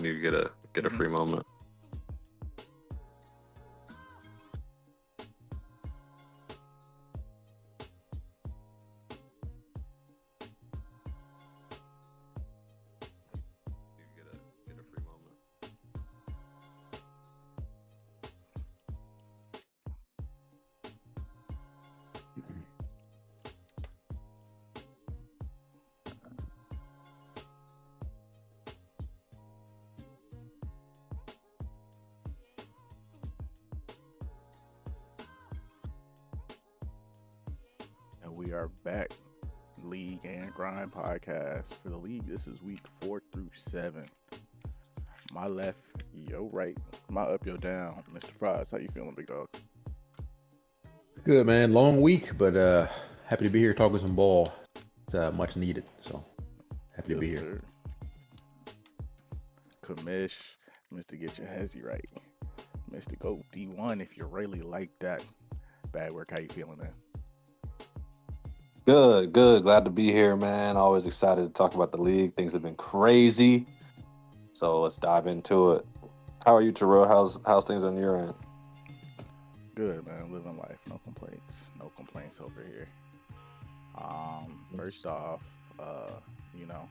you get a free moment. Get a free moment. And we are back. League and Grind podcast. For the league, this is week 4 through 7. My left, yo right. My up, yo down. Mr. Fries, how you feeling, big dog? Good, man. Long week, but happy to be here talking some ball. It's much needed, so happy to be Yes, here. sir. Commish, Mr. Get Your Hezzy right. Mr. Go D1 if you really like that. Bad work, how you feeling, man? Good. Glad to be here, man. Always excited to talk about the league. Things have been crazy, so let's dive into it. How are you, Terrell? How's things on your end? Good, man. Living life. No complaints. No complaints over here. First off, you know,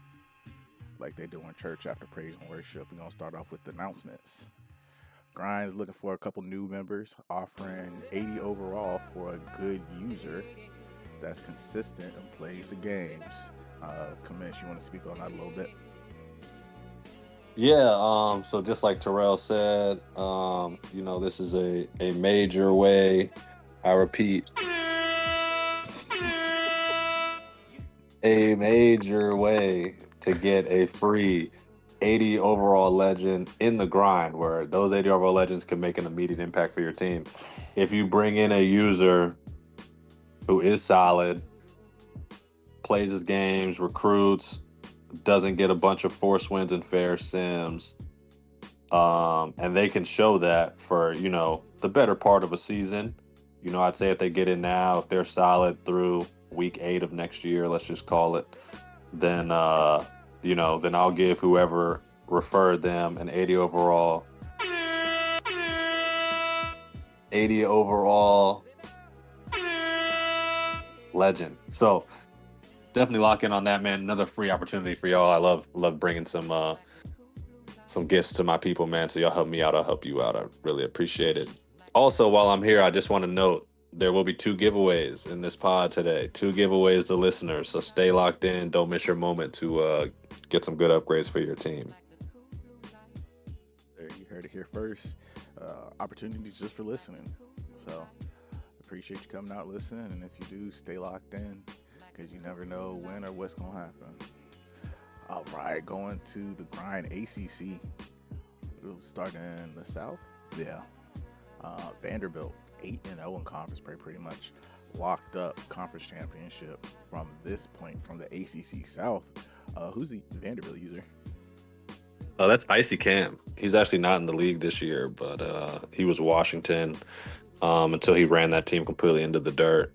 like they do in church after praise and worship, we're gonna start off with the announcements. Grind's looking for a couple new members, offering 80 overall for a good user that's consistent and plays the games. Commish, you want to speak on that a little bit? Yeah, so just like Terrell said, this is a major way, I repeat, a major way to get a free 80 overall legend in the grind, where those 80 overall legends can make an immediate impact for your team. If you bring in a user who is solid, plays his games, recruits, doesn't get a bunch of force wins and fair sims, and they can show that for the better part of a season. I'd say if they get in now, if they're solid through week 8 of next year, let's just call it, then then I'll give whoever referred them an 80 overall legend. So definitely lock in on that, man. Another free opportunity for y'all. I love bringing some gifts to my people, man. So y'all help me out, I'll help you out. I really appreciate it. Also, while I'm here, I just want to note there will be 2 giveaways in this pod today. 2 giveaways to listeners. So stay locked in. Don't miss your moment to get some good upgrades for your team. There, you heard it here first. Opportunities just for listening. So appreciate you coming out listening, and if you do, stay locked in because you never know when or what's gonna happen. All right, going to the Grind ACC. We'll start in the South. Yeah, Vanderbilt 8-0 in conference play, pretty much locked up conference championship from this point from the ACC South. Who's the Vanderbilt user? Oh, that's Icy Cam. He's actually not in the league this year, but he was Washington until he ran that team completely into the dirt.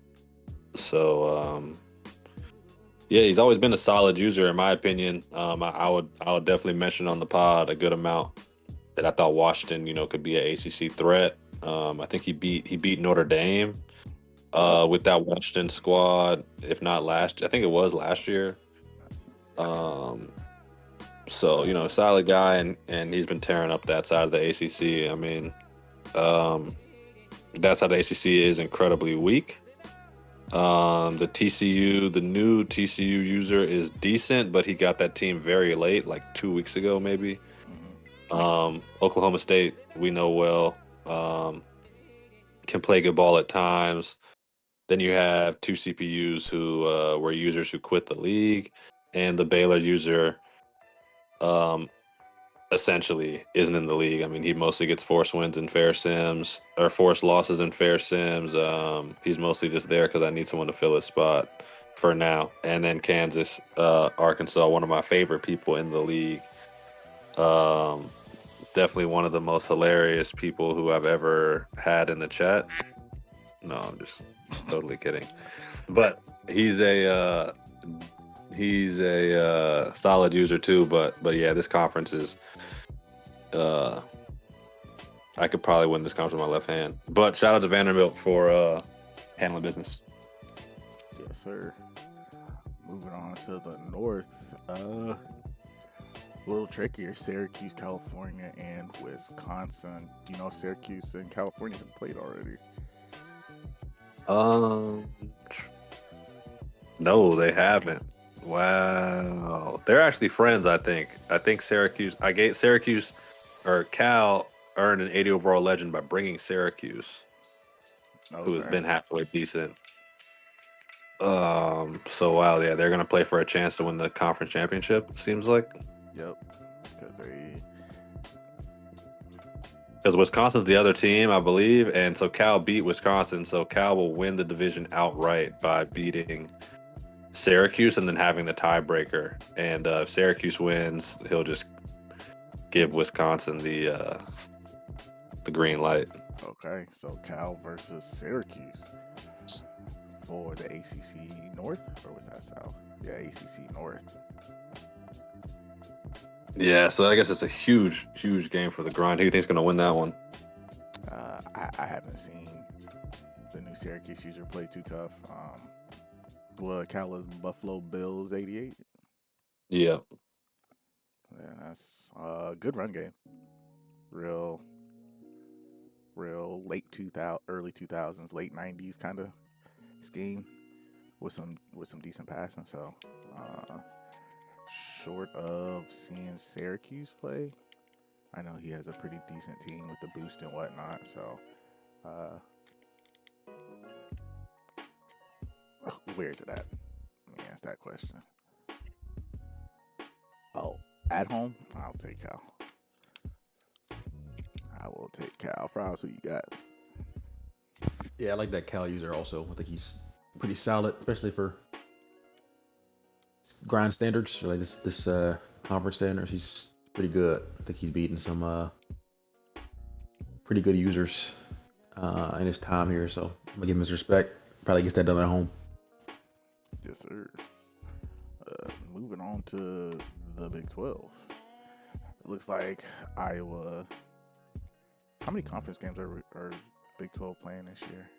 So yeah, he's always been a solid user in my opinion. I would definitely mention on the pod a good amount that I thought Washington, could be an ACC threat. I think he beat Notre Dame with that Washington squad, if not I think it was last year. So, solid guy, and he's been tearing up that side of the ACC. I mean, that side of the ACC is incredibly weak. The new TCU user is decent, but he got that team very late, like 2 weeks ago, maybe. Oklahoma State, we know well, can play good ball at times. Then you have 2 CPUs who were users who quit the league, and the Baylor user essentially isn't in the league. I mean, he mostly gets force wins and fair sims, or force losses and fair sims. He's mostly just there because I need someone to fill his spot for now. And then Kansas, Arkansas, one of my favorite people in the league. Definitely one of the most hilarious people who I've ever had in the chat. No, I'm just totally kidding. But he's a solid user too. But yeah, this conference is I could probably win this conference with my left hand. But shout out to Vanderbilt for handling business. Yes, sir. Moving on to the north. A little trickier. Syracuse, California, and Wisconsin. Do you know Syracuse and California have played already? No, they haven't. Wow. They're actually friends, I think. I think Syracuse, or Cal earned an 80 overall legend by bringing Syracuse, who has been halfway decent. So wow, yeah, they're gonna play for a chance to win the conference championship, seems like. Yep. Because Wisconsin's the other team, I believe, and so Cal beat Wisconsin, so Cal will win the division outright by beating Syracuse and then having the tiebreaker. And if Syracuse wins, he'll just give Wisconsin the green light. Okay, so Cal versus Syracuse for the ACC North, or was that South? Yeah, ACC North. Yeah, so I guess it's a huge game for the grind. Who do you think's going to win that one? I haven't seen the new Syracuse user play too tough. Cal is Buffalo Bills 88. Yeah. Yeah, that's a good run game. Real late 2000s, early 2000s, late 90s kind of scheme with some decent passing. So, short of seeing Syracuse play, I know he has a pretty decent team with the boost and whatnot. So, where is it at? Let me ask that question. Oh, at home? I'll take Cal. I will take Cal. Fries, who you got? Yeah, I like that Cal user also. I think he's pretty solid, especially for grind standards, or like this conference standards. He's pretty good. I think he's beaten some pretty good users in his time here, so I'm gonna give him his respect. Probably gets that done at home. Yes, sir. Moving on to the Big 12. It looks like Iowa. How many conference games are Big 12 playing this year?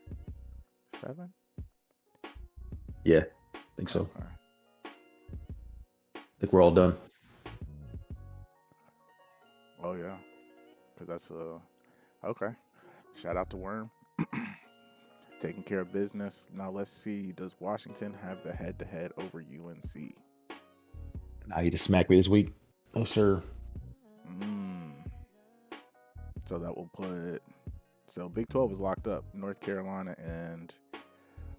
7? Yeah, I think so. Okay. I think we're all done. Oh yeah, because that's okay. Shout out to Worm. Taking care of business. Now let's see. Does Washington have the head-to-head over UNC? Nah, he just smacked me this week. Oh, sir. So that will put. So Big 12 is locked up. North Carolina and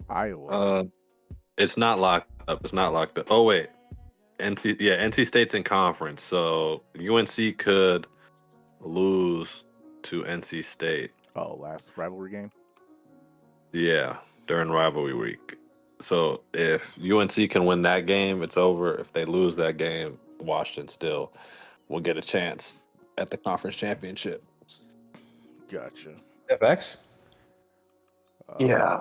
Iowa. It's not locked up. It's not locked up. Oh wait, NC State's in conference, so UNC could lose to NC State. Oh, last rivalry game. Yeah, during rivalry week. So if UNC can win that game, it's over. If they lose that game, Washington still will get a chance at the conference championship. Gotcha. FX? Yeah.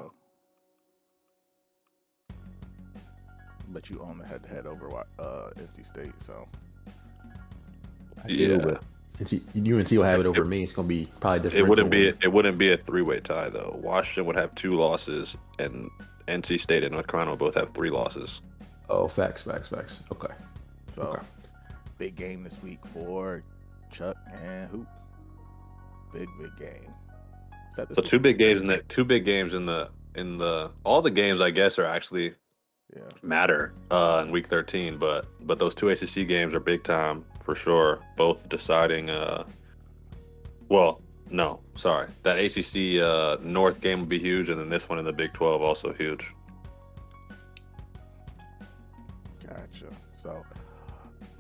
But you own the head-to-head over NC State, so. I do, but UNC will have it over me. It's gonna be probably different. It wouldn't be a three-way tie though. Washington would have 2 losses, and NC State and North Carolina will both have 3 losses. Oh, facts. Okay. So, okay. Big game this week for Chuck and Hoop. Big game. So 2 big games in the all the games I guess are actually matter in week 13, but those 2 ACC games are big time for sure. Both deciding. That ACC North game will be huge, and then this one in the Big 12 also huge. Gotcha. So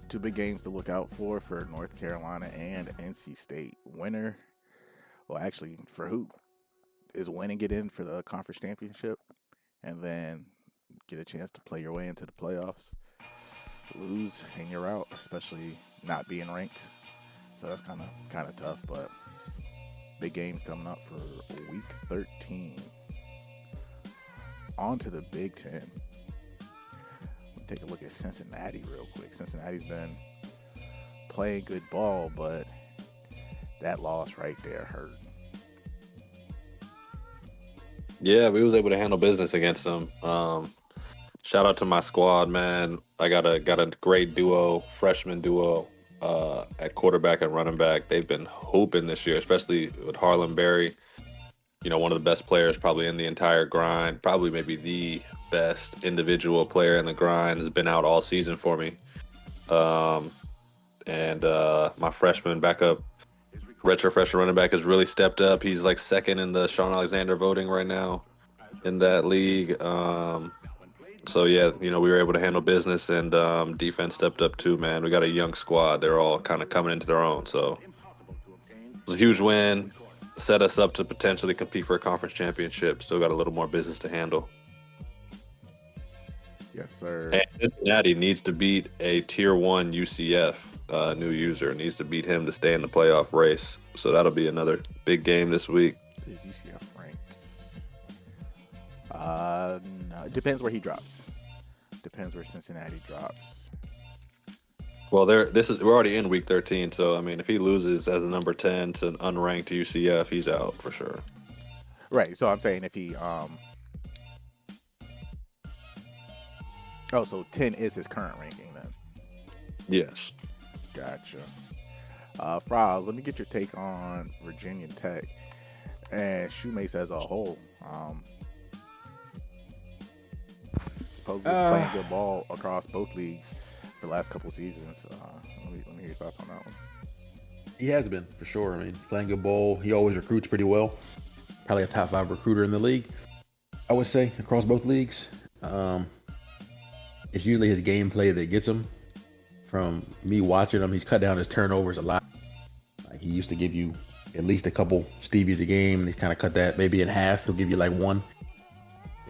2 big games to look out for North Carolina and NC State. Winner, well, actually for Hoop, is win and get in for the conference championship, and then get a chance to play your way into the playoffs. Lose and you're out, especially not being ranked. So that's kind of tough, but big games coming up for week 13. On to the Big 10. We'll take a look at Cincinnati real quick. Cincinnati's been playing good ball, but that loss right there hurt. Yeah, we was able to handle business against them. Shout out to my squad, man. I got a great duo, freshman duo, at quarterback and running back. They've been hooping this year, especially with Harlan Berry. One of the best players probably in the entire grind, probably maybe the best individual player in the grind, has been out all season for me. And my freshman backup, retro freshman running back, has really stepped up. He's like second in the Sean Alexander voting right now in that league. So yeah, we were able to handle business, and defense stepped up too, man. We got a young squad. They're all kind of coming into their own. So it was a huge win. Set us up to potentially compete for a conference championship. Still got a little more business to handle. Yes, sir. And Cincinnati needs to beat a tier 1 UCF new user. Needs to beat him to stay in the playoff race. So that'll be another big game this week. Is UCF ranked? No, it depends where he drops. Depends where Cincinnati drops. Well, we're already in week 13, so I mean, if he loses as a number 10 to an unranked UCF, he's out for sure. Right. So I'm saying if he so 10 is his current ranking then. Yes. Gotcha. Fries, let me get your take on Virginia Tech and Shoemace as a whole. Supposedly playing good ball across both leagues the last couple seasons. Let me hear your thoughts on that one. He has been, for sure. I mean, playing good ball. He always recruits pretty well. Probably a top 5 recruiter in the league, I would say, across both leagues. It's usually his gameplay that gets him. From me watching him, he's cut down his turnovers a lot. Like, he used to give you at least a couple Stevies a game. He kind of cut that maybe in half. He'll give you like one.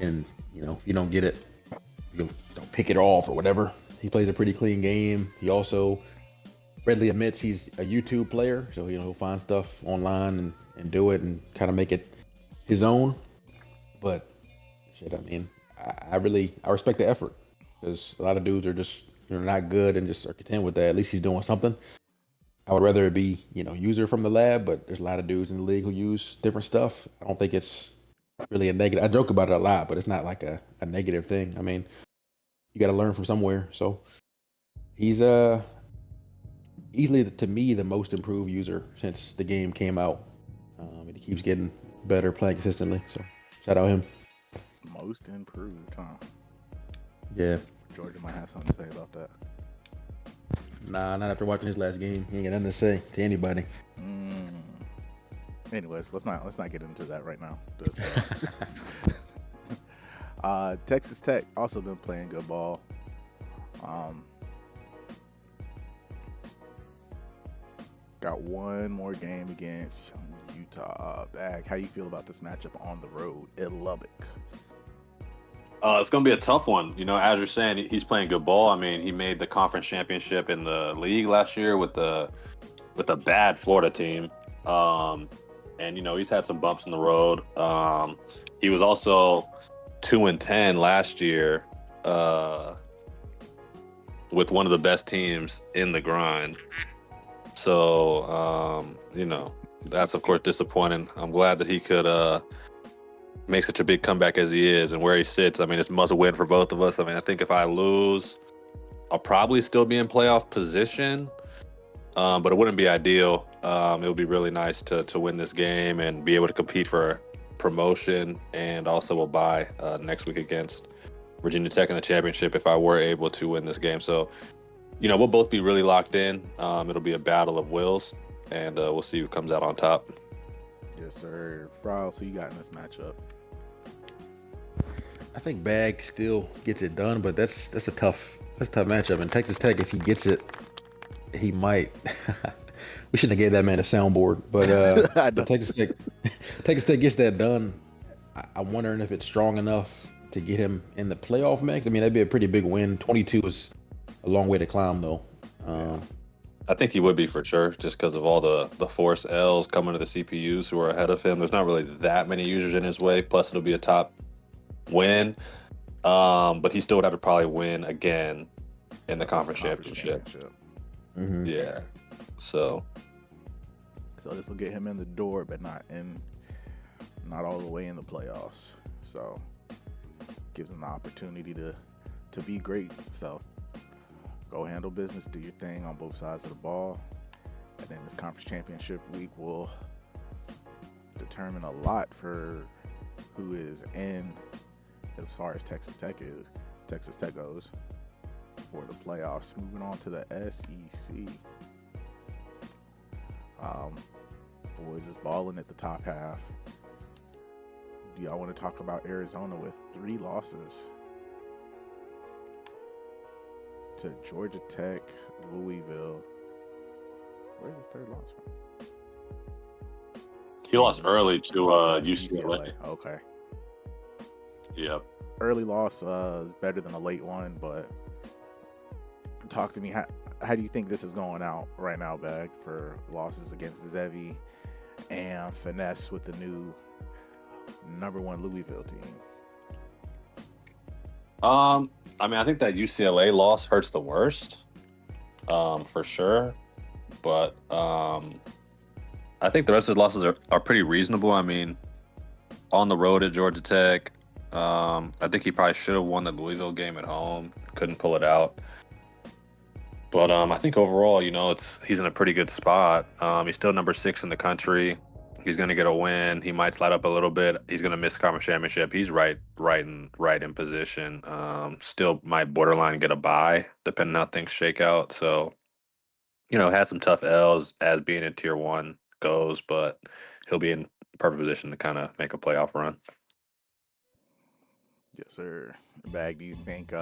And, if you don't get it, you don't pick it off or whatever. He plays a pretty clean game. He also readily admits he's a YouTube player, so he'll find stuff online and do it and kind of make it his own. But shit, I mean, I respect the effort, because a lot of dudes are just not good and just are content with that. At least he's doing something. I would rather it be user from the lab, but there's a lot of dudes in the league who use different stuff. I don't think it's really a negative. I joke about it a lot, but it's not like a negative thing. I mean, you got to learn from somewhere. So he's easily, to me, the most improved user since the game came out. And he keeps getting better, playing consistently. So shout out him. Most improved, huh? Yeah. Georgia might have something to say about that. Nah, not after watching his last game. He ain't got nothing to say to anybody. Anyways, let's not get into that right now. Texas Tech also been playing good ball. Got one more game against Utah. Bag, how you feel about this matchup on the road in Lubbock? It's going to be a tough one. As you're saying, he's playing good ball. I mean, he made the conference championship in the league last year with a bad Florida team. And he's had some bumps in the road. He was also 2-10 last year with one of the best teams in the grind. So, that's of course disappointing. I'm glad that he could make such a big comeback as he is, and where he sits. I mean, it's a must win for both of us. I mean, I think if I lose, I'll probably still be in playoff position, but it wouldn't be ideal. It would be really nice to win this game and be able to compete for promotion, and also we'll bye next week against Virginia Tech in the championship if I were able to win this game. So, we'll both be really locked in. It'll be a battle of wills, and we'll see who comes out on top. Yes, sir. Fries, who you got in this matchup? I think Bag still gets it done, but that's a tough matchup. And Texas Tech, if he gets it, he might. We shouldn't have gave that man a soundboard, but Texas Tech gets that done. I'm wondering if it's strong enough to get him in the playoff mix. I mean, that'd be a pretty big win. 22 is a long way to climb, though. I think he would be for sure, just because of all the force L's coming to the CPUs who are ahead of him. There's not really that many users in his way. Plus, it'll be a top win. But he still would have to probably win again in the conference championship. Mm-hmm. Yeah. So So this will get him in the door, but not all the way in the playoffs. So gives him the opportunity to be great. So go handle business, do your thing on both sides of the ball. And then this conference championship week will determine a lot for who is in as far as Texas Tech goes for the playoffs. Moving on to the SEC. Boys is balling at the top half. Do y'all want to talk about Arizona with 3 losses to Georgia Tech, Louisville? Where's his 3rd loss from? He lost early to UCLA. Okay. Yep. Early loss is better than a late one, but talk to me. How do you think this is going out right now, Bag, for losses against Zevi and Finesse with the new #1 Louisville team? I mean, I think that UCLA loss hurts the worst, for sure. But I think the rest of his losses are pretty reasonable. I mean, on the road at Georgia Tech, I think he probably should have won the Louisville game at home. Couldn't pull it out. But I think overall, he's in a pretty good spot. He's still number 6 in the country. He's going to get a win. He might slide up a little bit. He's going to miss the conference championship. He's right in position. Still might borderline get a bye, depending on how things shake out. So, had some tough L's as being in Tier 1 goes, but he'll be in perfect position to kind of make a playoff run. Yes, sir. Bag, do you think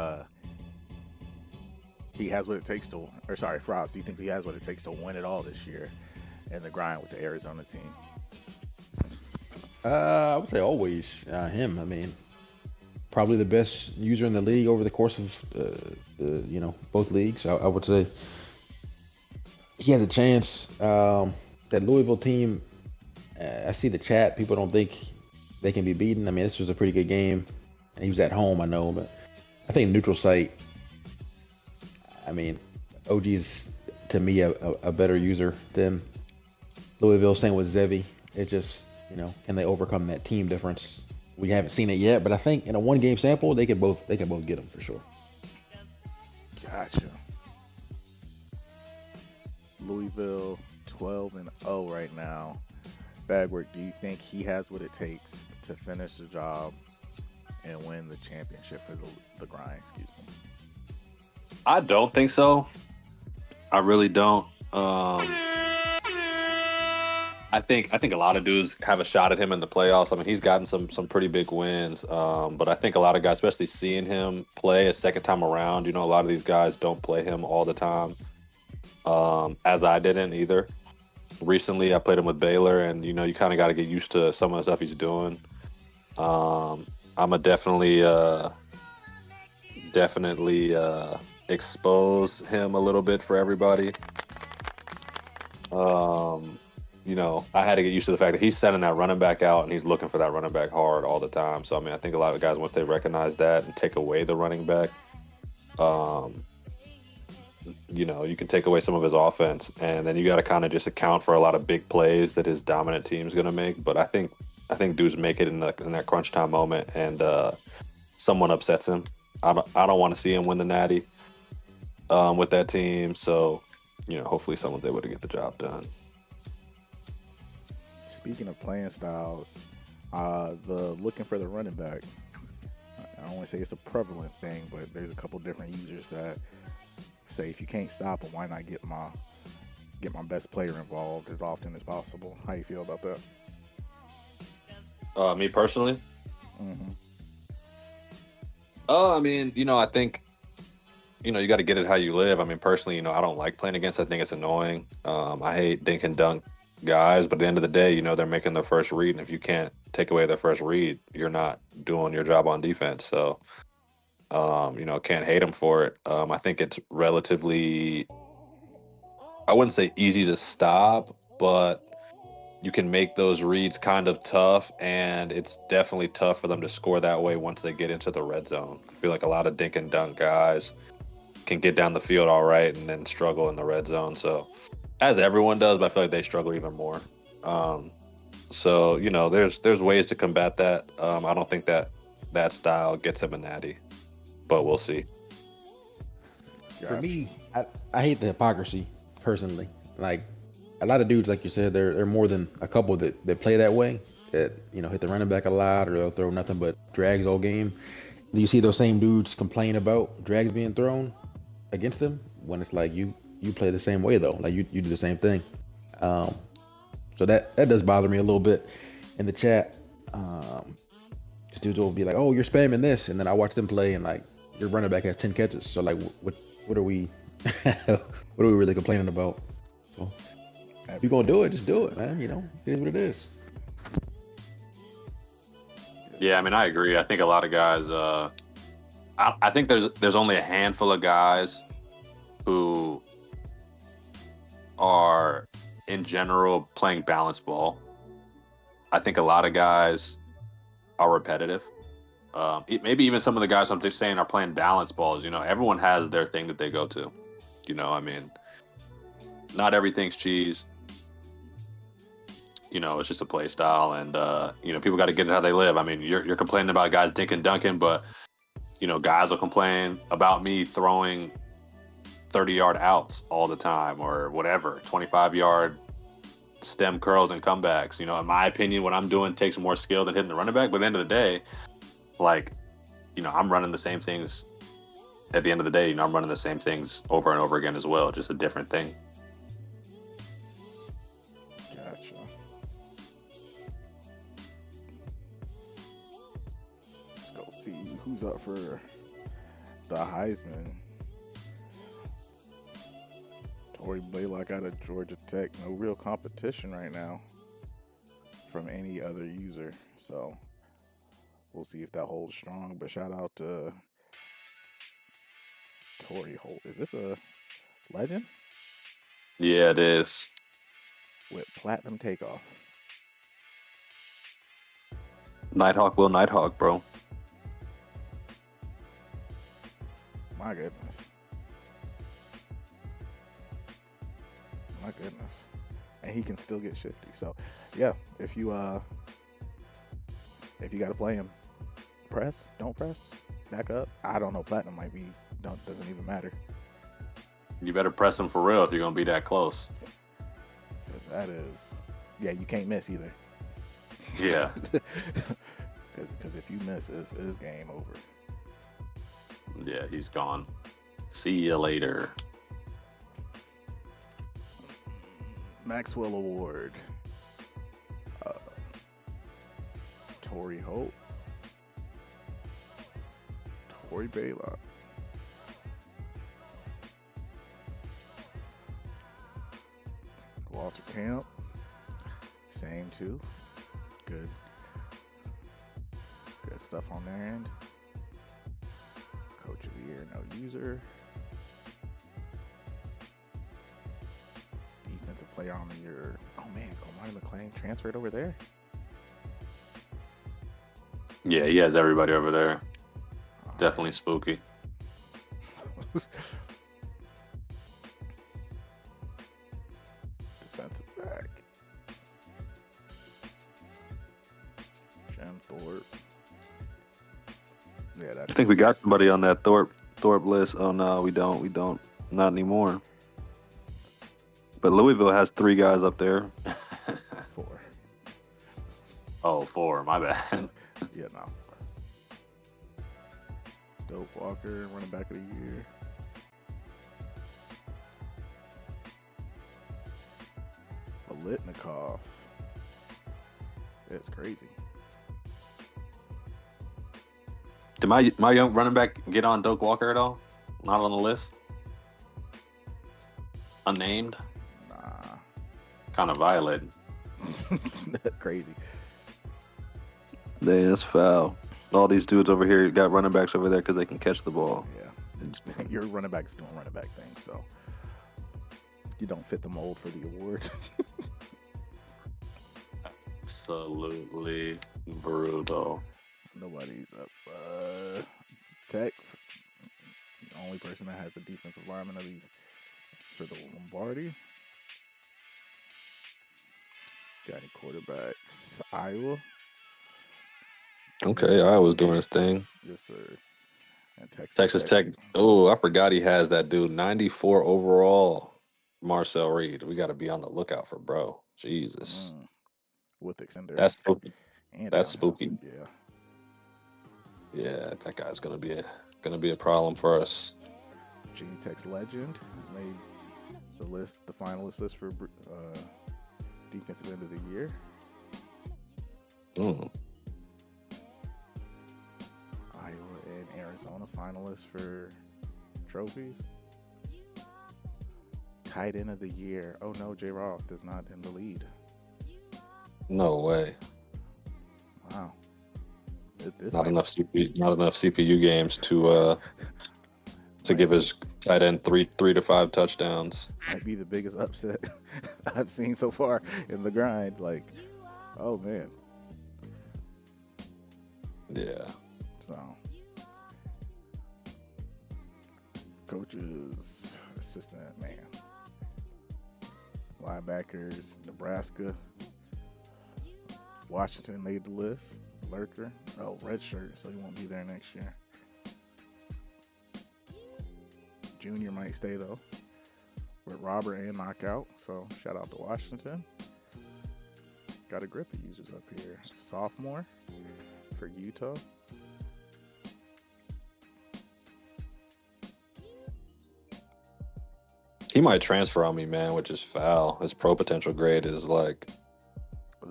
he has what it takes to, or sorry, Frauds, do you think he has what it takes to win it all this year in the grind with the Arizona team? I would say always him. I mean, probably the best user in the league over the course of both leagues. I would say he has a chance. That Louisville team, I see the chat. People don't think they can be beaten. I mean, this was a pretty good game. He was at home, I know, but I think neutral site. I mean, OG's to me a better user than Louisville. Same with Zevi. It just, can they overcome that team difference? We haven't seen it yet, but I think in a 1-game sample, they can both get them for sure. Gotcha. Louisville 12-0 right now. Bagwork, do you think he has what it takes to finish the job and win the championship for the grind? Excuse me. I don't think so. I really don't. I think a lot of dudes have a shot at him in the playoffs. I mean, he's gotten some pretty big wins, but I think a lot of guys, especially seeing him play a second time around, a lot of these guys don't play him all the time, as I didn't either. Recently, I played him with Baylor, and you kind of got to get used to some of the stuff he's doing. I'm a definitely expose him a little bit for everybody. I had to get used to the fact that he's sending that running back out and he's looking for that running back hard all the time. So, I mean, I think a lot of guys, once they recognize that and take away the running back, you can take away some of his offense, and then you got to kind of just account for a lot of big plays that his dominant team's going to make. But I think dudes make it in that crunch time moment, and someone upsets him. I don't want to see him win the Natty with that team. So, hopefully someone's able to get the job done. Speaking of playing styles, the looking for the running back, I don't want to say it's a prevalent thing, but there's a couple different users that say if you can't stop him, why not get my best player involved as often as possible? How you feel about that? Me personally? Mm-hmm. I mean, I think, you got to get it how you live. I mean, personally, I don't like playing against. I think it's annoying. I hate dink and dunk guys, but at the end of the day, they're making their first read, and if you can't take away their first read, you're not doing your job on defense. So, can't hate them for it. I think it's relatively, I wouldn't say easy to stop, but you can make those reads kind of tough, and it's definitely tough for them to score that way once they get into the red zone. I feel like a lot of dink and dunk guys can get down the field all right and then struggle in the red zone. So, as everyone does, but I feel like they struggle even more. So there's ways to combat that. I don't think that style gets him a natty, but we'll see. For Gotcha. me, I hate the hypocrisy personally. Like a lot of dudes, like you said, they're more than a couple that play that way. That hit the running back a lot, or they'll throw nothing but drags all game. You see those same dudes complain about drags being thrown against them when it's like you play the same way though. Like you do the same thing. Um, so that does bother me a little bit in the chat. Um, these dudes will be like, "Oh, you're spamming this," and then I watch them play, and like your running back has 10 catches. So like, what are we what are we really complaining about? So if you're gonna do it, just do it, man. It is what it is. Yeah, I mean, I agree. I think a lot of guys. I think there's only a handful of guys who are in general playing balanced ball. I think a lot of guys are repetitive. Maybe even some of the guys I'm just saying are playing balanced balls. Everyone has their thing that they go to. I mean, not everything's cheese. It's just a play style, and people got to get it how they live. I mean, you're complaining about guys dinking dunking, but guys will complain about me throwing 30-yard outs all the time or whatever, 25-yard stem curls and comebacks. In my opinion, what I'm doing takes more skill than hitting the running back. But at the end of the day, like, I'm running the same things. At the end of the day, I'm running the same things over and over again as well, just a different thing. Gotcha. Let's go see who's up for the Heisman. Tory Blaylock out of Georgia Tech. No real competition right now from any other user. So we'll see if that holds strong. But shout out to Tory Holt. Is this a legend? Yeah, it is. With platinum takeoff. Nighthawk will Nighthawk, bro. My goodness. My goodness. And he can still get shifty. So yeah, if you gotta play him, press, don't press, back up. I don't know, platinum might be doesn't even matter. You better press him for real if you're gonna be that close. Because that is, yeah, you can't miss either. Yeah. Because if you miss, it's game over. Yeah, he's gone. See you later. Maxwell Award. Tory Holt. Tory Blaylock. Walter Camp. Same too. Good stuff on their end. Coach of the Year, no user. Defensive Player on the Year. Oh man, Omari McClain transferred over there. Yeah, he has everybody over there. Definitely spooky. Defensive back. Jim Thorpe. Yeah, that's I think we got somebody on that Thorpe list. Oh no, we don't. Not anymore. But Louisville has 3 guys up there. 4. Oh, 4. My bad. Yeah, no. Dope Walker, running back of the year. Bolitnikov. It's crazy. Did my young running back get on Doak Walker at all? Not on the list? Unnamed? Nah. Kind of violating. Crazy. Dang, that's foul. All these dudes over here got running backs over there because they can catch the ball. Yeah. Your running back's doing running back things, so you don't fit the mold for the award. Absolutely brutal. Nobody's up. Tech, the only person that has a defensive lineman of these for the Lombardi. Got any quarterbacks? Iowa. Okay, I was doing his thing. Yes, sir. And Texas Texas Tech. Tech. Oh, I forgot he has that dude. 94 overall. Marcel Reed. We got to be on the lookout for bro. Jesus, With extender that's spooky. and That's downhill. spooky. Yeah. Yeah, that guy's gonna be a problem for us. Virginia Tech's legend made the finalist list for defensive end of the year. Mm. Iowa and Arizona finalists for trophies. Tight end of the year. Oh no, J. Roth is not in the lead. No way. Wow. Not enough CPU games to give his tight end three to 5 touchdowns. Might be the biggest upset I've seen so far in the grind. Like, oh man. Yeah. So, coaches, assistant man, linebackers, Nebraska, Washington made the list. Lurker, red shirt, so he won't be there next year. Junior might stay though, with Robert and Knockout. So shout out to Washington. Got a grip of users up here. Sophomore for Utah. He might transfer on me, man, which is foul. His pro potential grade is like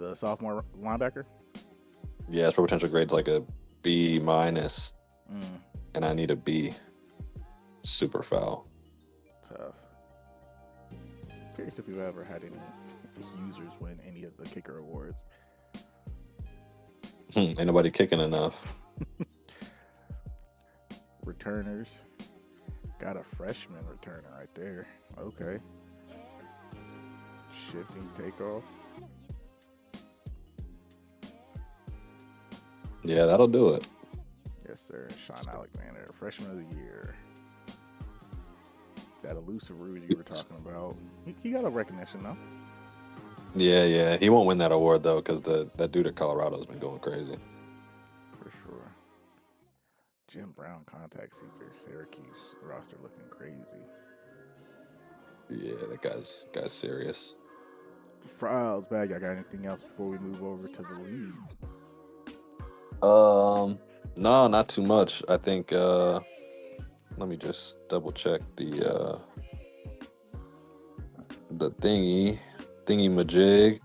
The sophomore linebacker. yeah, his pro potential grade's like a B minus, and I need a B. Super foul. Tough. Curious if you've ever had any users win any of the kicker awards. Ain't nobody kicking enough. Returners. Got a freshman returner right there. Okay. Shifting takeoff. Yeah, that'll do it. Yes, sir. Sean Alexander, freshman of the year. That elusive Rouge you were talking about. He got a recognition, though. Yeah. He won't win that award, though, because that dude at Colorado's been going crazy. For sure. Jim Brown, contact seeker. Syracuse roster looking crazy. Yeah, that guy's serious. Fryles bag. I got anything else before we move over to the league? No, not too much. I think let me just double check the thingy majig.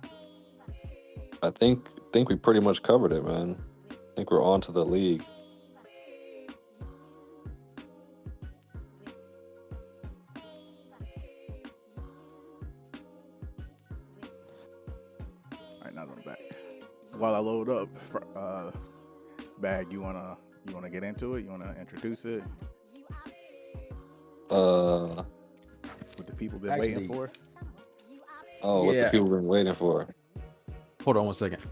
I think we pretty much covered it, man. I think we're on to the league. All right, now I'm back. While I load up, bag, you wanna get into it? You wanna introduce it? What the people been waiting for? Oh, what the people been waiting for? Hold on one second.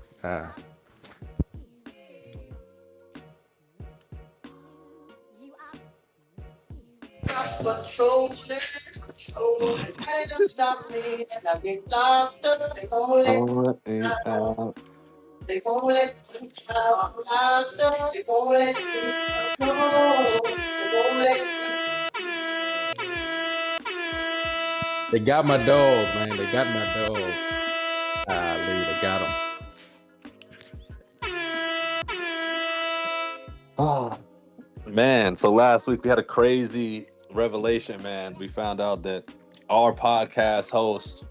Patrolling, they don't stop me, and I get locked up. They won't let me out. They won't let me out. I'm locked up. They won't let me out. They won't let me. They got my dog, man. They got my dog. Lee, they got him. Oh, man. So last week we had a crazy revelation, man. We found out that our podcast host,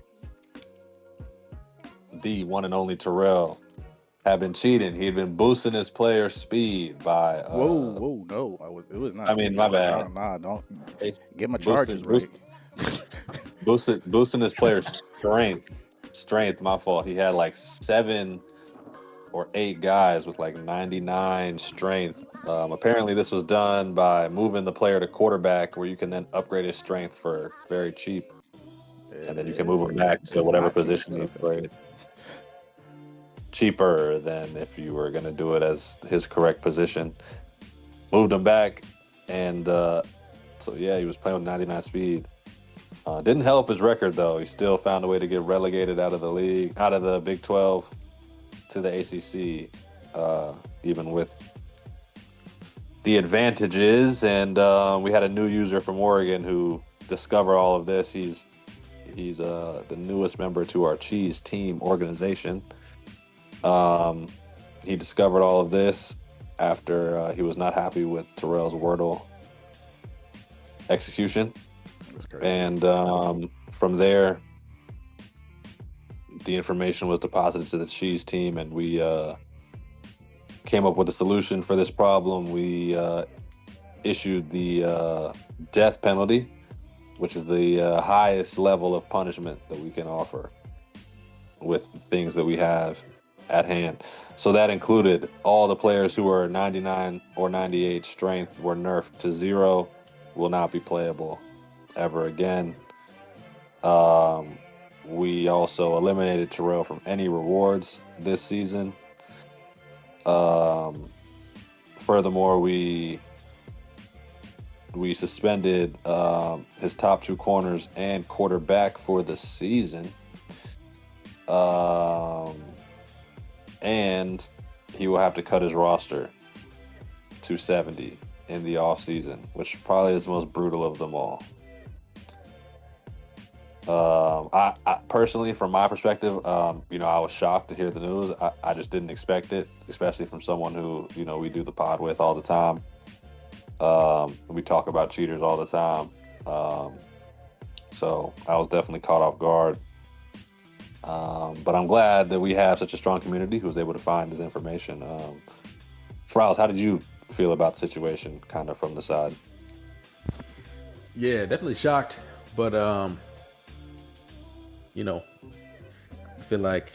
the one and only Terrell, had been cheating. He had been boosting his player speed by. Whoa, no. It was not. I mean, my bad. Nah, don't get my charges right. Boosting his player's strength. My fault. He had like 7 or 8 guys with like 99 strength. Apparently, this was done by moving the player to quarterback, where you can then upgrade his strength for very cheap, and then you can move him back to whatever position he played. Cheaper than if you were going to do it as his correct position. Moved him back, and so yeah, he was playing with 99 speed. Didn't help his record though. He still found a way to get relegated out of the league, out of the Big 12 to the ACC, even with the advantages. And we had a new user from Oregon who discovered all of this. He's the newest member to our Cheese Team organization. He discovered all of this after he was not happy with Terrell's Wordle execution. That's crazy. And from there, the information was deposited to the Cheese Team, and we came up with a solution for this problem. We issued the death penalty, which is the highest level of punishment that we can offer with the things that we have at hand. So that included all the players who were 99 or 98 strength were nerfed to 0, will not be playable ever again. We also eliminated Terrell from any rewards this season. Furthermore, we suspended his top 2 corners and quarterback for the season. And he will have to cut his roster to 70 in the offseason, which probably is the most brutal of them all. I personally, from my perspective, I was shocked to hear the news. I just didn't expect it, especially from someone who, we do the pod with all the time. We talk about cheaters all the time. So I was definitely caught off guard. But I'm glad that we have such a strong community who was able to find this information. Frowls, how did you feel about the situation, kind of from the side? Yeah, definitely shocked, but I feel like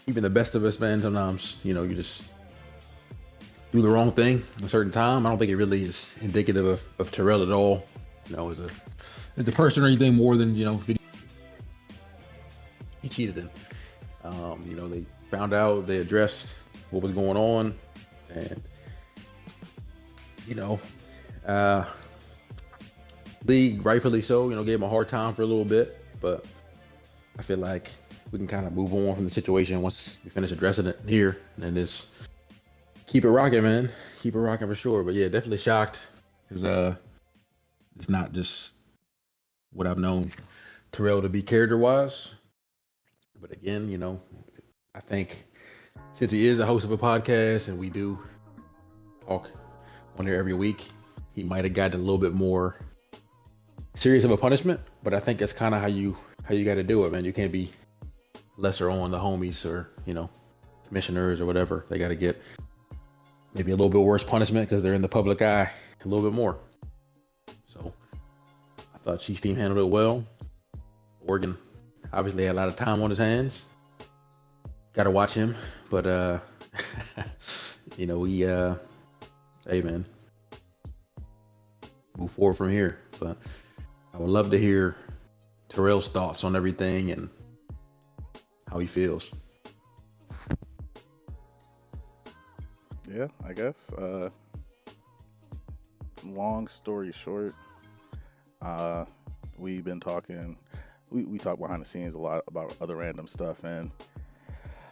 even the best of us, man, sometimes you just do the wrong thing at a certain time. I don't think it really is indicative of Terrell at all, as the person or anything more than he cheated them. They found out, they addressed what was going on, and league, rightfully so, gave him a hard time for a little bit, but I feel like we can kind of move on from the situation once we finish addressing it here, and just keep it rocking, man. Keep it rocking for sure. But yeah, definitely shocked, because it's not just what I've known Terrell to be character-wise. But again, I think since he is the host of a podcast and we do talk on there every week, he might have gotten a little bit more serious of a punishment. But I think that's kind of how you got to do it, man. You can't be lesser on the homies or commissioners or whatever. They got to get maybe a little bit worse punishment because they're in the public eye a little bit more. So I thought Cheese Team handled it well. Oregon obviously had a lot of time on his hands. Got to watch him, but we hey man, move forward from here. But I would love to hear Terrell's thoughts on everything and how he feels. Yeah, I guess. Long story short, we've been talking. We talk behind the scenes a lot about other random stuff, and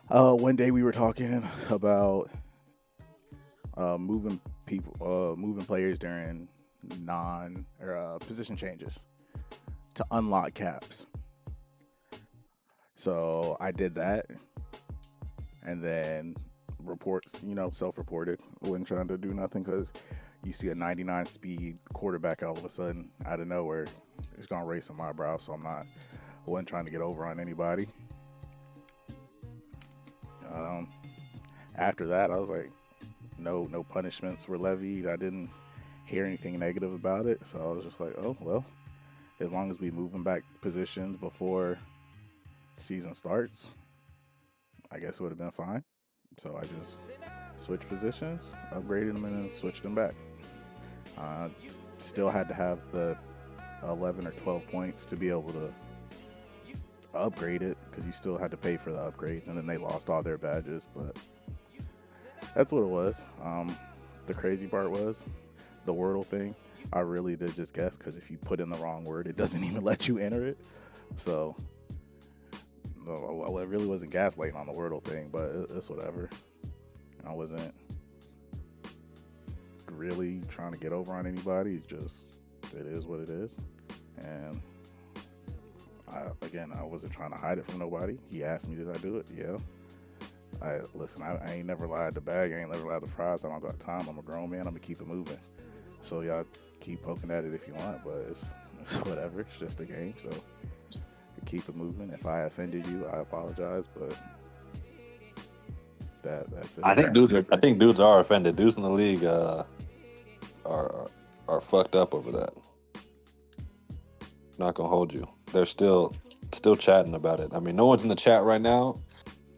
one day we were talking about moving players during position changes to unlock caps. So I did that, and then self-reported. Wasn't trying to do nothing because you see a 99 speed quarterback all of a sudden out of nowhere, it's gonna raise some eyebrows. So I wasn't trying to get over on anybody. After that, I was like, no punishments were levied. I didn't hear anything negative about it, so I was just like, oh well, as long as we move them back positions before season starts, I guess it would have been fine. So I just switched positions, upgraded them, and then switched them back. Still had to have the 11 or 12 points to be able to upgrade it, because you still had to pay for the upgrades, and then they lost all their badges. But that's what it was. The crazy part was the Wordle thing. I really did just guess because if you put in the wrong word, it doesn't even let you enter it. So, no, it really wasn't gaslighting on the Wordle thing, but it's whatever. I wasn't really trying to get over on anybody. It is what it is. And I wasn't trying to hide it from nobody. He asked me, did I do it? Yeah. I ain't never lied to bag. I ain't never lied to fries. I don't got time. I'm a grown man. I'm going to keep it moving. So y'all keep poking at it if you want, but it's whatever. It's just a game. So keep it moving. If I offended you, I apologize, but that's it. I think dudes are offended. Dudes in the league are fucked up over that. Not gonna hold you. They're still chatting about it. I mean, no one's in the chat right now,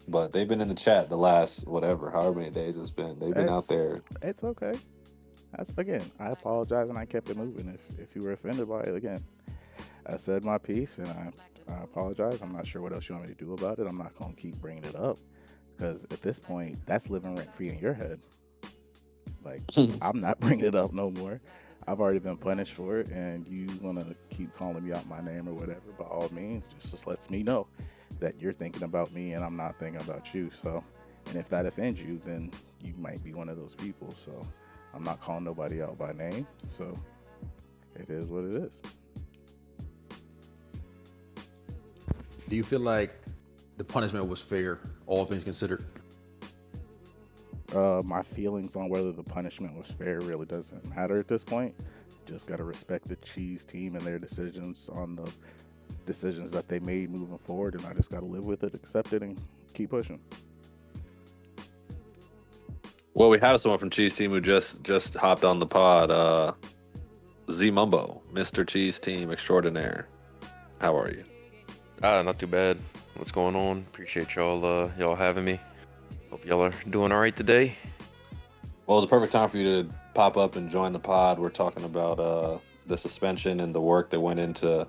but they've been in the chat the last however many days it's been. They've been out there. It's okay. Again, I apologize and I kept it moving. If you were offended by it, again, I said my piece and I apologize. I'm not sure what else you want me to do about it. I'm not gonna keep bringing it up because at this point, that's living rent free in your head. Like I'm not bringing it up no more. I've already been punished for it, and you want to keep calling me out my name or whatever, by all means, just lets me know that you're thinking about me and I'm not thinking about you. So, and if that offends you, then you might be one of those people. So I'm not calling nobody out by name. So it is what it is. Do you feel like the punishment was fair, all things considered? My feelings on whether the punishment was fair really doesn't matter at this point. Just got to respect the Cheese team and their decisions on the decisions that they made moving forward, and I just got to live with it, accept it, and keep pushing. Well, we have someone from Cheese Team who just hopped on the pod. Z Mumbo, Mr. Cheese Team extraordinaire. How are you? Not too bad. What's going on? Appreciate y'all having me. Hope y'all are doing all right today. Well, it's a perfect time for you to pop up and join the pod. We're talking about the suspension and the work that went into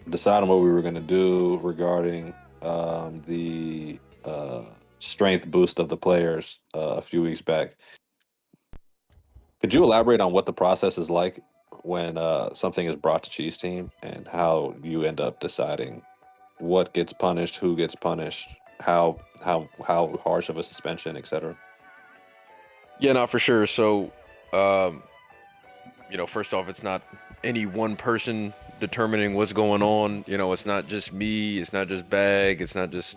deciding what we were going to do regarding the strength boost of the players a few weeks back. Could you elaborate on what the process is like when something is brought to Cheese Team and how you end up deciding what gets punished, who gets punished, how harsh of a suspension, etc.? Yeah, no, for sure. So, first off, it's not any one person determining what's going on. It's not just me. It's not just Bag. It's not just,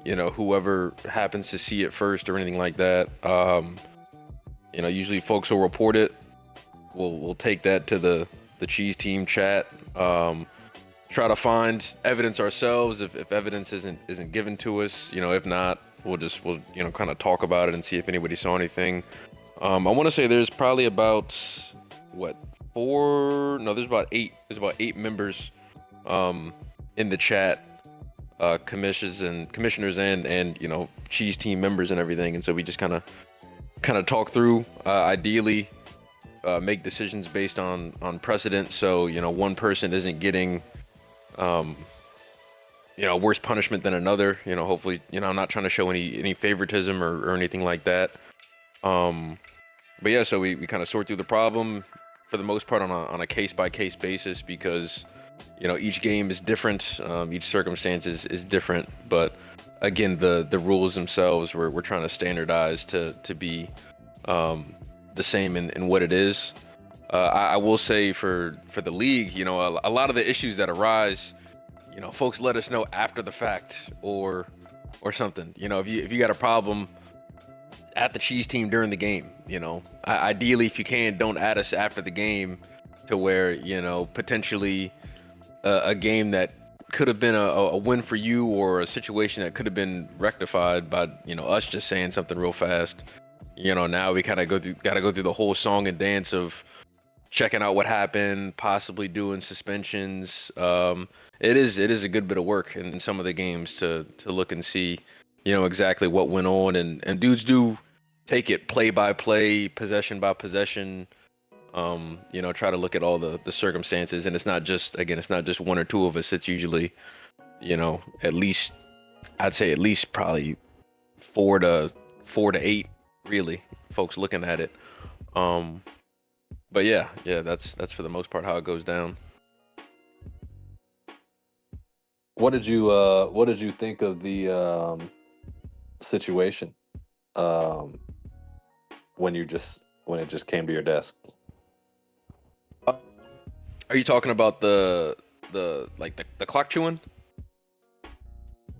whoever happens to see it first or anything like that. Usually folks will report it. We'll take that to the Cheese Team chat. Try to find evidence ourselves if evidence isn't given to us. If not, we'll kind of talk about it and see if anybody saw anything. I want to say there's probably about there's about eight members in the chat, commissioners and Cheese Team members and everything, and so we just kind of talk through, ideally make decisions based on precedent, so one person isn't getting worse punishment than another. Hopefully, I'm not trying to show any favoritism or anything like that. But yeah, so we kind of sort through the problem for the most part on a case by case basis, because each game is different, each circumstance is different. But again, the rules themselves we're trying to standardize to be the same in what it is. I will say for the league, a lot of the issues that arise, folks let us know after the fact or something. If you got a problem at the Cheese Team during the game, ideally, if you can, don't add us after the game, to where potentially a game that could have been a win for you, or a situation that could have been rectified by us just saying something real fast. Now we kind of gotta go through the whole song and dance of checking out what happened, possibly doing suspensions. It is a good bit of work in some of the games to look and see, exactly what went on, and dudes do take it play by play, possession by possession. Try to look at all the circumstances, and it's not just one or two of us. It's usually, I'd say at least probably 4 to 8, really, folks looking at it. But yeah, that's for the most part how it goes down. What did you think of the situation when it just came to your desk? Are you talking about the clock chewing?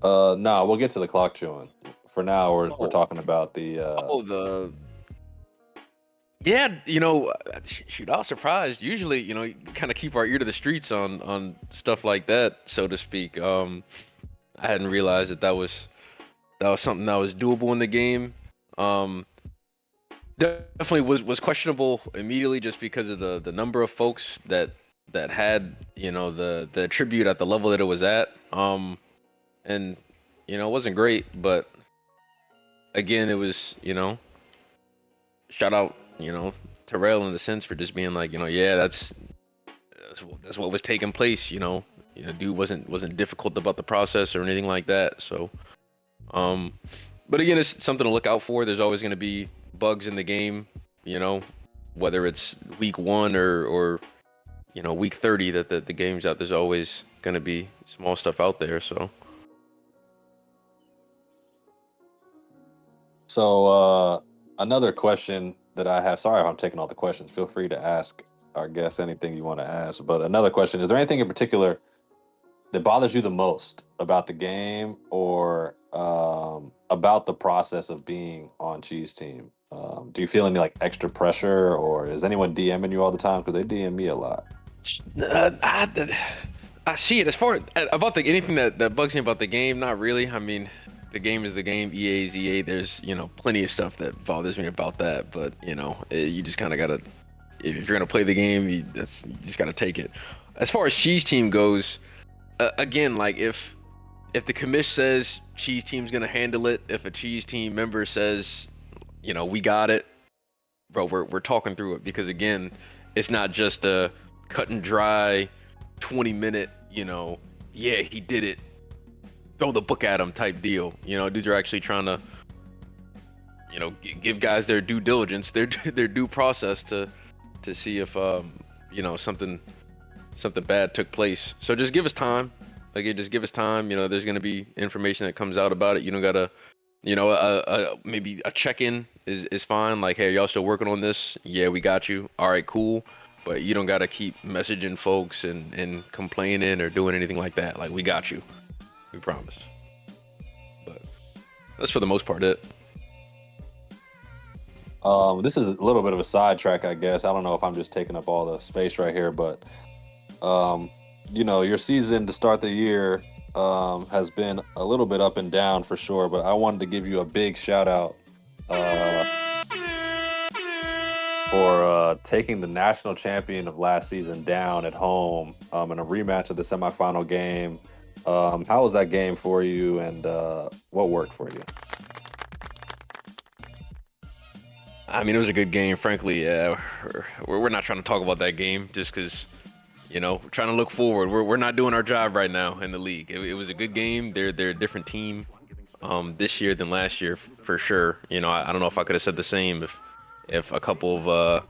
No, we'll get to the clock chewing. For now, we're talking about the Yeah, shoot, I was surprised. Usually, you kind of keep our ear to the streets on stuff like that, so to speak. I hadn't realized that was something that was doable in the game. Definitely was questionable immediately just because of the number of folks that had, the tribute at the level that it was at. And it wasn't great, but again, it was, shout out, Terrell in the sense for just being like, yeah, that's what was taking place, dude wasn't difficult about the process or anything like that. So, but again, it's something to look out for. There's always going to be bugs in the game, whether it's week 1 or week 30 that the game's out. There's always going to be small stuff out there. So another question that I have. Sorry if I'm taking all the questions. Feel free to ask our guests anything you want to ask. But another question: is there anything in particular that bothers you the most about the game or about the process of being on Cheese Team? Do you feel any like extra pressure, or is anyone DMing you all the time? Because they DM me a lot. I see it as far about anything that bugs me about the game. Not really. I mean, the game is the game. EA is EA. There's plenty of stuff that bothers me about that, but you just kind of gotta, if you're gonna play the game, you just gotta take it. As far as Cheese Team goes, again, like if the commish says Cheese Team's gonna handle it, if a Cheese Team member says, we got it, bro, we're talking through it, because again, it's not just a cut and dry 20-minute, yeah, he did it, throw the book at him type deal. Dudes are actually trying to, give guys their due diligence, their due process to see if something bad took place. So just give us time. Just give us time. There's gonna be information that comes out about it. You don't gotta, maybe a check-in is fine. Like, hey, y'all still working on this? Yeah, we got you. All right, cool. But you don't gotta keep messaging folks and complaining or doing anything like that. Like, we got you. We promise. But that's for the most part it. This is a little bit of a sidetrack, I guess. I don't know if I'm just taking up all the space right here, but your season to start the year has been a little bit up and down for sure, but I wanted to give you a big shout out for taking the national champion of last season down at home in a rematch of the semifinal game. How was that game for you, and what worked for you? I mean, it was a good game, frankly. We're not trying to talk about that game just because, we're trying to look forward. We're not doing our job right now in the league. It was a good game. They're a different team this year than last year for sure. I don't know if I could have said the same if a couple of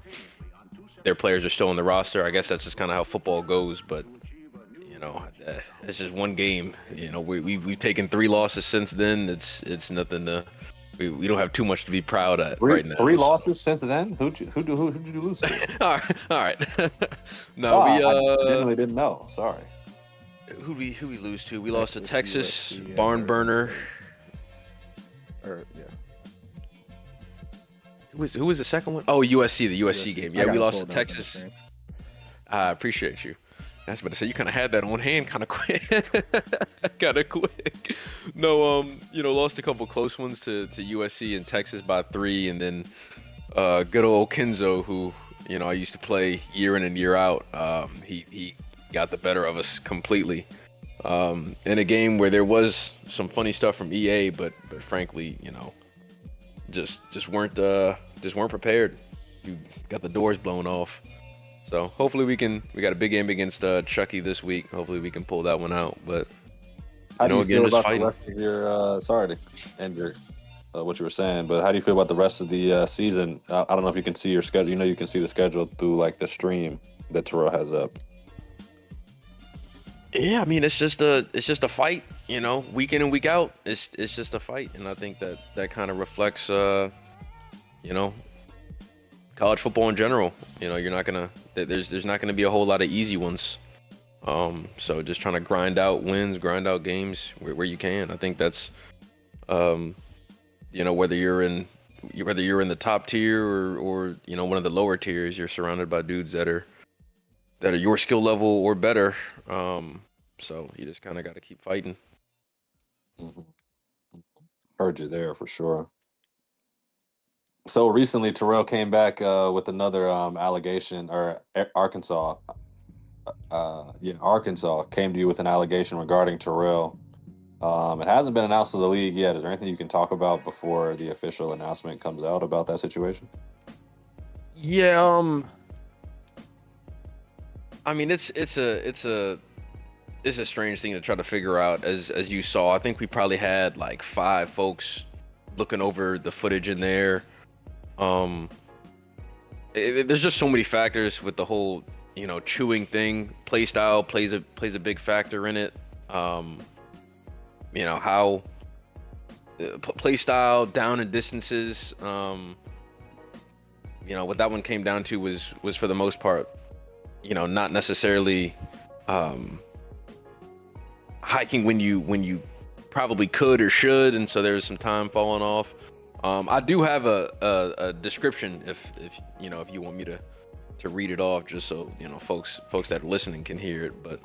their players are still on the roster. I guess that's just kind of how football goes. But it's just one game. We've taken 3 losses since then. It's nothing to. We don't have too much to be proud of right now. 3 losses since then? Who'd you lose to? All right. No, I genuinely didn't know. Sorry. Who we lose to? We lost to Texas, USC, barn burner. Yeah. Who was the second one? Oh, USC, the USC game. Yeah, we lost to Texas. I appreciate you. I was about to say, you kind of had that on hand kind of quick. No, lost a couple close ones to USC and Texas by 3, and then good old Kenzo, who I used to play year in and year out. He got the better of us completely in a game where there was some funny stuff from EA, but frankly, just weren't prepared. You got the doors blown off. So hopefully we got a big game against Chucky this week. Hopefully we can pull that one out. But how do you feel about the rest of your? Sorry to end your what you were saying, but how do you feel about the rest of the season? I don't know if you can see your schedule. You know, you can see the schedule through like the stream that Terrell has up. Yeah, I mean it's just a fight, you know, week in and week out. It's just a fight, and I think that kind of reflects you know, college football in general. You know, you're not gonna there's not gonna be a whole lot of easy ones. So just trying to grind out wins, grind out games where you can. I think that's you know, whether you're in the top tier or you know, one of the lower tiers, you're surrounded by dudes that are your skill level or better. So you just kind of got to keep fighting. Mhm. Heard you there for sure. So recently, Terrell came back with another allegation, or Arkansas. Arkansas came to you with an allegation regarding Terrell. It hasn't been announced to the league yet. Is there anything you can talk about before the official announcement comes out about that situation? Yeah, I mean it's a strange thing to try to figure out. As you saw, I think we probably had like 5 folks looking over the footage in there. There's just so many factors with the whole, you know, chewing thing. Play style plays a big factor in it. You know, how play style, down and distances. You know, what that one came down to was for the most part, you know, not necessarily hiking when you probably could or should, and so there's some time falling off. I do have a description if you know, if you want me to read it off, just so you know folks that are listening can hear it. But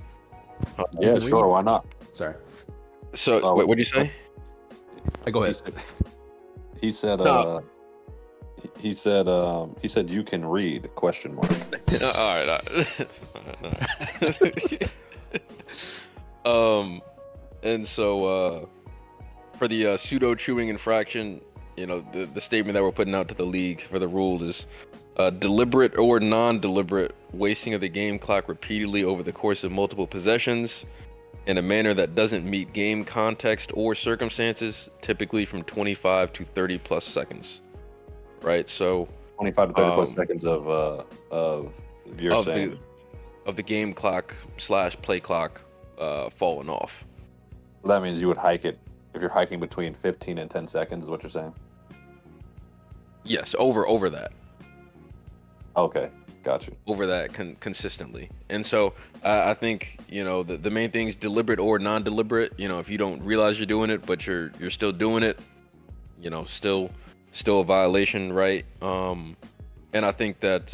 yeah, sure, why not? Sorry. So what did you say? Go ahead. He said No. he said you can read ? All right. And so for the pseudo chewing infraction, you know, the statement that we're putting out to the league for the rule is deliberate or non-deliberate wasting of the game clock repeatedly over the course of multiple possessions in a manner that doesn't meet game context or circumstances, typically from 25 to 30 plus seconds. Right, so 25 to 30 plus seconds of you're saying of the game clock / play clock falling off. That means you would hike it if you're hiking between 15 and 10 seconds, is what you're saying? Yes, over that. Okay, got you. Over that consistently. And so I think, you know, the main thing is deliberate or non-deliberate. You know, if you don't realize you're doing it, but you're still doing it, you know, still a violation, right? And I think that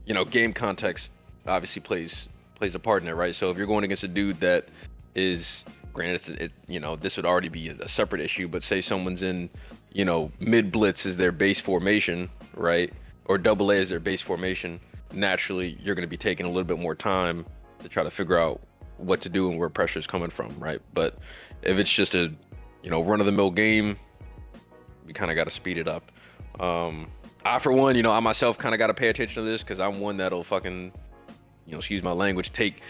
you know, game context obviously plays a part in it, right? So if you're going against a dude that is, granted, you know, this would already be a separate issue, but say someone's in, you know, mid blitz is their base formation, right? Or double A is their base formation. Naturally, you're going to be taking a little bit more time to try to figure out what to do and where pressure is coming from, right? But if it's just a, you know, run of the mill game, we kind of got to speed it up. I, for one, you know, I myself kind of got to pay attention to this because I'm one that'll fucking, you know, excuse my language, take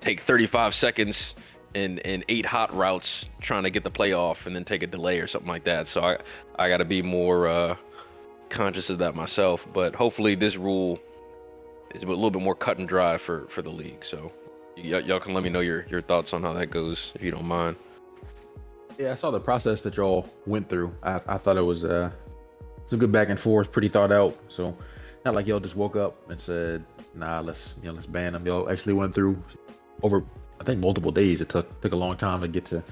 35 seconds and 8 hot routes trying to get the play off and then take a delay or something like that. So I got to be more conscious of that myself. But hopefully this rule is a little bit more cut and dry for the league. So y'all can let me know your thoughts on how that goes, if you don't mind. Yeah, I saw the process that y'all went through. I thought it was some good back and forth, pretty thought out. So not like y'all just woke up and said, "Nah, let's ban them." Y'all actually went through over, I think, multiple days. It took a long time to get to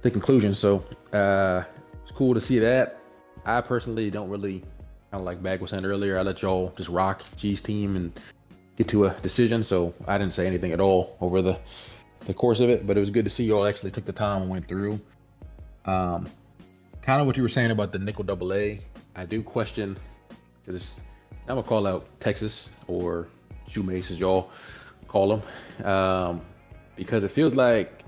the conclusion. So it's cool to see that. I personally don't really, kind of like Bag was saying earlier, I let y'all just rock G's team and get to a decision. So I didn't say anything at all over the course of it. But it was good to see y'all actually took the time and went through. Kind of what you were saying about the nickel double A, I do question, because I'm gonna call out Texas, or Shoemace as y'all call him, because it feels like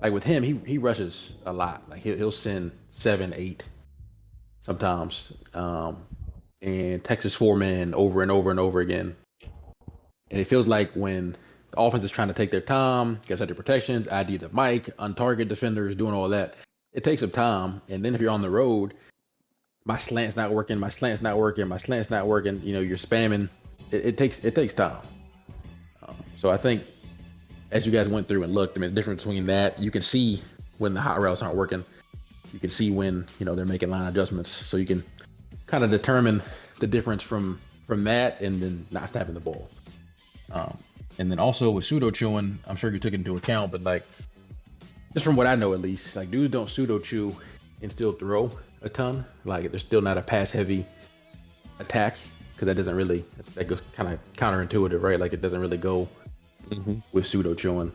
with him, he rushes a lot. Like he'll send 7, 8 sometimes, and Texas 4-man over and over and over again. And it feels like when the offense is trying to take their time, get out their protections, ID the mic, untarget defenders, doing all that, it takes some time. And then if you're on the road, my slant's not working, my slant's not working, my slant's not working. You know, you're spamming. It takes time. So I think as you guys went through and looked, I mean, the difference between that, you can see when the hot routes aren't working. You can see when, you know, they're making line adjustments. So you can kind of determine the difference from that and then not snapping the ball. And then also with pseudo chewing, I'm sure you took it into account, but like, just from what I know at least, like dudes don't pseudo chew and still throw a ton. Like there's still not a pass heavy attack because that doesn't really, that goes kind of counterintuitive, right? Like it doesn't really go with pseudo chewing.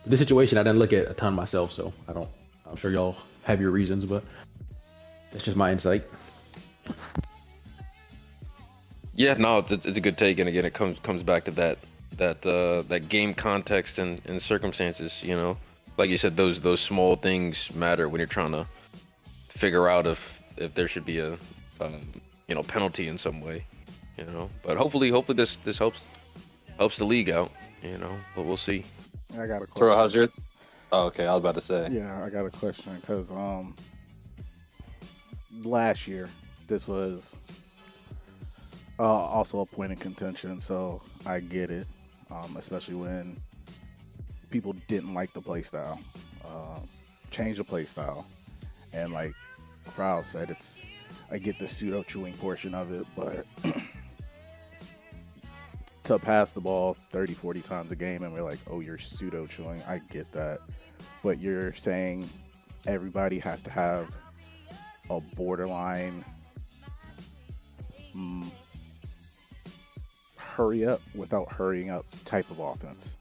This situation I didn't look at a ton myself, so I'm sure y'all have your reasons, but that's just my insight. Yeah, no, it's a good take, and again, it comes back to that game context and circumstances. You know, like you said, those small things matter when you're trying to figure out if there should be a penalty in some way. You know, but hopefully this helps the league out. You know, but we'll see. I got a question. Toro, how's your? Oh, okay, I was about to say. Yeah, I got a question because last year this was also a point of contention, so I get it, especially when people didn't like the play style, change the play style, and like Frau said, I get the pseudo chewing portion of it, but to pass the ball 30, 40 times a game and we're like, oh, you're pseudo chewing, I get that, but you're saying everybody has to have a borderline hurry up without hurrying up type of offense.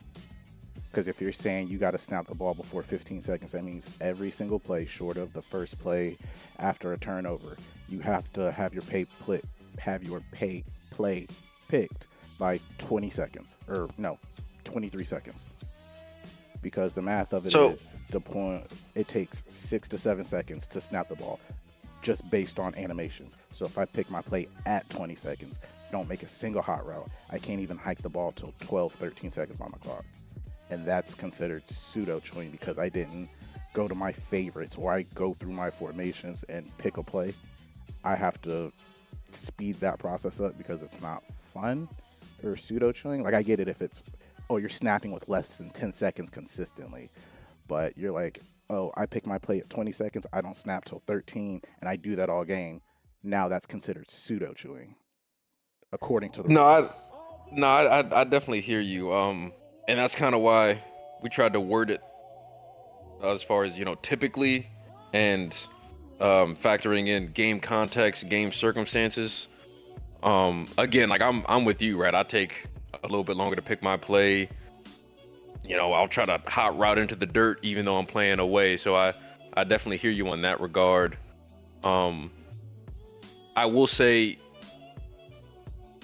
Because if you're saying you got to snap the ball before 15 seconds, that means every single play short of the first play after a turnover, you have to have your play picked by 20 seconds, or no, 23 seconds. Because the math of it is the point, it takes 6 to 7 seconds to snap the ball just based on animations. So if I pick my play at 20 seconds, don't make a single hot route, I can't even hike the ball till 12, 13 seconds on the clock. And that's considered pseudo chewing because I didn't go to my favorites or I go through my formations and pick a play. I have to speed that process up because it's not fun or pseudo chewing. Like I get it if it's, oh, you're snapping with less than 10 seconds consistently, but you're like, oh, I pick my play at 20 seconds, I don't snap till 13, and I do that all game. Now that's considered pseudo chewing, according to the rules. I definitely hear you. And that's kind of why we tried to word it as far as, you know, typically and factoring in game context, game circumstances. Again, like I'm with you, right? I take a little bit longer to pick my play. You know, I'll try to hot route into the dirt even though I'm playing away. So I definitely hear you on that regard. I will say,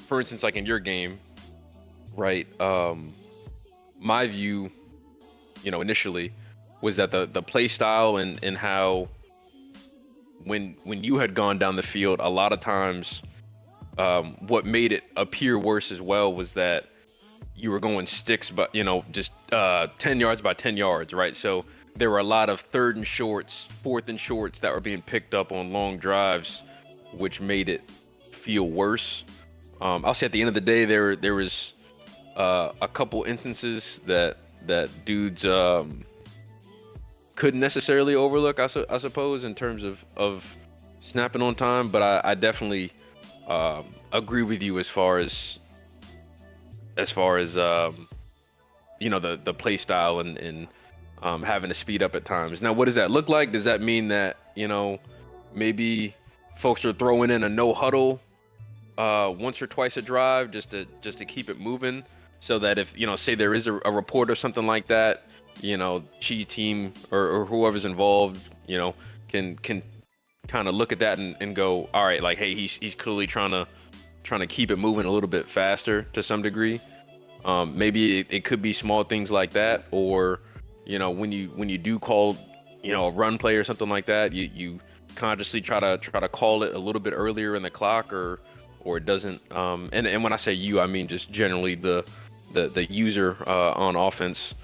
for instance, like in your game, right? My view, you know, initially was that the play style and how when you had gone down the field, a lot of times what made it appear worse as well was that you were going sticks, but you know, just 10 yards by 10 yards, right? So there were a lot of 3rd and shorts, 4th and shorts that were being picked up on long drives, which made it feel worse. I'll say at the end of the day, there was a couple instances that dudes couldn't necessarily overlook, I suppose, in terms of snapping on time. But I definitely agree with you as far as you know, the play style and having to speed up at times. Now, what does that look like? Does that mean that, you know, maybe folks are throwing in a no huddle once or twice a drive just to keep it moving, so that if, you know, say there is a report or something like that, you know, Chi team or whoever's involved, you know, can kind of look at that and go, all right, like, hey, he's clearly trying to keep it moving a little bit faster to some degree. Maybe it could be small things like that, or, you know, when you do call, you know, a run play or something like that, you consciously try to call it a little bit earlier in the clock, or it doesn't. And when I say you, I mean just generally the user on offense.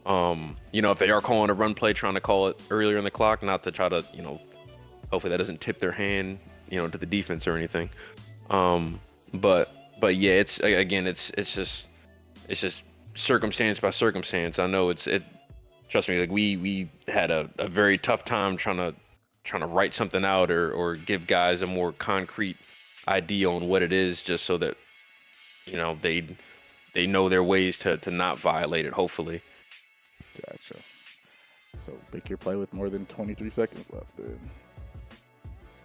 If they are calling a run play, trying to call it earlier in the clock, not to try to, hopefully that doesn't tip their hand, to the defense or anything. But yeah, it's just circumstance by circumstance. I know trust me, like we had a very tough time trying to write something out or give guys a more concrete idea on what it is, just so that they know their ways to not violate it, hopefully. Gotcha. So pick your play with more than 23 seconds left, then.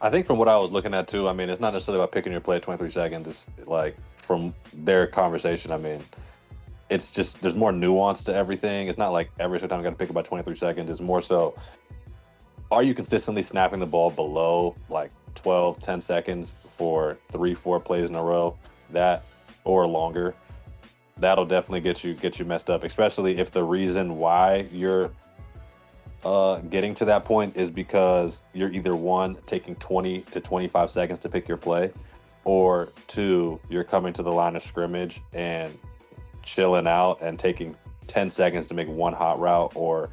I think from what I was looking at too, I mean, it's not necessarily about picking your play at 23 seconds. It's like from their conversation, I mean, it's just there's more nuance to everything. It's not like every single time you got to pick about 23 seconds. It's more so, are you consistently snapping the ball below like 10 seconds for 3-4 plays in a row? That or longer. That'll definitely get you messed up, especially if the reason why you're getting to that point is because you're either one, taking 20 to 25 seconds to pick your play, or two, you're coming to the line of scrimmage and chilling out and taking 10 seconds to make one hot route or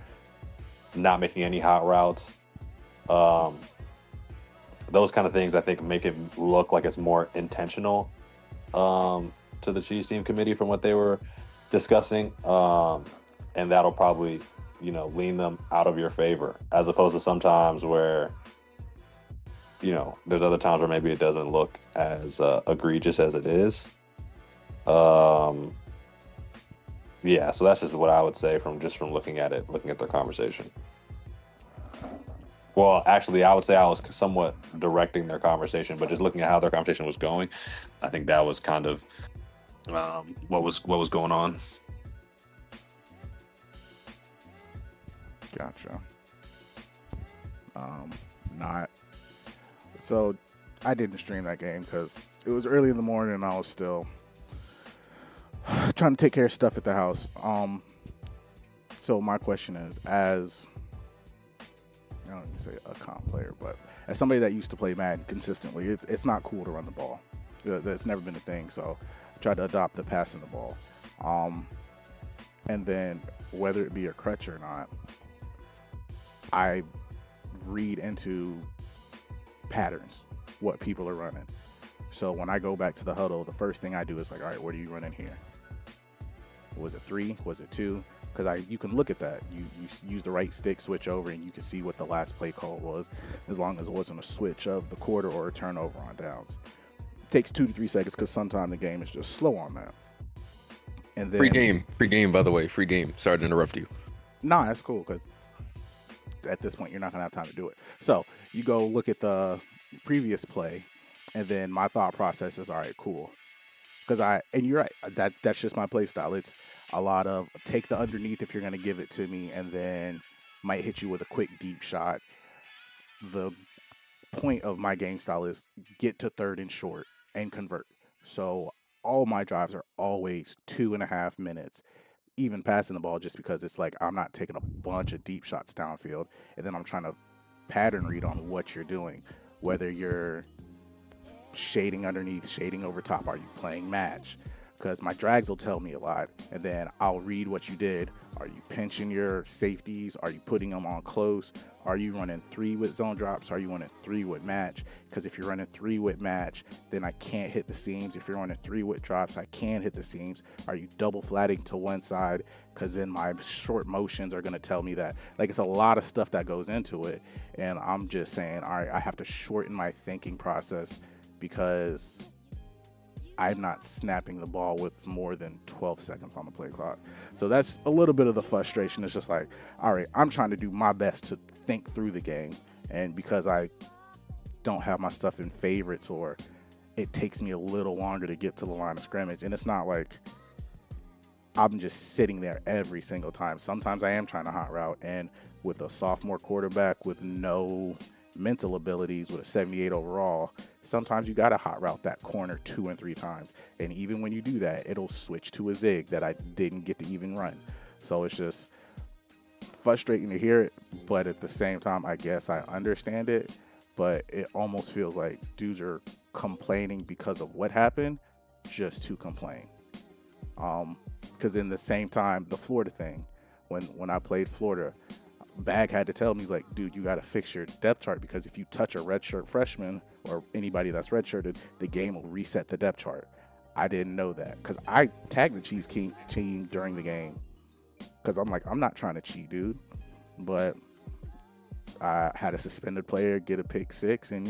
not making any hot routes. Those kind of things I think make it look like it's more intentional to the Chiefs team committee from what they were discussing. And that'll probably, lean them out of your favor, as opposed to sometimes where, there's other times where maybe it doesn't look as egregious as it is. Yeah, so that's just what I would say from looking at their conversation. Well, actually, I would say I was somewhat directing their conversation, but just looking at how their conversation was going, I think that was kind of what was going on. Gotcha. So I didn't stream that game because it was early in the morning and I was still trying to take care of stuff at the house. So my question is, as I don't even say a comp player, but as somebody that used to play Madden consistently, it's not cool to run the ball. That's never been a thing. So I tried to adopt the passing the ball. And then whether it be a crutch or not, I read into patterns, what people are running. So when I go back to the huddle, the first thing I do is like, all right, what are you running here? Was it 3? Was it 2? Because you can look at that. You use the right stick, switch over, and you can see what the last play call was, as long as it wasn't a switch of the quarter or a turnover on downs. It takes 2 to 3 seconds because sometimes the game is just slow on that. And then Free game, by the way. Free game. Sorry to interrupt you. Nah, that's cool because at this point you're not gonna have time to do it. So you go look at the previous play, and then my thought process is, all right, cool. Because and you're right, that's just my play style. It's a lot of take the underneath if you're gonna give it to me, and then might hit you with a quick deep shot. The point of my game style is get to third and short and convert. So all my drives are always 2.5 minutes, even passing the ball, just because it's like I'm not taking a bunch of deep shots downfield, and then I'm trying to pattern read on what you're doing, whether you're shading underneath, shading over top. Are you playing match? Because my drags will tell me a lot, and then I'll read what you did. Are you pinching your safeties? Are you putting them on close? Are you running 3 with zone drops? Are you running 3 with match? Because if you're running 3 with match, then I can't hit the seams. If you're running 3 with drops, I can hit the seams. Are you double flatting to one side? Because then my short motions are going to tell me that. Like, it's a lot of stuff that goes into it, and I'm just saying, all right, I have to shorten my thinking process because I'm not snapping the ball with more than 12 seconds on the play clock. So that's a little bit of the frustration. It's just like, all right, I'm trying to do my best to think through the game. And because I don't have my stuff in favorites, or it takes me a little longer to get to the line of scrimmage. And it's not like I'm just sitting there every single time. Sometimes I am trying to hot route. And with a sophomore quarterback with no mental abilities, with a 78 overall, sometimes you got to hot route that corner 2 and 3 times, and even when you do that, it'll switch to a zig that I didn't get to even run. So it's just frustrating to hear it, but at the same time, I guess I understand it. But it almost feels like dudes are complaining because of what happened, just to complain. Because in the same time, the Florida thing, when I played Florida, Bag had to tell me, he's like, dude, you got to fix your depth chart because if you touch a redshirt freshman or anybody that's redshirted, the game will reset the depth chart. I didn't know that because I tagged the Chiefs team during the game because I'm like, I'm not trying to cheat, dude. But I had a suspended player get a pick six, and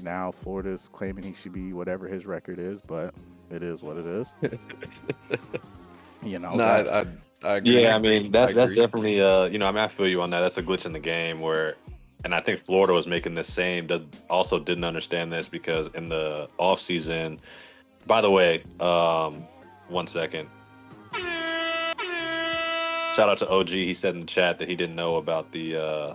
now Florida's claiming he should be whatever his record is, but it is what it is. No, I agree. Yeah, I mean that's agree. definitely I feel you on that. That's a glitch in the game where, and I think Florida was making this same. Also didn't understand this because in the offseason, by the way, 1 second. Shout out to OG. He said in the chat that he didn't know about the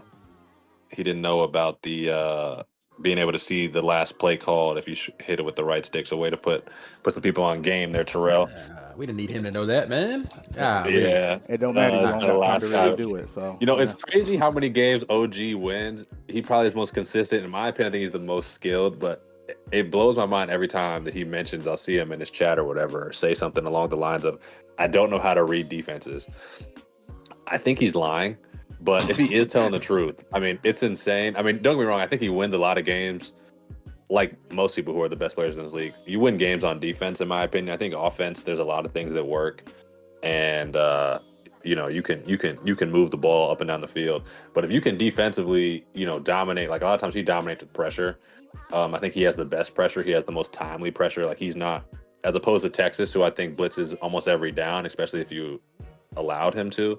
being able to see the last play called if you hit it with the right stick. So way to put some people on game there, Terrell. We didn't need him to know that, man. Yeah, it don't matter. You don't have time to really guy. do it. So it's crazy how many games OG wins. He probably is most consistent. In my opinion, I think he's the most skilled, but it blows my mind every time that he mentions, I'll see him in his chat or whatever, or say something along the lines of, I don't know how to read defenses. I think he's lying. But if he is telling the truth, I mean, it's insane. I mean, don't get me wrong. I think he wins a lot of games, like most people who are the best players in this league. You win games on defense, in my opinion. I think offense, there's a lot of things that work, and you can move the ball up and down the field. But if you can defensively, dominate, like a lot of times he dominates with pressure. I think he has the best pressure. He has the most timely pressure. Like he's not, as opposed to Texas, who I think blitzes almost every down, especially if you allowed him to.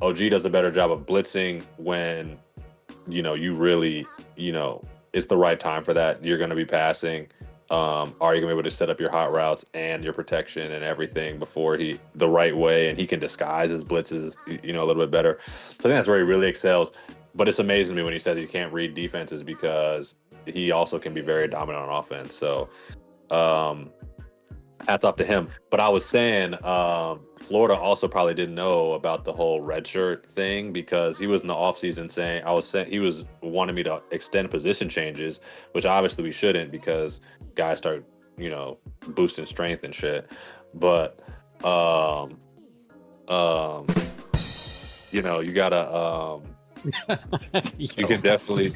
OG does a better job of blitzing when, you really, it's the right time for that. You're going to be passing. Are you going to be able to set up your hot routes and your protection and everything before the right way? And he can disguise his blitzes, a little bit better. So I think that's where he really excels. But it's amazing to me when he says he can't read defenses because he also can be very dominant on offense. So, hats off to him. But I was saying Florida also probably didn't know about the whole red shirt thing because he was in the offseason saying he was wanting me to extend position changes, which obviously we shouldn't because guys start, boosting strength and shit. But you gotta you can definitely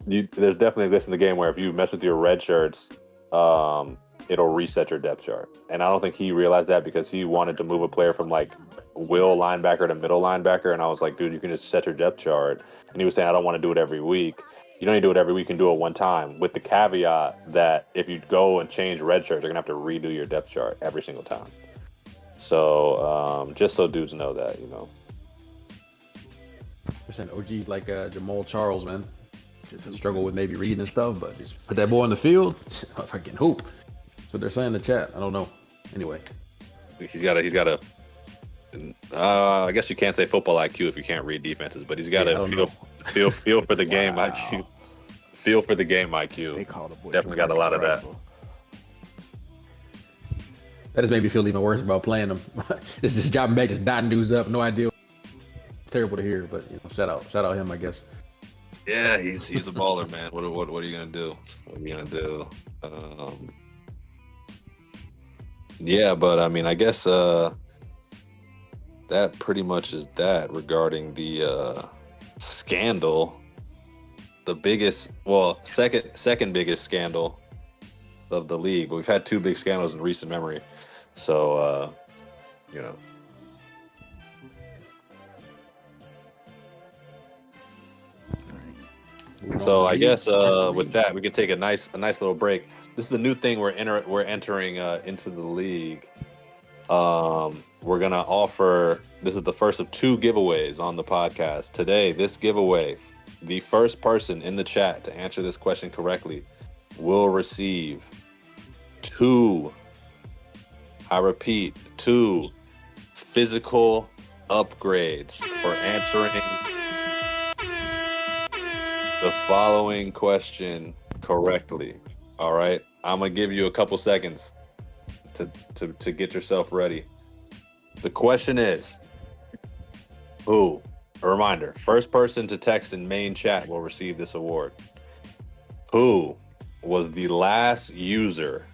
there's definitely this in the game where if you mess with your red shirts, it'll reset your depth chart. And I don't think he realized that because he wanted to move a player from like will linebacker to middle linebacker. And I was like, dude, you can just set your depth chart. And he was saying, I don't want to do it every week. You don't need to do it every week. You can do it one time with the caveat that if you go and change red shirts, you're going to have to redo your depth chart every single time. So just so dudes know that, % OG's like Jamal Charles, man. Just struggle with maybe reading and stuff, but just put that boy in the field, fucking hoop. That's what they're saying in the chat. I don't know. Anyway, he's got a. I guess you can't say football IQ if you can't read defenses, but he's got to feel for the game IQ. Feel for the game IQ. They call the boy definitely got a lot of that. That just made me feel even worse about playing him. This is dropping back, just dotting dudes up. No idea. It's terrible to hear, but shout out him, I guess. Yeah, he's a baller, man. What are you gonna do? Yeah, but I mean, I guess that pretty much is that regarding the scandal. The biggest, second biggest scandal of the league. We've had two big scandals in recent memory, so So I guess with that we could take a nice little break. This is a new thing we're entering into the league. We're gonna offer. This is the first of 2 giveaways on the podcast today. This giveaway, the first person in the chat to answer this question correctly will receive 2. I repeat, 2 physical upgrades for answering the following question correctly. All right, I'm gonna give you a couple seconds to get yourself ready. The question is, a reminder, first person to text in main chat will receive this award. Who was the last user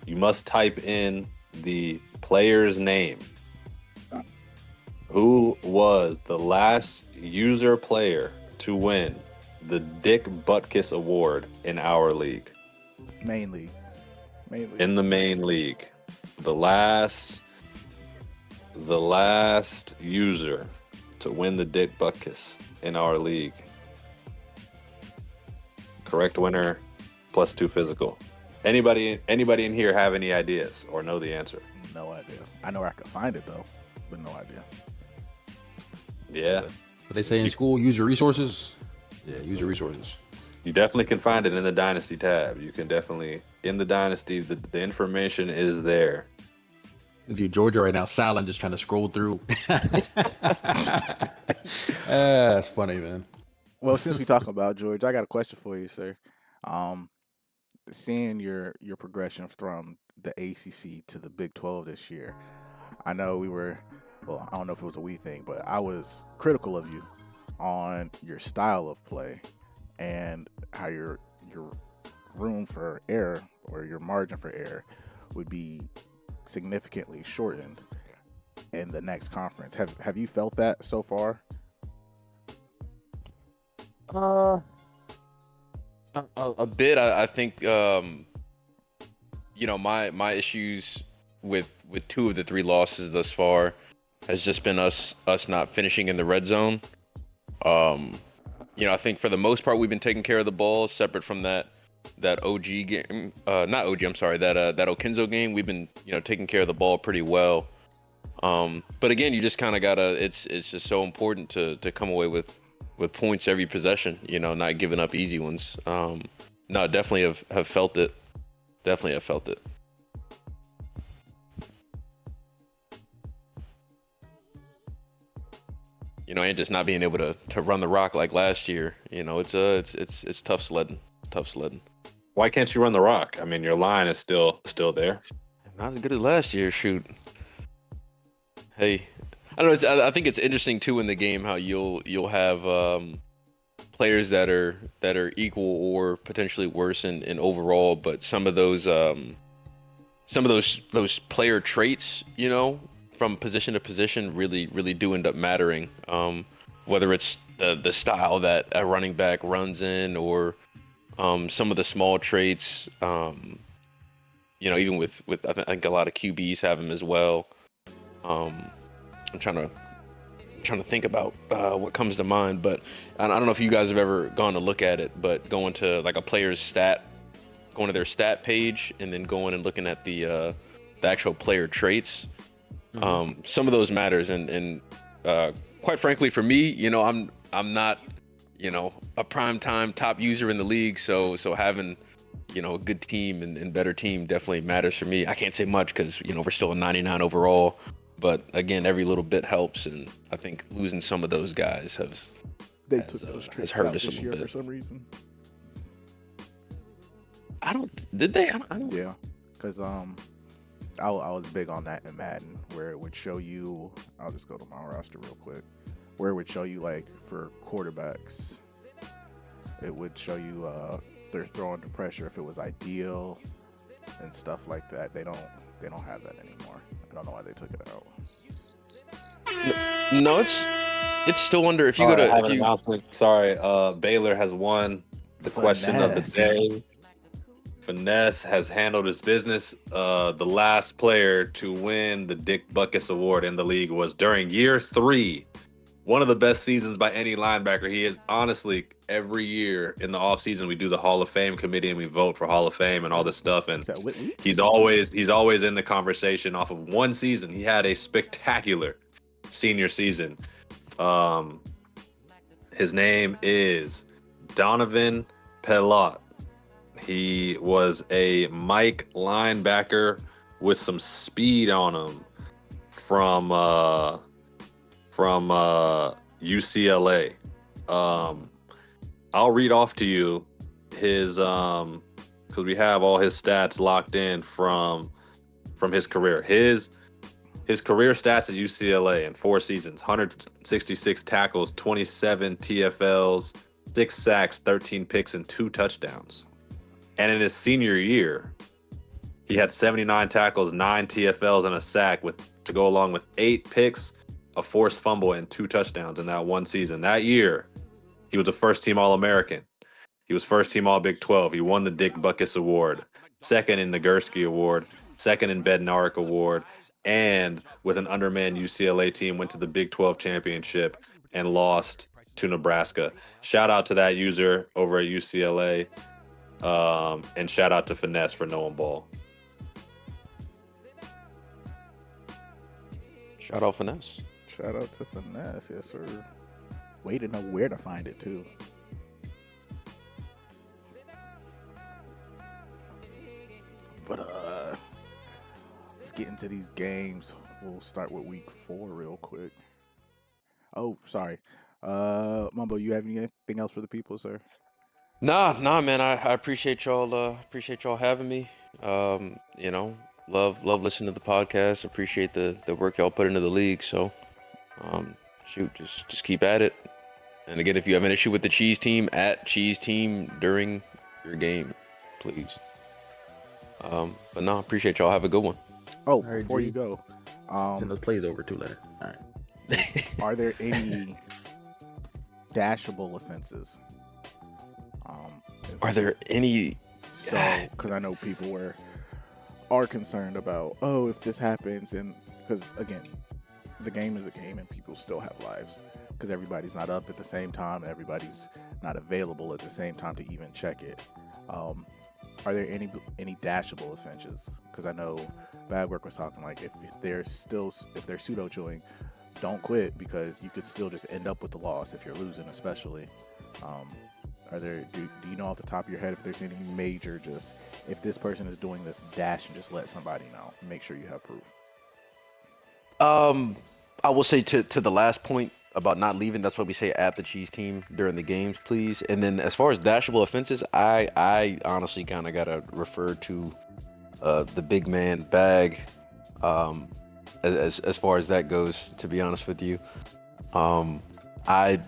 You must type in the player's name. Who was the last user player to win the Dick Butkus Award in our league? Main league. In the main league. The last user to win the Dick Butkus in our league. Correct winner, +2 physical. Anybody in here have any ideas or know the answer? No idea. I know where I could find it though, but no idea. Yeah. What they say in school, use your resources. Yeah, use your resources. You definitely can find it in the Dynasty tab. You can definitely, in the Dynasty, the information is there. If you're Georgia right now, silent, just trying to scroll through. That's funny, man. Well, since we talking about Georgia, I got a question for you, sir. Seeing your progression from the ACC to the Big 12 this year, I know we were, well, I don't know if it was a we thing, but I was critical of you on your style of play and how your room for error or your margin for error would be significantly shortened in the next conference. Have you felt that so far? A bit. I think my issues with 2 of the 3 losses thus far has just been us not finishing in the red zone. I think for the most part we've been taking care of the ball, separate from that OG game, not OG, I'm sorry, that Okenzo game. We've been taking care of the ball pretty well. But again, you just kind of gotta. It's just so important to come away with points every possession. Not giving up easy ones. No, definitely have felt it. Definitely have felt it. And just not being able to run the rock like last year. It's tough sledding. Tough sledding. Why can't you run the rock? I mean, your line is still there. Not as good as last year. Shoot. Hey, I don't know. I think it's interesting too in the game how you'll have players that are equal or potentially worse in overall, but some of those player traits, from position to position, really do end up mattering. Whether it's the style that a running back runs in, or some of the small traits, even with I think a lot of QBs have them as well. I'm trying to think about what comes to mind, but I don't know if you guys have ever gone to look at it, but going to like a player's going to their stat page and then going and looking at the actual player traits. Some of those matters, and quite frankly for me, I'm not a prime time top user in the league, so having a good team and better team definitely matters for me. I can't say much because we're still a 99 overall, but again, every little bit helps, and I think losing some of those guys took those traits hurt out us a this little year bit. for some reason. Did they? I don't. Yeah, because I was big on that in Madden, where it would show you. I'll just go to my roster real quick, where it would show you like for quarterbacks, it would show you they're throwing the pressure if it was ideal and stuff like that. They don't have that anymore. I don't know why they took it out. No, it's still under. If you go to, announcement. Sorry, Baylor has won the question of the day. Finesse has handled his business. The last player to win the Dick Butkus Award in the league was during year 3. One of the best seasons by any linebacker. He is honestly, every year in the offseason, we do the Hall of Fame committee and we vote for Hall of Fame and all this stuff. And he's always in the conversation off of one season. He had a spectacular senior season. His name is Donovan Pelot. He was a Mike linebacker with some speed on him from UCLA. I'll read off to you his because we have all his stats locked in from his career. His career stats at UCLA in 4 seasons: 166 tackles, 27 TFLs, 6 sacks, 13 picks, and 2 touchdowns. And in his senior year, He had 79 tackles, 9 TFLs, and a sack to go along with 8 picks, a forced fumble, and 2 touchdowns in that one season. That year, he was a first-team All-American. He was first-team All-Big 12. He won the Dick Butkus Award, second in Nagurski Award, second in Bednarik Award, and with an undermanned UCLA team, went to the Big 12 championship and lost to Nebraska. Shout out to that user over at UCLA, and shout out to Finesse for knowing ball. Shout out Finesse. Shout out to Finesse, yes sir. Way to know where to find it too. But let's get into these games. We'll start with week 4 real quick. Oh, sorry. Mumbo, you have anything else for the people, sir? Nah, man. I appreciate y'all. Appreciate y'all having me. You know, love listening to the podcast. Appreciate the work y'all put into the league. So, shoot, just keep at it. And again, if you have an issue with the Cheese Team, at Cheese Team during your game, please. But no, appreciate y'all. Have a good one. Oh, right, before G. you go, Send those plays over too later. All right. are there any dashable offenses? Are there any? So, because I know people are concerned about, if this happens, and because again, the game is a game, and people still have lives, because everybody's not up at the same time, and everybody's not available at the same time to even check it. Are there any dashable offenses? Because I know Bad Work was talking like if they're pseudo chewing, don't quit, because you could still just end up with the loss if you're losing, especially. Do you know off the top of your head if there's any major, just if this person is doing this, dash and just let somebody know, make sure you have proof? I will say to the last point about not leaving, that's what we say at the Cheese Team during the games, please. And then as far as dashable offenses, I honestly kind of gotta refer to the big man Bag, as far as that goes, to be honest with you. I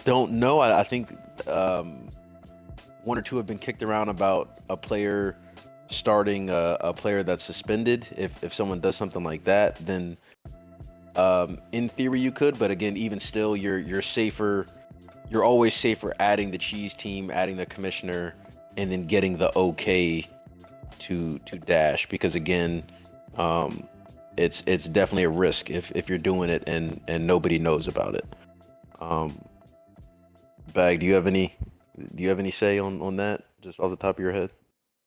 don't know. I think one or two have been kicked around about a player starting a player that's suspended. If someone does something like that, then in theory you could, but again, even still, you're safer. You're always safer adding the Cheese Team, adding the commissioner, and then getting the okay to dash, because again, it's definitely a risk if you're doing it and nobody knows about it. Bag, do you have any say on that, just off the top of your head?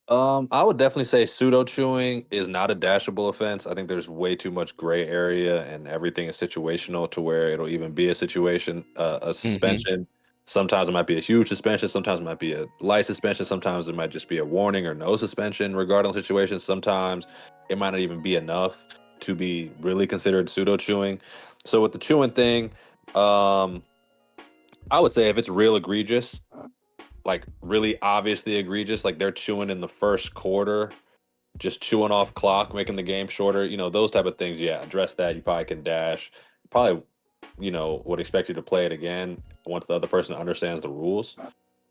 I would definitely say pseudo chewing is not a dashable offense. I think there's way too much gray area, and everything is situational to where it'll even be a situation, a suspension. Sometimes it might be a huge suspension. Sometimes it might be a light suspension. Sometimes it might just be a warning or no suspension regarding the situation. Sometimes it might not even be enough to be really considered pseudo chewing. So with the chewing thing, I would say if it's real egregious, like really obviously egregious, like they're chewing in the first quarter, just chewing off clock, making the game shorter, those type of things, yeah, address that. You probably can dash. Probably, would expect you to play it again once the other person understands the rules.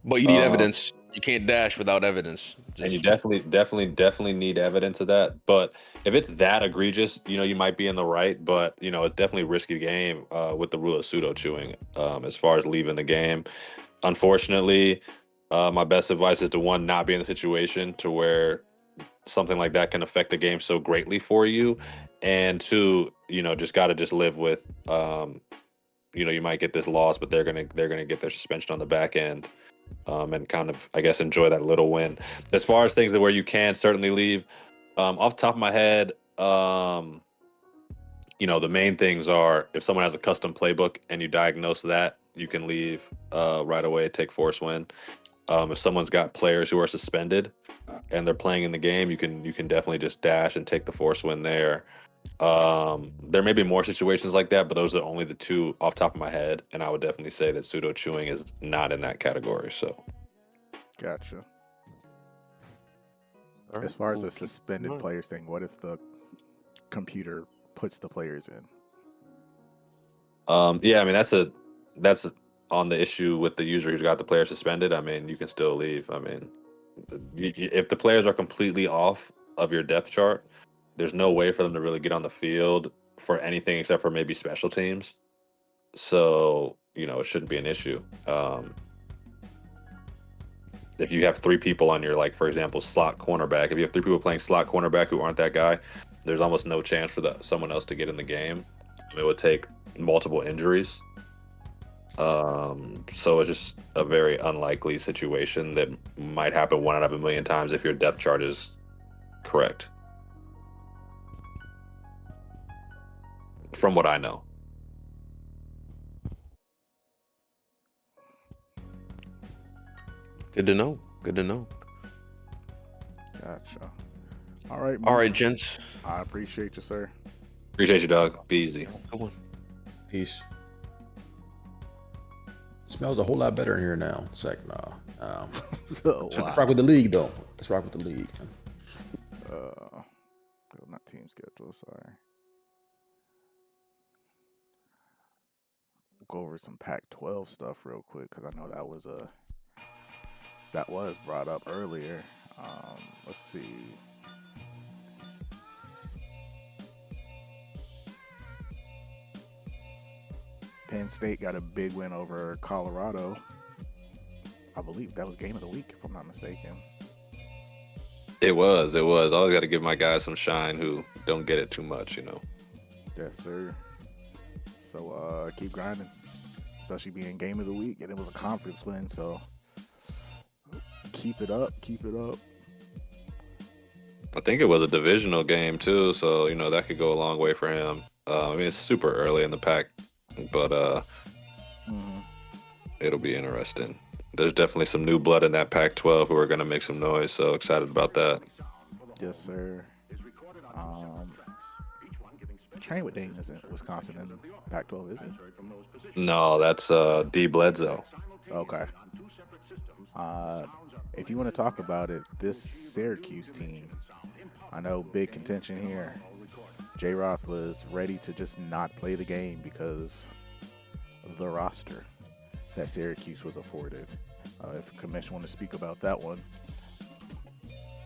But you need evidence. You can't dash without evidence. And you definitely need evidence of that. But if it's that egregious, you might be in the right, but it's definitely a risky game with the rule of pseudo chewing as far as leaving the game. Unfortunately, my best advice is to, one, not be in a situation to where something like that can affect the game so greatly for you, and two, just got to live with, you might get this loss, but they're gonna get their suspension on the back end, and kind of, I guess, enjoy that little win. As far as things that where you can certainly leave, off the top of my head, the main things are if someone has a custom playbook and you diagnose that, you can leave right away, take force win. If someone's got players who are suspended and they're playing in the game, you can definitely just dash and take the force win there. There may be more situations like that, but those are only the two off the top of my head, and I would definitely say that pseudo chewing is not in that category. So, Gotcha. All right, As far as cool. the suspended players thing, what if the computer puts the players in? yeah, I mean that's on the issue with the user who's got the player suspended. I mean, you can still leave. I mean, if the players are completely off of your depth chart, there's no way for them to really get on the field for anything except for maybe special teams. So, it shouldn't be an issue. If you have 3 people on your, like, for example, slot cornerback, if you have 3 people playing slot cornerback who aren't that guy, there's almost no chance for someone else to get in the game. It would take multiple injuries. So it's just a very unlikely situation that might happen 1 out of a million times if your depth chart is correct. From what I know. Good to know. Good to know. Gotcha. All right. All right, gents. I appreciate you, sir. Appreciate you, Doug. Be easy. Come on. Peace. Smells a whole lot better in here now. It's like, no. Let's rock with the league, though. Let's rock with the league. Not team schedule. Sorry. We'll go over some Pac-12 stuff real quick because I know that was brought up earlier. Let's see. Penn State got a big win over Colorado. I believe that was game of the week, if I'm not mistaken. It was. I always got to give my guys some shine who don't get it too much, Yes, sir. So keep grinding, especially being game of the week, and it was a conference win. So keep it up. I think it was a divisional game too, so that could go a long way for him. It's super early in the pack, but it'll be interesting. There's definitely some new blood in that Pac-12 who are going to make some noise, so excited about that. Yes, sir. Train with Dane isn't Wisconsin in Pac-12, is it? No, that's D. Bledsoe. Okay. If you want to talk about it, this Syracuse team, I know big contention here. J. Roth was ready to just not play the game because of the roster that Syracuse was afforded. If the commission want to speak about that one.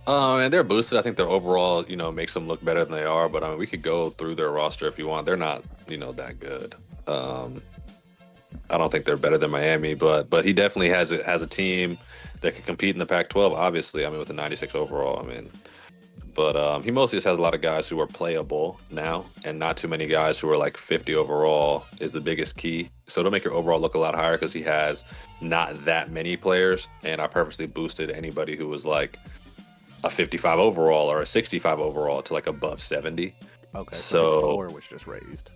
And they're boosted. I think their overall, makes them look better than they are. But we could go through their roster if you want. They're not, that good. I don't think they're better than Miami, but he definitely has a team that can compete in the Pac-12. Obviously, with the 96 overall. But he mostly just has a lot of guys who are playable now, and not too many guys who are like 50 overall is the biggest key. So it'll make your overall look a lot higher because he has not that many players. And I purposely boosted anybody who was like a 55 overall or a 65 overall to like above 70. Okay, so his floor was just raised.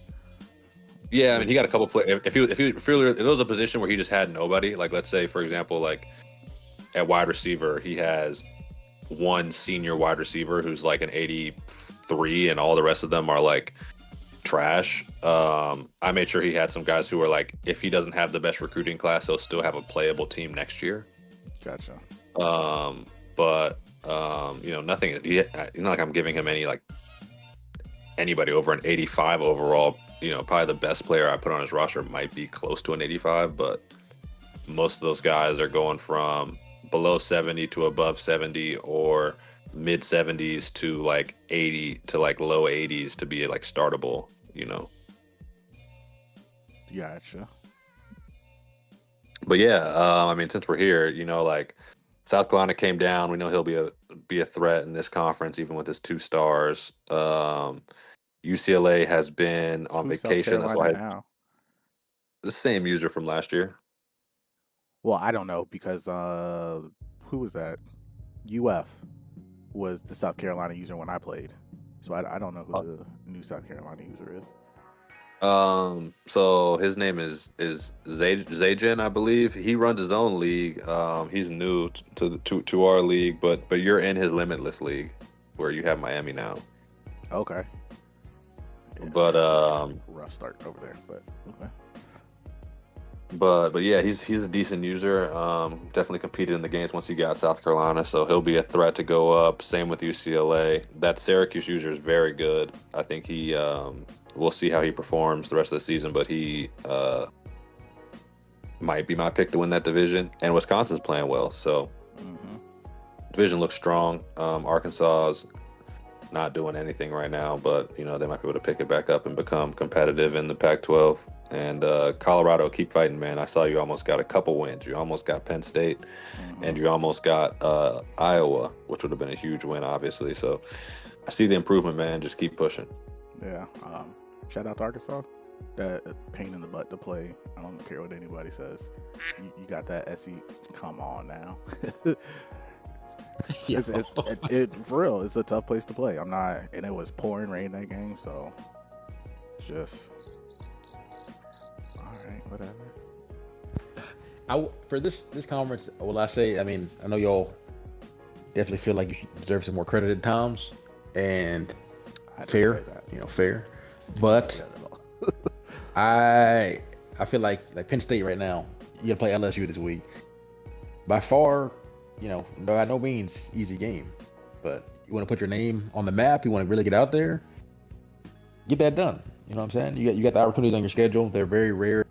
Yeah, he got a couple play. If there was a position where he just had nobody, like let's say for example, like at wide receiver, he has one senior wide receiver who's like an 83, and all the rest of them are like trash. I made sure he had some guys who are like, if he doesn't have the best recruiting class, he'll still have a playable team next year. Gotcha. But nothing. Not like I'm giving him anybody over an 85 overall. Probably the best player I put on his roster might be close to an 85, but most of those guys are going from below 70 to above 70 or mid 70s to like 80 to like low 80s to be like startable, Gotcha. But yeah, since we're here, like South Carolina came down. We know he'll be a threat in this conference, even with his 2 stars. UCLA has been on vacation. That's why now? The same user from last year. Well, I don't know because who was that? UF was the South Carolina user when I played, so I don't know who the new South Carolina user is. So his name is Zajan, I believe. He runs his own league. He's new to our league, but you're in his limitless league where you have Miami now. Okay. Yeah, but rough start over there, but okay. But yeah, he's a decent user. Definitely competed in the games once he got South Carolina, so he'll be a threat to go up. Same with UCLA. That Syracuse user is very good. I think he we'll see how he performs the rest of the season, but he might be my pick to win that division. And Wisconsin's playing well, so division looks strong. Arkansas's not doing anything right now, but they might be able to pick it back up and become competitive in the Pac-12. And Colorado, keep fighting, man. I saw you almost got a couple wins. You almost got Penn State, and you almost got Iowa, which would have been a huge win, obviously. So I see the improvement, man. Just keep pushing. Yeah. Shout out to Arkansas. That pain in the butt to play. I don't care what anybody says. You got that SE. Come on now. Yeah. For real, it's a tough place to play. And it was pouring rain that game, so just all right, whatever. For this conference, will I say? I mean, I know y'all definitely feel like you deserve some more credit at times, and fair, fair. But I feel like Penn State right now, you gotta play LSU this week. By far, by no means easy game, but you want to put your name on the map. You want to really get out there, get that done. You know what I'm saying? You got the opportunities on your schedule. They're very rare,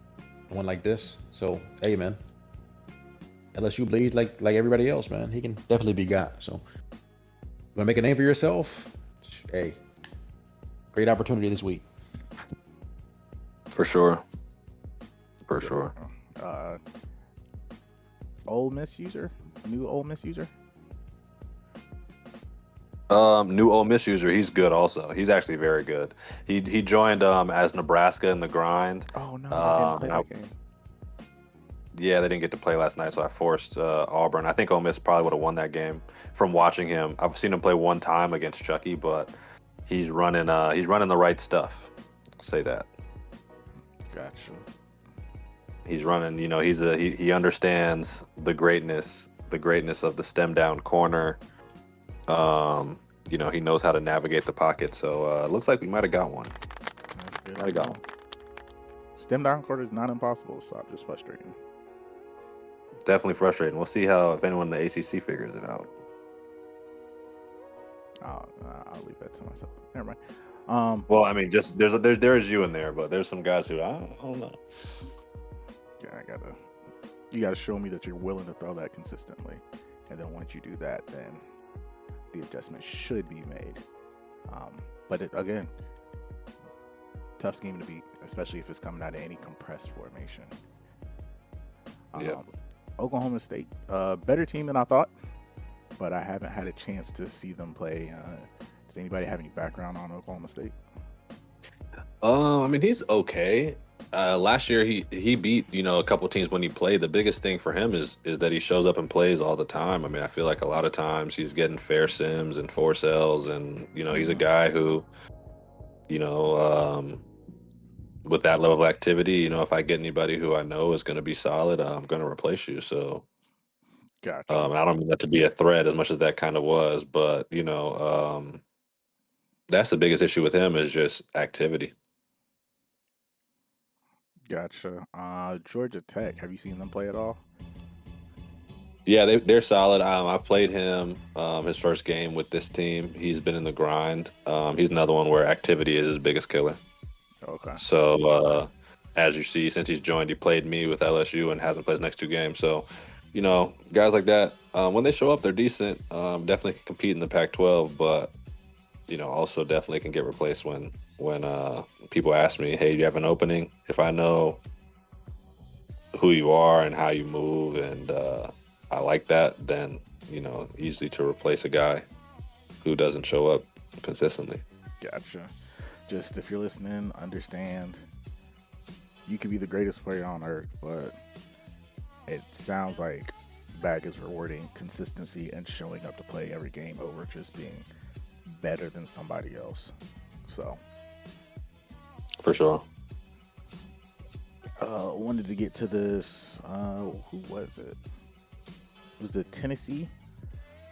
one like this. So hey, man, LSU bleeds like everybody else, man. He can definitely be got. So you want to make a name for yourself? Hey, great opportunity this week. For sure. For sure. Ole Miss user? New Ole Miss user? New Ole Miss user. He's good also. He's actually very good. He joined as Nebraska in the grind. Oh, no. They didn't play that game. Yeah, they didn't get to play last night, so I forced Auburn. I think Ole Miss probably would have won that game from watching him. I've seen him play one time against Chucky, but he's running the right stuff. I'll say that. Gotcha. He's running, he understands the greatness of the stem down corner. He knows how to navigate the pocket. So it looks like we might have got one. That's good. Might have got one. Stem down corner is not impossible to stop, just frustrating. Definitely frustrating. We'll see if anyone in the ACC figures it out. I'll leave that to myself. Never mind. Well, I mean, just there's you in there, but there's some guys who I don't know. Yeah, you gotta show me that you're willing to throw that consistently, and then once you do that, then the adjustment should be made. But again, tough scheme to beat, especially if it's coming out of any compressed formation. Oklahoma State, better team than I thought, but I haven't had a chance to see them play. Does anybody have any background on Oklahoma State? I mean, he's okay. Last year he beat a couple teams when he played. The biggest thing for him is that he shows up and plays all the time. I mean, I feel like a lot of times he's getting fair sims and force L's, and he's a guy who with that level of activity, if I get anybody who I know is going to be solid, I'm going to replace you. So Gotcha. and I don't mean that to be a threat as much as that kind of was, but that's the biggest issue with him is just activity. Gotcha. Georgia Tech, have you seen them play at all? Yeah, they're solid. I played him his first game with this team. He's been in the grind. He's another one where activity is his biggest killer. Okay. So as you see, since he's joined, he played me with LSU and hasn't played his next two games. So guys like that, when they show up, they're decent. Definitely can compete in the Pac-12, but also definitely can get replaced when people ask me, hey, do you have an opening? If I know who you are and how you move and I like that, then easy to replace a guy who doesn't show up consistently. Gotcha. Just if you're listening, understand you could be the greatest player on earth, but it sounds like Bag is rewarding consistency and showing up to play every game over just being better than somebody else. So for sure. Wanted to get to this. Who was it? It was the Tennessee.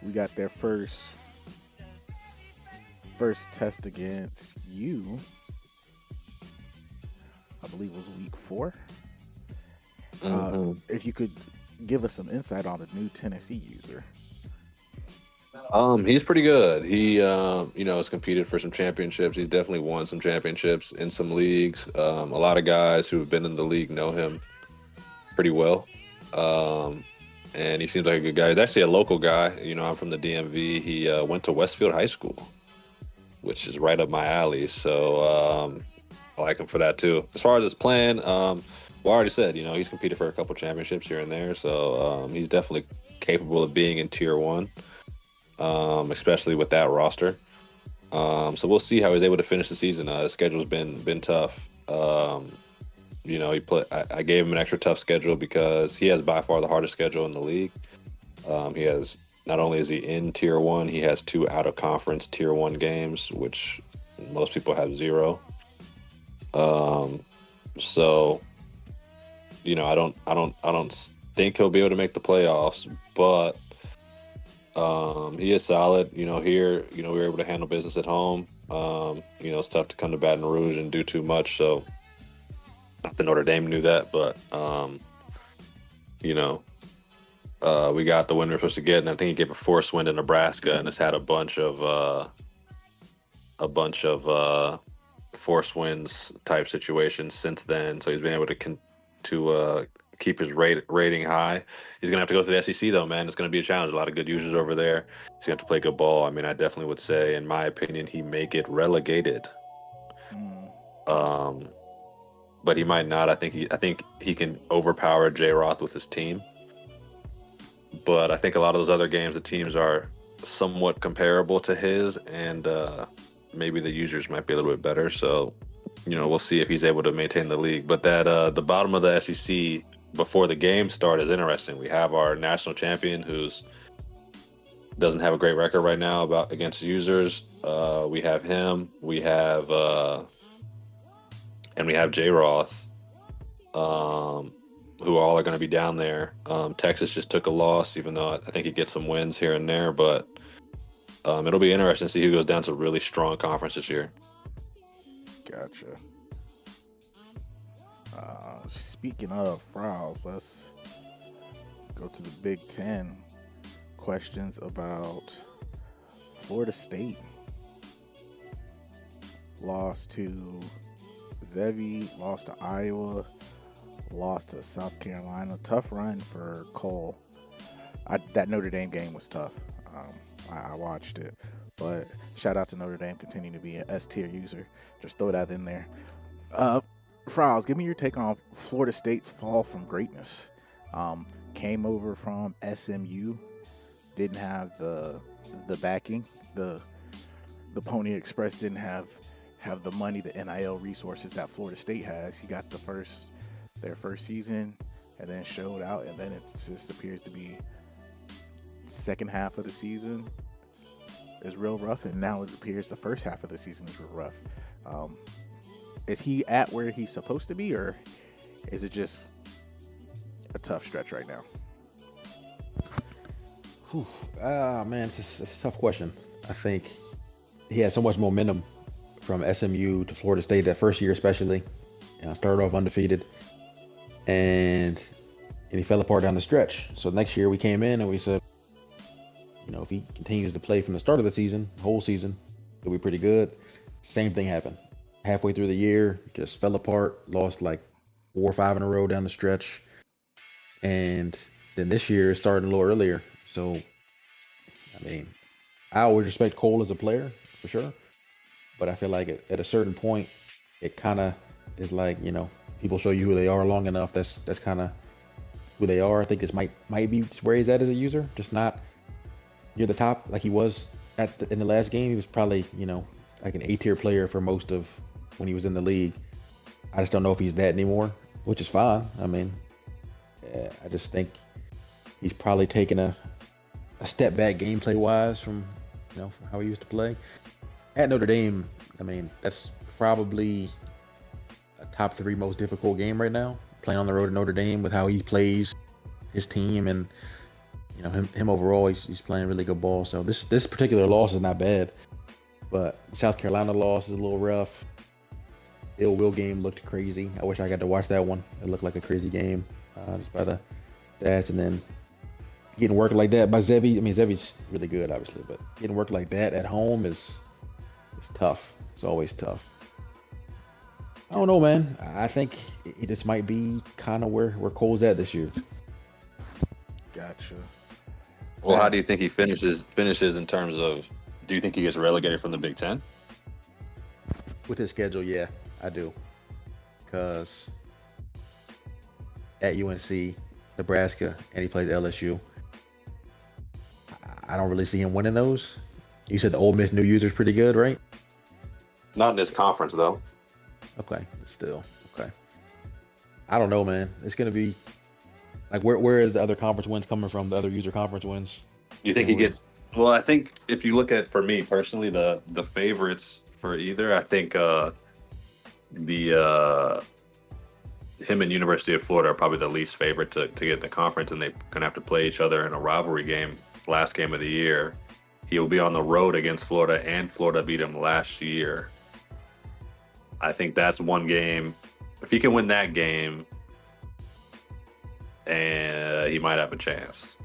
We got their first test against you. I believe it was week 4. If you could give us some insight on the new Tennessee user. He's pretty good. He, has competed for some championships. He's definitely won some championships in some leagues. A lot of guys who have been in the league know him pretty well. And he seems like a good guy. He's actually a local guy. I'm from the DMV. He went to Westfield High School. which is right up my alley. So I like him for that too. As far as his plan, well, I already said, he's competed for a couple championships here and there, so he's definitely capable of being in tier 1, especially with that roster. So we'll see how he's able to finish the season. His schedule's been tough. I gave him an extra tough schedule because he has by far the hardest schedule in the league. He has, not only is he in tier 1, he has 2 out of conference tier 1 games, which most people have 0. So I don't think he'll be able to make the playoffs, but he is solid. Here, we were able to handle business at home. It's tough to come to Baton Rouge and do too much. So not that Notre Dame knew that, but we got the win we were supposed to get, and I think he gave a forced win to Nebraska, and has had a bunch of forced wins type situations since then. So he's been able to keep his rating high. He's gonna have to go to the SEC though, man. It's gonna be a challenge. A lot of good users over there. He's gonna have to play good ball. I mean, I definitely would say, in my opinion, he may get relegated. But he might not. I think he can overpower J. Roth with his team. But I think a lot of those other games, the teams are somewhat comparable to his, and maybe the users might be a little bit better. So, we'll see if he's able to maintain the league. But that the bottom of the SEC before the game start is interesting. We have our national champion who's doesn't have a great record right now against users. We have him. We have J. Roth, who all are going to be down there. Texas just took a loss, even though I think he gets some wins here and there. But it'll be interesting to see who goes down to a really strong conference this year. Gotcha. Speaking of Frowls, let's go to the Big Ten. Questions about Florida State. Lost to Zevi, lost to Iowa, lost to South Carolina. Tough run for Cole. That Notre Dame game was tough. I watched it. But shout out to Notre Dame, continuing to be an S-tier user. Just throw that in there. Frowls, give me your take on Florida State's fall from greatness. Came over from SMU, didn't have the backing. The Pony Express didn't have the money, the NIL resources that Florida State has. He got their first season and then showed out, and then it just appears to be second half of the season is real rough, and now it appears the first half of the season is real rough. Is he at where he's supposed to be, or is it just a tough stretch right now? Man, it's a tough question. I think he had so much momentum from SMU to Florida State that first year, especially. Started off undefeated, and he fell apart down the stretch. So next year we came in and we said, if he continues to play from the start of the season, whole season, it'll be pretty good. Same thing happened. Halfway through the year, just fell apart, lost like 4 or 5 in a row down the stretch. And then this year it started a little earlier. So, I always respect Cole as a player, for sure. But I feel like at a certain point, it kind of is like, people show you who they are long enough. That's kind of who they are. I think this might be where he's at as a user, just not near the top like he was in the last game. He was probably, like an A-tier player for most of when he was in the league. I just don't know if he's that anymore, which is fine. I just think he's probably taken a step back gameplay wise from how he used to play. At Notre Dame, that's probably a top 3 most difficult game right now. Playing on the road at Notre Dame with how he plays his team, and him overall, he's playing really good ball. So this particular loss is not bad, but South Carolina loss is a little rough. Ill Will game looked crazy. I wish I got to watch that one. It looked like a crazy game, just by the stats. And then getting worked like that by Zevi. Zevi's really good, obviously, but getting worked like that at home is tough. It's always tough. I don't know, man. I think it just might be kind of where Cole's at this year. Gotcha. Well, how do you think he finishes in terms of, do you think he gets relegated from the Big Ten? with his schedule, yeah, I do. Because at UNC, Nebraska, and he plays LSU. I don't really see him winning those. You said the Ole Miss new user's pretty good, right? Not in this conference though. Okay, still okay. I don't know, man. It's gonna be like where is the other conference wins coming from? The other user conference wins. You think he gets? Well, I think if you look at, for me personally, the favorites for either, I think him and University of Florida are probably the least favorite to get in the conference, and they're gonna have to play each other in a rivalry game, last game of the year. He'll be on the road against Florida, and Florida beat him last year. I think that's one game. If he can win that game, and he might have a chance.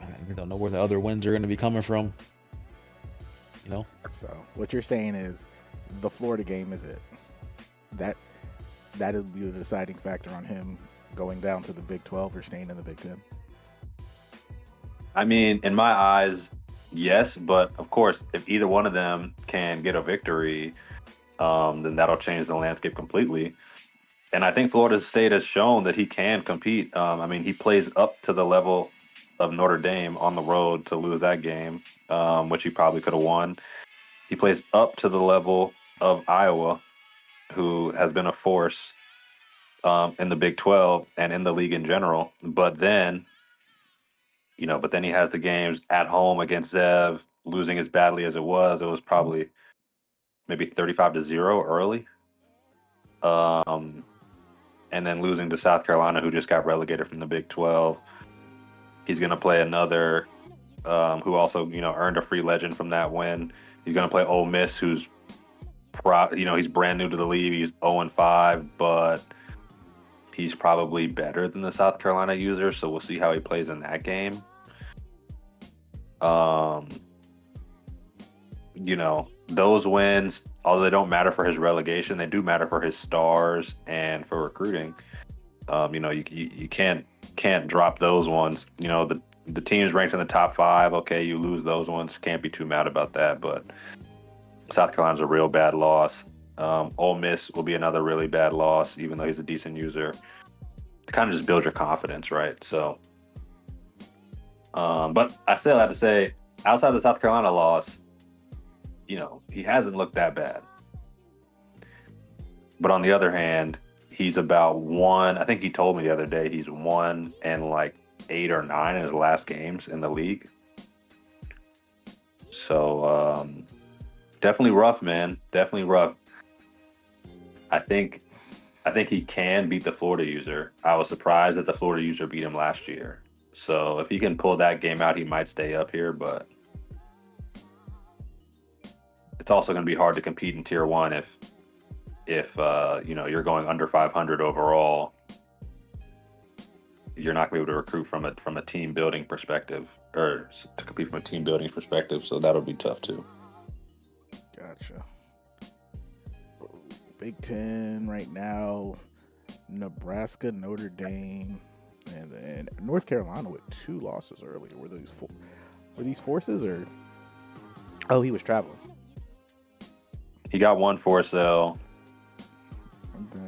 I don't know where the other wins are going to be coming from. You know. So what you're saying is, the Florida game is it? That'll be the deciding factor on him going down to the Big 12 or staying in the Big 10. I mean, in my eyes, yes, but of course, if either one of them can get a victory, then that'll change the landscape completely. And I think Florida State has shown that he can compete. I mean, he plays up to the level of Notre Dame on the road to lose that game, which he probably could have won. He plays up to the level of Iowa, who has been a force in the Big 12 and in the league in general. But then he has the games at home against Zev, losing as badly as it was. It was probably maybe 35-0 early. And then losing to South Carolina, who just got relegated from the Big 12. He's going to play another who also, earned a free legend from that win. He's going to play Ole Miss, who's, he's brand new to the league. He's 0-5, but he's probably better than the South Carolina user, so we'll see how he plays in that game. Those wins, although they don't matter for his relegation, they do matter for his stars and for recruiting. You can't drop those ones. The team's ranked in the top 5. Okay, you lose those ones. Can't be too mad about that. But South Carolina's a real bad loss. Ole Miss will be another really bad loss, even though he's a decent user. To kind of just build your confidence, right? So, but I still have to say, outside the South Carolina loss, he hasn't looked that bad. But on the other hand, he's about one. I think he told me the other day he's 1-8 or 9 in his last games in the league. So definitely rough, man. Definitely rough. I think he can beat the Florida user. I was surprised that the Florida user beat him last year. So if he can pull that game out, he might stay up here. But it's also going to be hard to compete in Tier 1 if you're going under 500 overall. You're not going to be able to recruit from a team building perspective, or to compete from a team building perspective. So that'll be tough too. Gotcha. Big 10 right now: Nebraska, Notre Dame, and then North Carolina with 2 losses earlier. Were these forces or? Oh, he was traveling. He got one force though,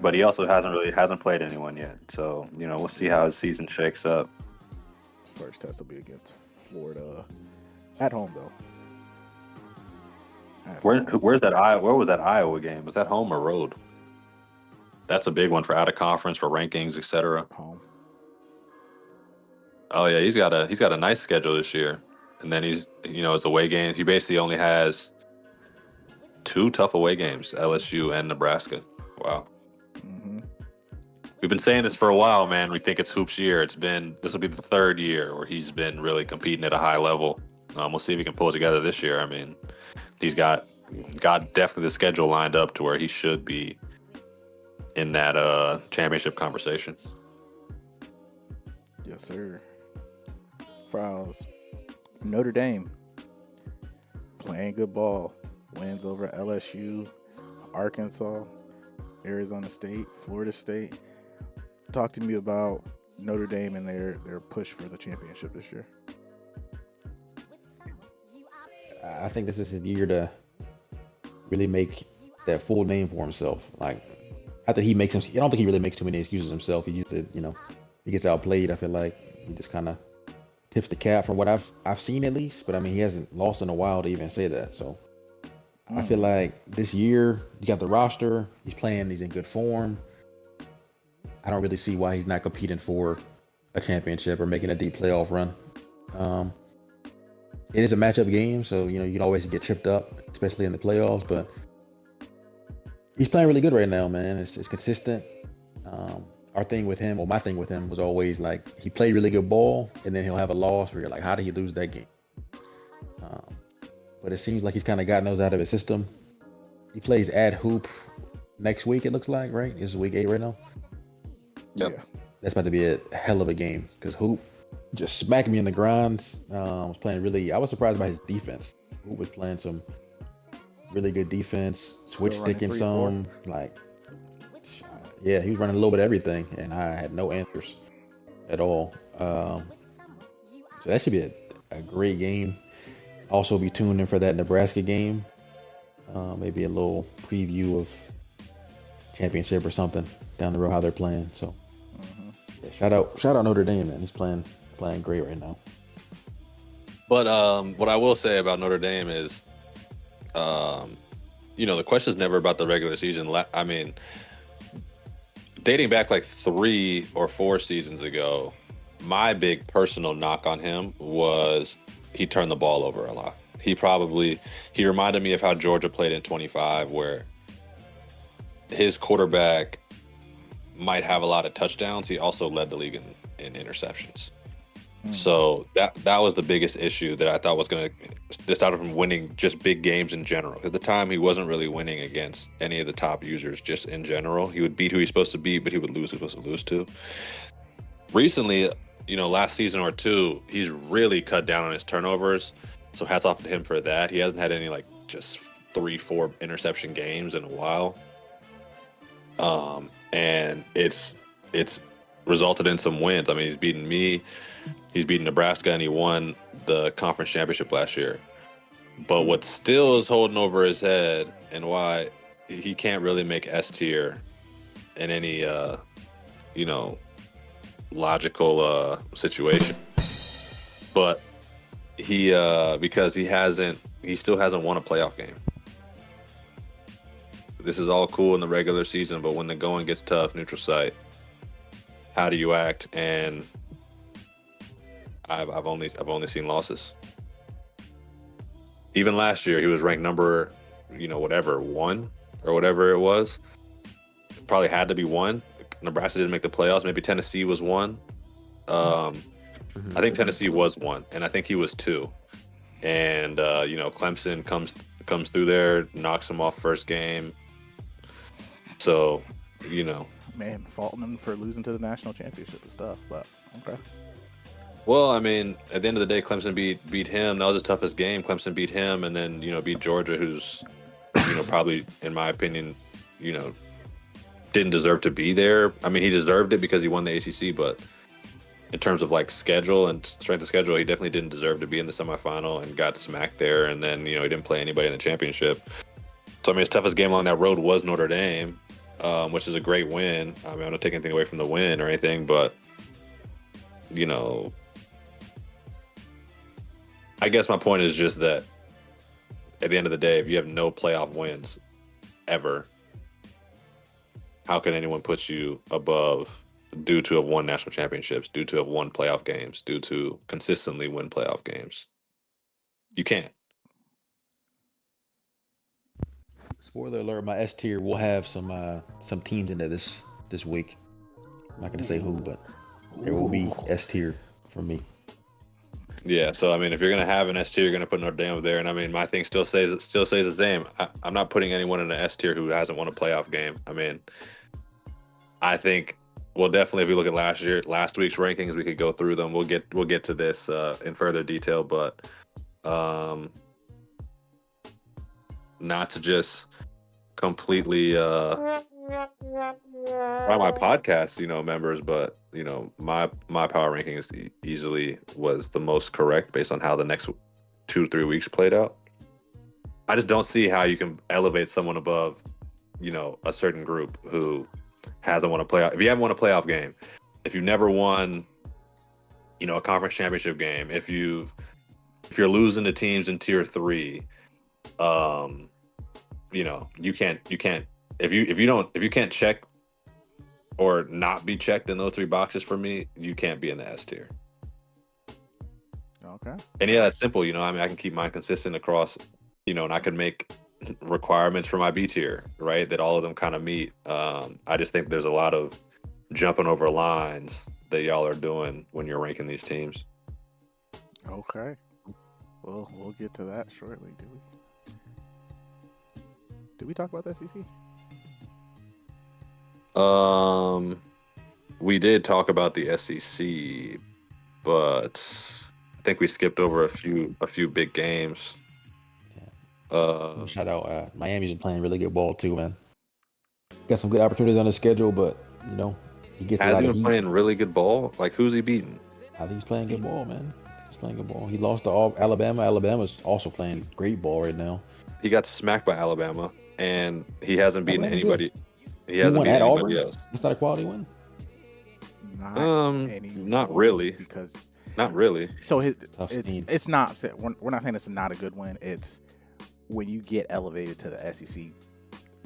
but he also hasn't played anyone yet. So we'll see how his season shakes up. First test will be against Florida at home though. Where's that Where was that Iowa game? Was that home or road? That's a big one for out of conference, for rankings, etc. Home. Oh yeah, he's got a nice schedule this year, and then it's away games. He basically only has 2 tough away games: LSU and Nebraska. Wow. Mm-hmm. We've been saying this for a while, man. We think it's Hoops' year. This will be the 3rd year where he's been really competing at a high level. We'll see if he can pull it together this year. I mean, he's got definitely the schedule lined up to where he should be in that championship conversation. Yes, sir. Fouls. Notre Dame playing good ball. Wins over LSU, Arkansas, Arizona State, Florida State. Talk to me about Notre Dame and their push for the championship this year. I think this is a year to really make that full name for himself. Like, after he makes him, I don't think he really makes too many excuses himself. He usually, he gets outplayed. I feel like he just kind of tips the cap from what I've seen at least. But I mean, he hasn't lost in a while to even say that. So I feel like this year you got the roster. He's playing. He's in good form. I don't really see why he's not competing for a championship or making a deep playoff run. It is a matchup game, so you can always get tripped up, especially in the playoffs. But he's playing really good right now, man. It's consistent. Our thing with him, or my thing with him, was always like he played really good ball, and then he'll have a loss where you're like, how did he lose that game? But it seems like he's kind of gotten those out of his system. He plays at Hoop next week, it looks like, right? This is week 8 right now. Yep. Yeah. That's about to be a hell of a game because Hoop just smacked me in the grind. Was playing really. I was surprised by his defense. Hoop was playing some really good defense, switch running sticking 3-4. some. Like, yeah, he was running a little bit of everything, and I had no answers at all. So that should be a great game. Also, be tuned in for that Nebraska game. Maybe a little preview of championship or something down the road how they're playing. So yeah, shout out Notre Dame, man. He's playing great right now. But what I will say about Notre Dame is, the question is never about the regular season. I mean, dating back like 3 or 4 seasons ago, my big personal knock on him was he turned the ball over a lot. He reminded me of how Georgia played in 25, where his quarterback might have a lot of touchdowns. He also led the league in interceptions. So that was the biggest issue that I thought was going to just out of him winning just big games in general. At the time, he wasn't really winning against any of the top users just in general. He would beat who he's supposed to beat, but he would lose who he's supposed to lose to. Recently, last season or 2, he's really cut down on his turnovers. So hats off to him for that. He hasn't had any like just 3-4 interception games in a while. And it's resulted in some wins. I mean, he's beaten me, he's beaten Nebraska, and he won the conference championship last year. But what still is holding over his head and why he can't really make S tier in any logical situation. But because he still hasn't won a playoff game. This is all cool in the regular season, but when the going gets tough, neutral site, how do you act? And I've only seen losses. Even last year, he was ranked number, 1 or whatever it was. It probably had to be 1. Nebraska didn't make the playoffs. Maybe Tennessee was 1. I think Tennessee was 1, and I think he was 2. And Clemson comes through there, knocks him off first game. So, Man, faulting him for losing to the national championship and stuff, but okay. Well, I mean, at the end of the day, Clemson beat him. That was his toughest game. Clemson beat him, and then beat Georgia, who's probably, in my opinion, didn't deserve to be there. I mean, he deserved it because he won the ACC, but in terms of like schedule and strength of schedule, he definitely didn't deserve to be in the semifinal and got smacked there. And then he didn't play anybody in the championship. So I mean, his toughest game along that road was Notre Dame, which is a great win. I mean, I'm not taking anything away from the win or anything, but I guess my point is just that at the end of the day, if you have no playoff wins ever, how can anyone put you above due to have won national championships, due to have won playoff games, due to consistently win playoff games? You can't. Spoiler alert: my S tier will have some teams in there this week. I'm not gonna say who, but there will be S tier for me. Yeah, so I mean, if you're gonna have an S tier, you're gonna put Notre Dame there, and I mean, my thing still stays the same. I'm not putting anyone in an S tier who hasn't won a playoff game. I mean, I think, well, definitely if we look at last week's rankings, we could go through them. We'll get to this in further detail, but not to just completely my podcast, members, but my power rankings easily was the most correct based on how the next 2-3 weeks played out. I just don't see how you can elevate someone above, a certain group who hasn't won a playoff. If you haven't won a playoff game, if you've never won, a conference championship game, if you're losing to teams in tier 3, you can't if you can't check or not be checked in those 3 boxes for me, you can't be in the S tier. Okay. And yeah, that's simple. I can keep mine consistent across, and I can make requirements for my B tier, right? That all of them kind of meet. I just think there's a lot of jumping over lines that y'all are doing when you're ranking these teams. Okay. Well, we'll get to that shortly. Did we talk about the SEC? We did talk about the SEC, but I think we skipped over a few big games. Shout out, Miami's been playing really good ball too, man. Got some good opportunities on his schedule, but he gets a lot of heat. Playing really good ball. Like, who's he beating? I think he's playing good ball, man. He's playing good ball. He lost to Alabama. Alabama's also playing great ball right now. He got smacked by Alabama, and he hasn't beaten anybody. He hasn't beaten anybody else. Is that a quality win? Not really. Because not really. So it's not. We're not saying it's not a good win. It's when you get elevated to the SEC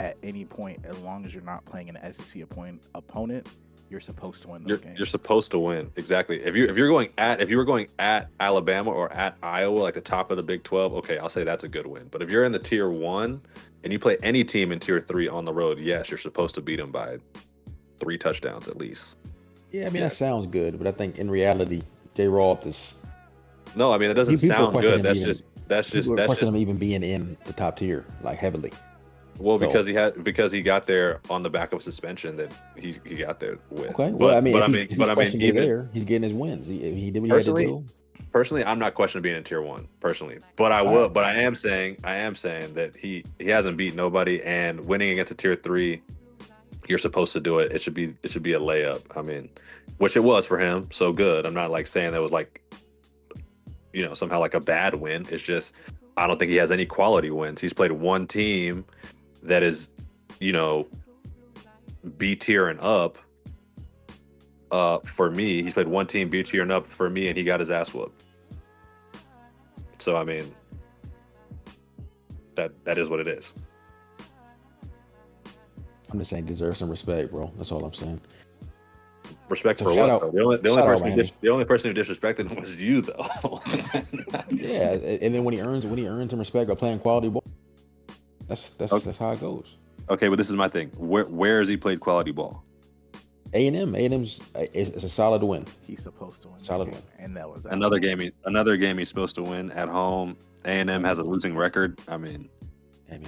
at any point, as long as you're not playing an SEC opponent, you're supposed to win those games. You're supposed to win, exactly. If you were going at Alabama or at Iowa, like the top of the Big 12, okay, I'll say that's a good win. But if you're in the tier 1 and you play any team in tier 3 on the road, yes, you're supposed to beat them by 3 touchdowns at least. Yeah, I mean that sounds good, but I think in reality, J-Roth is. No, I mean it doesn't sound good. That's just him even being in the top tier like heavily. Well, because he got there on the back of suspension that he got there with. Okay, he's getting his wins. He did what he had to do. Personally, I'm not questioning being in tier 1 personally, but I am saying that he hasn't beat nobody, and winning against a tier 3, you're supposed to do it. It should be a layup. I mean, which it was for him. So good. I'm not like saying that was like, somehow like a bad win. It's just I don't think he has any quality wins. He's played one team that is, B tier and up. For me, he's played one team B tier and up for me, and he got his ass whooped. So I mean, that is what it is. I'm just saying, deserve some respect, bro. That's all I'm saying. Respect for what? The only person who disrespected him was you, though. Yeah, and then when he earns some respect by playing quality ball, that's how it goes. Okay, but this is my thing. Where has he played quality ball? A&M. A&M's it's a solid win. He's supposed to win. Solid win. And that was another game he's supposed to win at home. A&M has a losing record. I mean,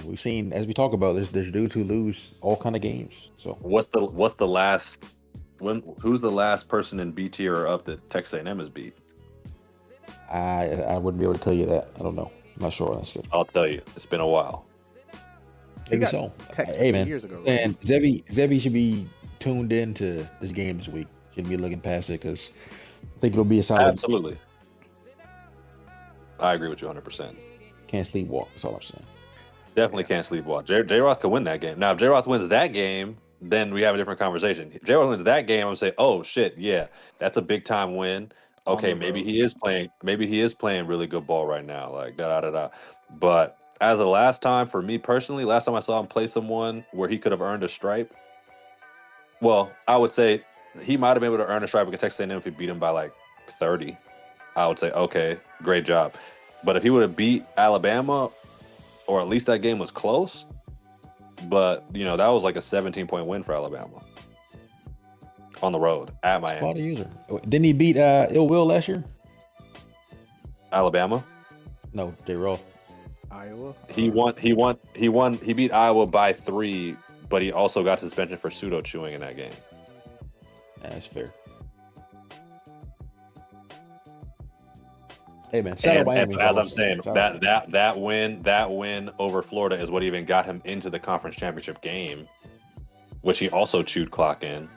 we've seen, as we talk about, there's dudes who lose all kind of games. So who's the last person in B tier or up that Texas A&M has beat? I wouldn't be able to tell you that. I don't know. I'm not sure. That's good. I'll tell you. It's been a while. Maybe so. Texas hey man, years ago, right? And Zevi should be tuned into this game this week. Shouldn't be looking past it because I think it'll be a solid. Absolutely. I agree with you 100%. Can't sleepwalk. That's all I'm saying. Definitely can't sleepwalk. J-Roth could win that game. Now, if J-Roth wins that game, then we have a different conversation. If J-Roth wins that game, I'm gonna say, oh shit, yeah, that's a big time win. Okay, maybe he is playing really good ball right now. Like da. But as a last time for me personally, last time I saw him play someone where he could have earned a stripe. Well, I would say he might have been able to earn a stripe against Texas A&M if he beat him by like 30. I would say, okay, great job. But if he would have beat Alabama, or at least that game was close, but that was like a 17-point win for Alabama on the road at Miami. Spot user. Didn't he beat Ill Will last year? Alabama? No, J-Roth. Iowa. He beat Iowa by 3, but he also got suspension for pseudo chewing in that game. That's fair. Hey man, shout out Miami. As I'm saying, that win over Florida is what even got him into the conference championship game, which he also chewed clock in.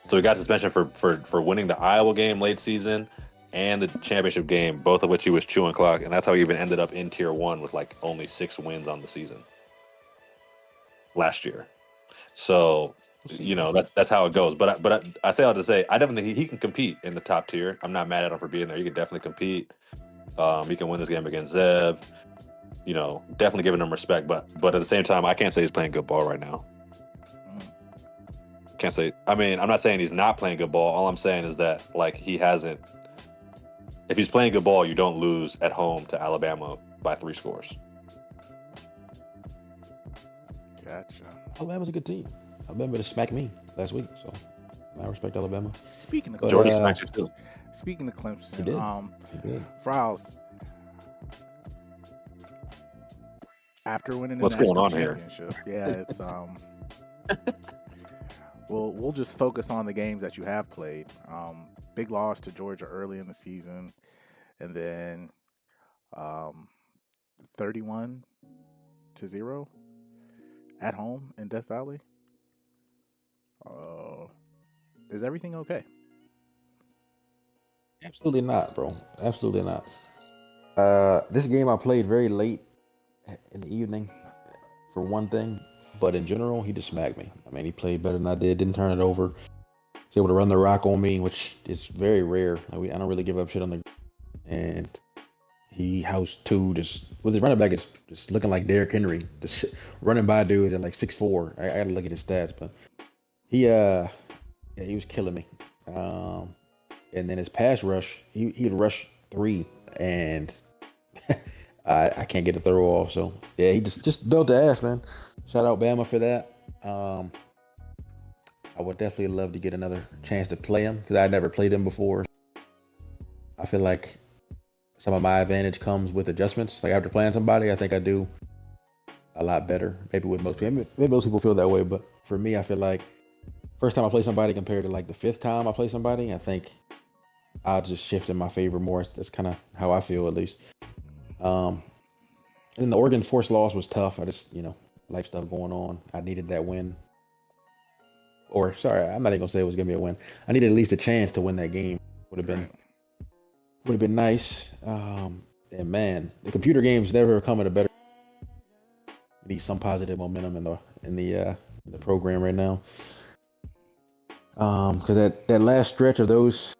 So he got suspension for winning the Iowa game late season, and the championship game, both of which he was chewing clock, and that's how he even ended up in Tier 1 with like only 6 wins on the season last year. So, that's how it goes. But I say all to say, I definitely think he can compete in the top tier. I'm not mad at him for being there. He can definitely compete. He can win this game against Zev. Definitely giving him respect. But at the same time, I can't say he's playing good ball right now. Can't say. I mean, I'm not saying he's not playing good ball. All I'm saying is that like he hasn't. If he's playing good ball, you don't lose at home to Alabama by 3 scores. Gotcha. Alabama's a good team. Alabama just smacked me last week, so I respect Alabama. Speaking of But, Jordan uh, smacked you too. Speaking of Clemson, He did. He did. Frows, after winning the What's national going on here? championship, yeah, it's we'll just focus on the games that you have played. Big loss to Georgia early in the season, and then 31-0 at home in Death Valley. Is everything okay? Absolutely not, bro. Absolutely not. This game I played very late in the evening, for one thing, but in general, he just smacked me. I mean, he played better than I did. Didn't turn it over. Was able to run the rock on me, which is very rare. I don't really give up shit on the. And he housed 2. Just with his running back, is just looking like Derrick Henry, just running by dudes at like 6'4". I gotta look at his stats, but he was killing me. And then his pass rush, he'd rush 3, and I can't get the throw off. So yeah, he just built the ass, man. Shout out Bama for that. I would definitely love to get another chance to play him because I never played him before. I feel like some of my advantage comes with adjustments. Like after playing somebody, I think I do a lot better. Maybe with most people, maybe most people feel that way, but for me, I feel like first time I play somebody compared to like the 5th time I play somebody, I think I'll just shift in my favor more. That's kind of how I feel, at least. And the Oregon forced loss was tough. I just, life stuff going on. I needed that win. Or sorry, I'm not even gonna say it was gonna be a win. I needed at least a chance to win that game. Would have been nice. And man, the computer games never come at a better. Need some positive momentum in the program right now. Because that last stretch of those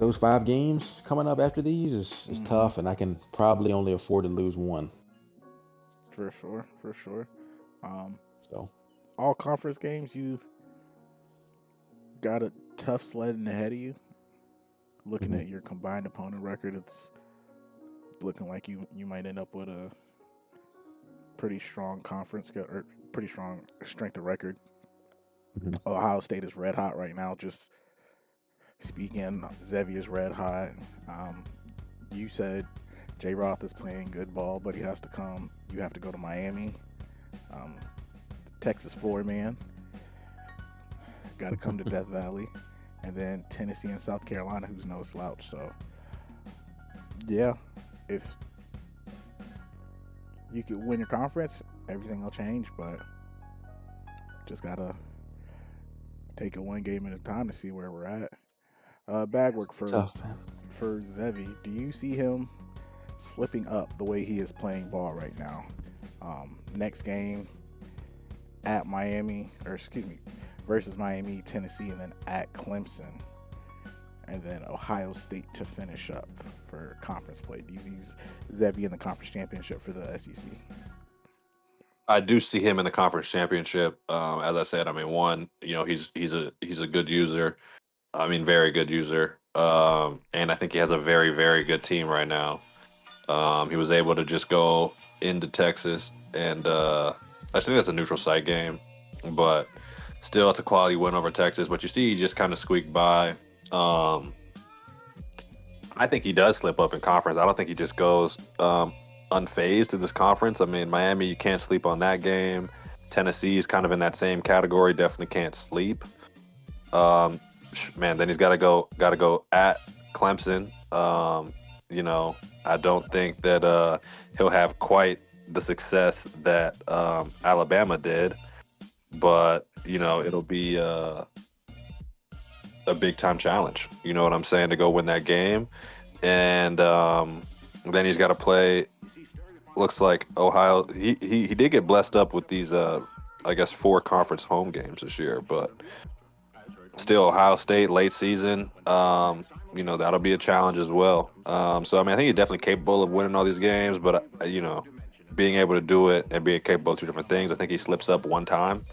5 games coming up after these is tough, and I can probably only afford to lose 1. For sure. So All conference games, you got a tough sledding ahead of you. Looking at your combined opponent record, it's looking like you might end up with a pretty strong conference or pretty strong strength of record. Ohio State is red hot right now. Just speaking, Xavier's red hot. You said J. Roth is playing good ball, but you have to go to Miami. Texas floor man. Got to come to Death Valley. And then Tennessee and South Carolina, who's no slouch. So, yeah, if you could win your conference, everything will change. But just got to take it one game at a time to see where we're at. Bag work for Zevi. Do you see him slipping up the way he is playing ball right now? Next game at Miami, versus Miami, Tennessee, and then at Clemson, and then Ohio State to finish up for conference play. Do you see Zevi in the conference championship for the SEC? I do see him in the conference championship. As I said, I mean, one, he's a good user. I mean, very good user. And I think he has a very, very good team right now. He was able to just go into Texas, and I think that's a neutral site game, but still it's a quality win over Texas. But you see, he just kind of squeaked by. I think he does slip up in conference. I don't think he just goes unfazed to this conference. I mean, Miami, you can't sleep on that game. Tennessee is kind of in that same category. Definitely can't sleep. Man, then he's got to go at Clemson. I don't think that he'll have quite the success that Alabama did, but it'll be a big time challenge. You know what I'm saying, to go win that game. and then he's got to play. Looks like Ohio. He did get blessed up with these I guess 4 conference home games this year, but still Ohio State late season. That'll be a challenge as well. So I mean, I think he's definitely capable of winning all these games, but being able to do it and being capable of 2 different things. I think he slips up one time.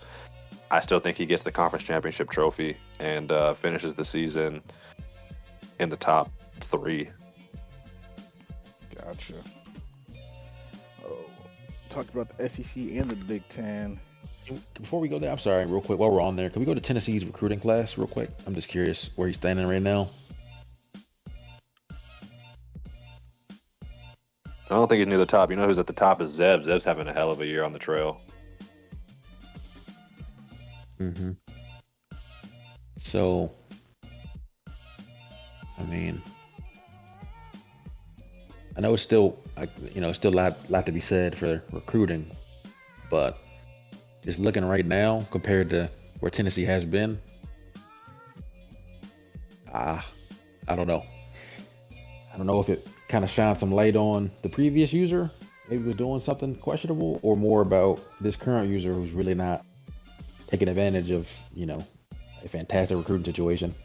I still think he gets the conference championship trophy and finishes the season in the top 3. Gotcha. Oh, talked about the SEC and the Big Ten. Before we go there, I'm sorry, real quick, while we're on there, can we go to Tennessee's recruiting class real quick? I'm just curious where he's standing right now. I don't think he's near the top. You know who's at the top is Zeb. Zeb's having a hell of a year on the trail. Mm-hmm. So, I mean, I know it's still, still a lot to be said for recruiting, but just looking right now compared to where Tennessee has been, I don't know. I don't know if it kind of shines some light on the previous user, maybe was doing something questionable, or more about this current user who's really not taking advantage of, a fantastic recruiting situation.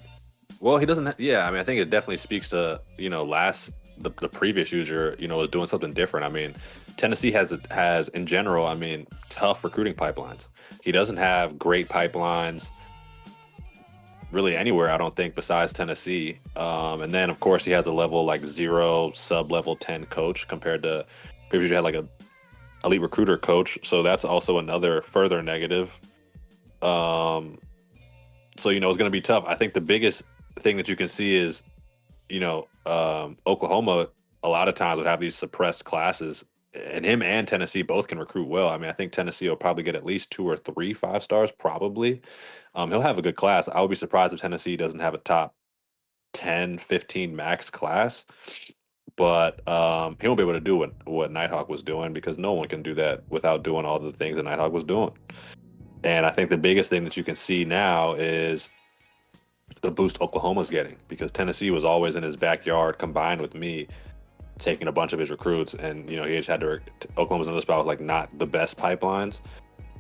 Well, he doesn't. I mean, I think it definitely speaks to the previous user, was doing something different. I mean, Tennessee has in general, I mean, tough recruiting pipelines. He doesn't have great pipelines really anywhere, I don't think, besides Tennessee. And then, of course, he has a level like 0 sub-level 10 coach compared to previously had like a elite recruiter coach. So that's also another further negative. So, it's going to be tough. I think the biggest thing that you can see is, Oklahoma a lot of times would have these suppressed classes, and him and Tennessee both can recruit well. I mean, I think Tennessee will probably get at least 2 or 3 5-stars, probably. He'll have a good class. I would be surprised if Tennessee doesn't have a top 10, 15 max class. But he won't be able to do what Nighthawk was doing, because no one can do that without doing all the things that Nighthawk was doing. And I think the biggest thing that you can see now is the boost Oklahoma's getting, because Tennessee was always in his backyard combined with me taking a bunch of his recruits, and he just had to Oklahoma's another spot with like not the best pipelines.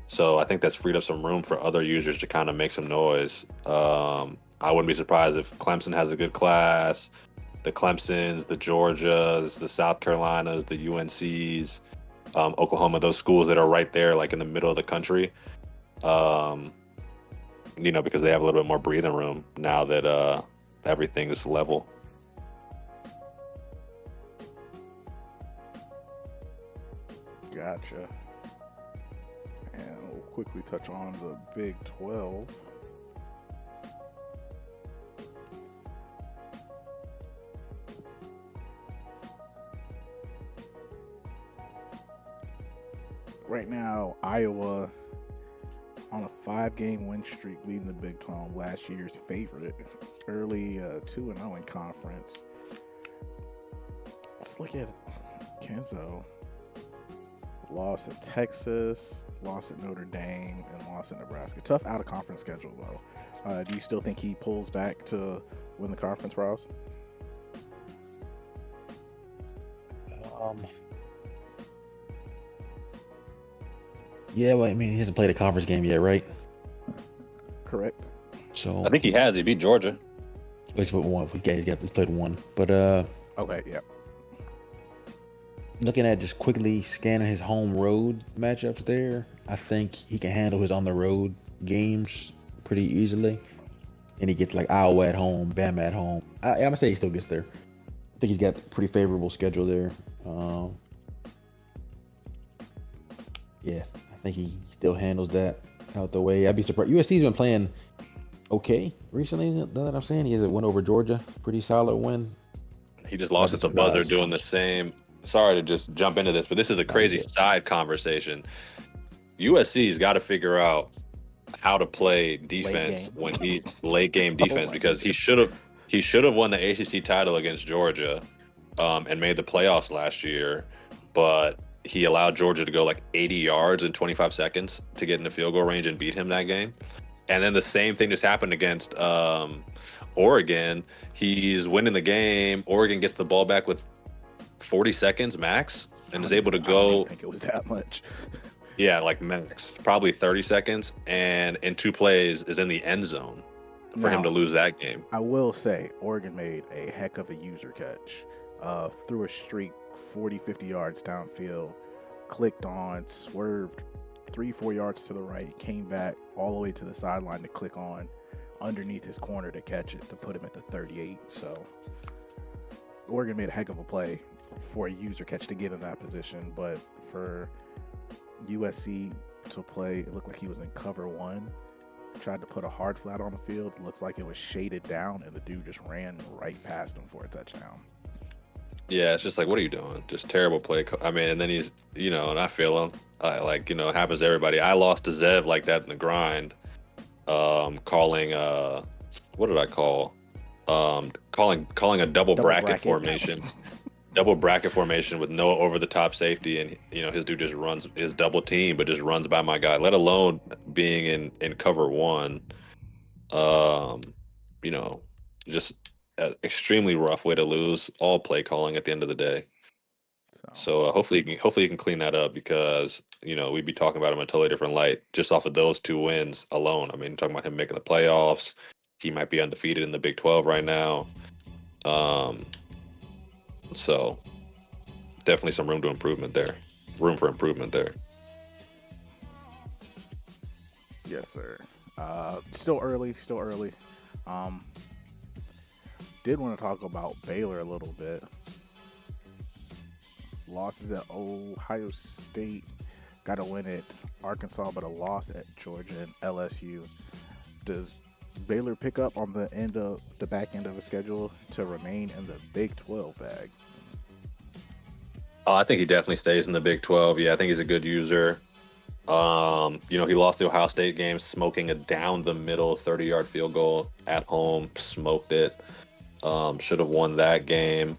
So I think that's freed up some room for other users to kind of make some noise. I wouldn't be surprised if Clemson has a good class, the Clemsons, the Georgias, the South Carolinas, the UNCs, Oklahoma, those schools that are right there like in the middle of the country. Because they have a little bit more breathing room now that everything's level. Gotcha. And we'll quickly touch on the Big 12. Right now, Iowa on a 5-game win streak, leading the Big 12, last year's favorite. Early 2-0 in conference. Let's look at Kenzo. Lost at Texas, lost at Notre Dame, and lost at Nebraska. Tough out-of-conference schedule, though. Do you still think he pulls back to win the conference, Ross? Yeah, well, I mean, he hasn't played a conference game yet, right? Correct. So I think he has. He beat Georgia. He's played one. He's played one. But okay, yeah. Looking at just quickly scanning his home road matchups there, I think he can handle his on the road games pretty easily. And he gets like Iowa at home, Bama at home. I'm gonna say he still gets there. I think he's got a pretty favorable schedule there. Yeah, I think he still handles that out the way. I'd be surprised. USC's been playing okay recently. Now that I'm saying, he has a win over Georgia, pretty solid win. He just lost at the buzzer doing the same. Sorry to just jump into this, but this is a crazy side conversation. USC's got to figure out how to play defense when he late game defense, because he should have won the ACC title against Georgia and made the playoffs last year, but he allowed Georgia to go like 80 yards in 25 seconds to get into field goal range and beat him that game. And then the same thing just happened against Oregon. He's winning the game. Oregon gets the ball back with 40 seconds max and is able to I don't go. even think it was that much. Yeah, like max, probably 30 seconds, and in 2 plays is in the end zone for him to lose that game. I will say, Oregon made a heck of a user catch. Threw a streak 40, 50 yards downfield, clicked on, swerved 3-4 yards to the right, came back all the way to the sideline to click on underneath his corner to catch it, to put him at the 38. So Oregon made a heck of a play for a user catch to get in that position, but for USC to play, it looked like he was in cover 1, tried to put a hard flat on the field, looks like it was shaded down, and the dude just ran right past him for a touchdown. Yeah, it's just like, what are you doing? Just terrible play. I mean, and then he's, and I feel him. Like, it happens to everybody. I lost to Zev like that in the grind. Calling, what did I call? Calling a double bracket formation. Double bracket formation with no over-the-top safety, and his dude just runs his double team, but just runs by my guy. Let alone being in cover 1. Just an extremely rough way to lose all play calling at the end of the day. So hopefully he can clean that up, because we'd be talking about him in a totally different light just off of those 2 wins alone. I mean, talking about him making the playoffs, he might be undefeated in the Big 12 right now. So definitely some room for improvement there. Yes, sir. Still early. Did want to talk about Baylor a little bit. Losses at Ohio State, got a win at Arkansas, but a loss at Georgia and LSU. Does Baylor pick up on the back end of the schedule to remain in the Big 12 bag? I think he definitely stays in the Big 12. Yeah, I think he's a good user. He lost the Ohio State game smoking a down the middle 30-yard field goal at home, smoked it. Should have won that game.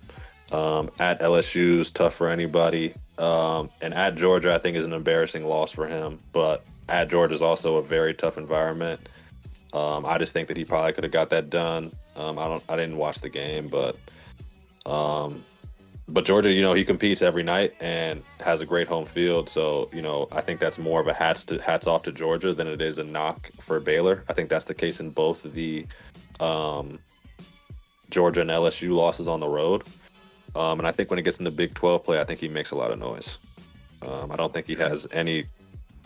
At LSU's tough for anybody. And at Georgia, I think is an embarrassing loss for him. But at Georgia is also a very tough environment. I just think that he probably could have got that done. I didn't watch the game, but Georgia, he competes every night and has a great home field. So, I think that's more of a hats off to Georgia than it is a knock for Baylor. I think that's the case in both of the Georgia and LSU losses on the road. And I think when it gets into Big 12 play, I think he makes a lot of noise. I don't think he has any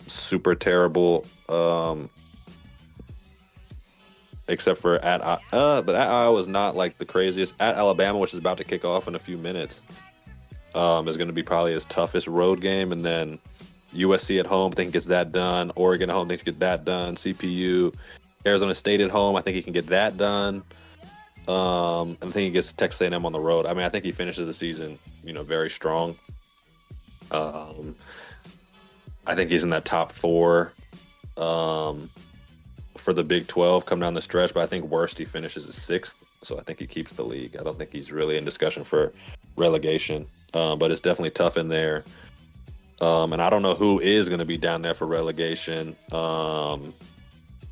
super terrible, except for but at Iowa is not like the craziest. At Alabama, which is about to kick off in a few minutes, is going to be probably his toughest road game. And then USC at home, I think he gets that done. Oregon at home, thinks he gets that done. CPU, Arizona State at home, I think he can get that done. And I think he gets Texas A&M on the road. I mean, I think he finishes the season, very strong. I think he's in that top 4 for the Big 12 come down the stretch, but I think worst he finishes as 6th. So I think he keeps the league. I don't think he's really in discussion for relegation, but it's definitely tough in there. And I don't know who is going to be down there for relegation.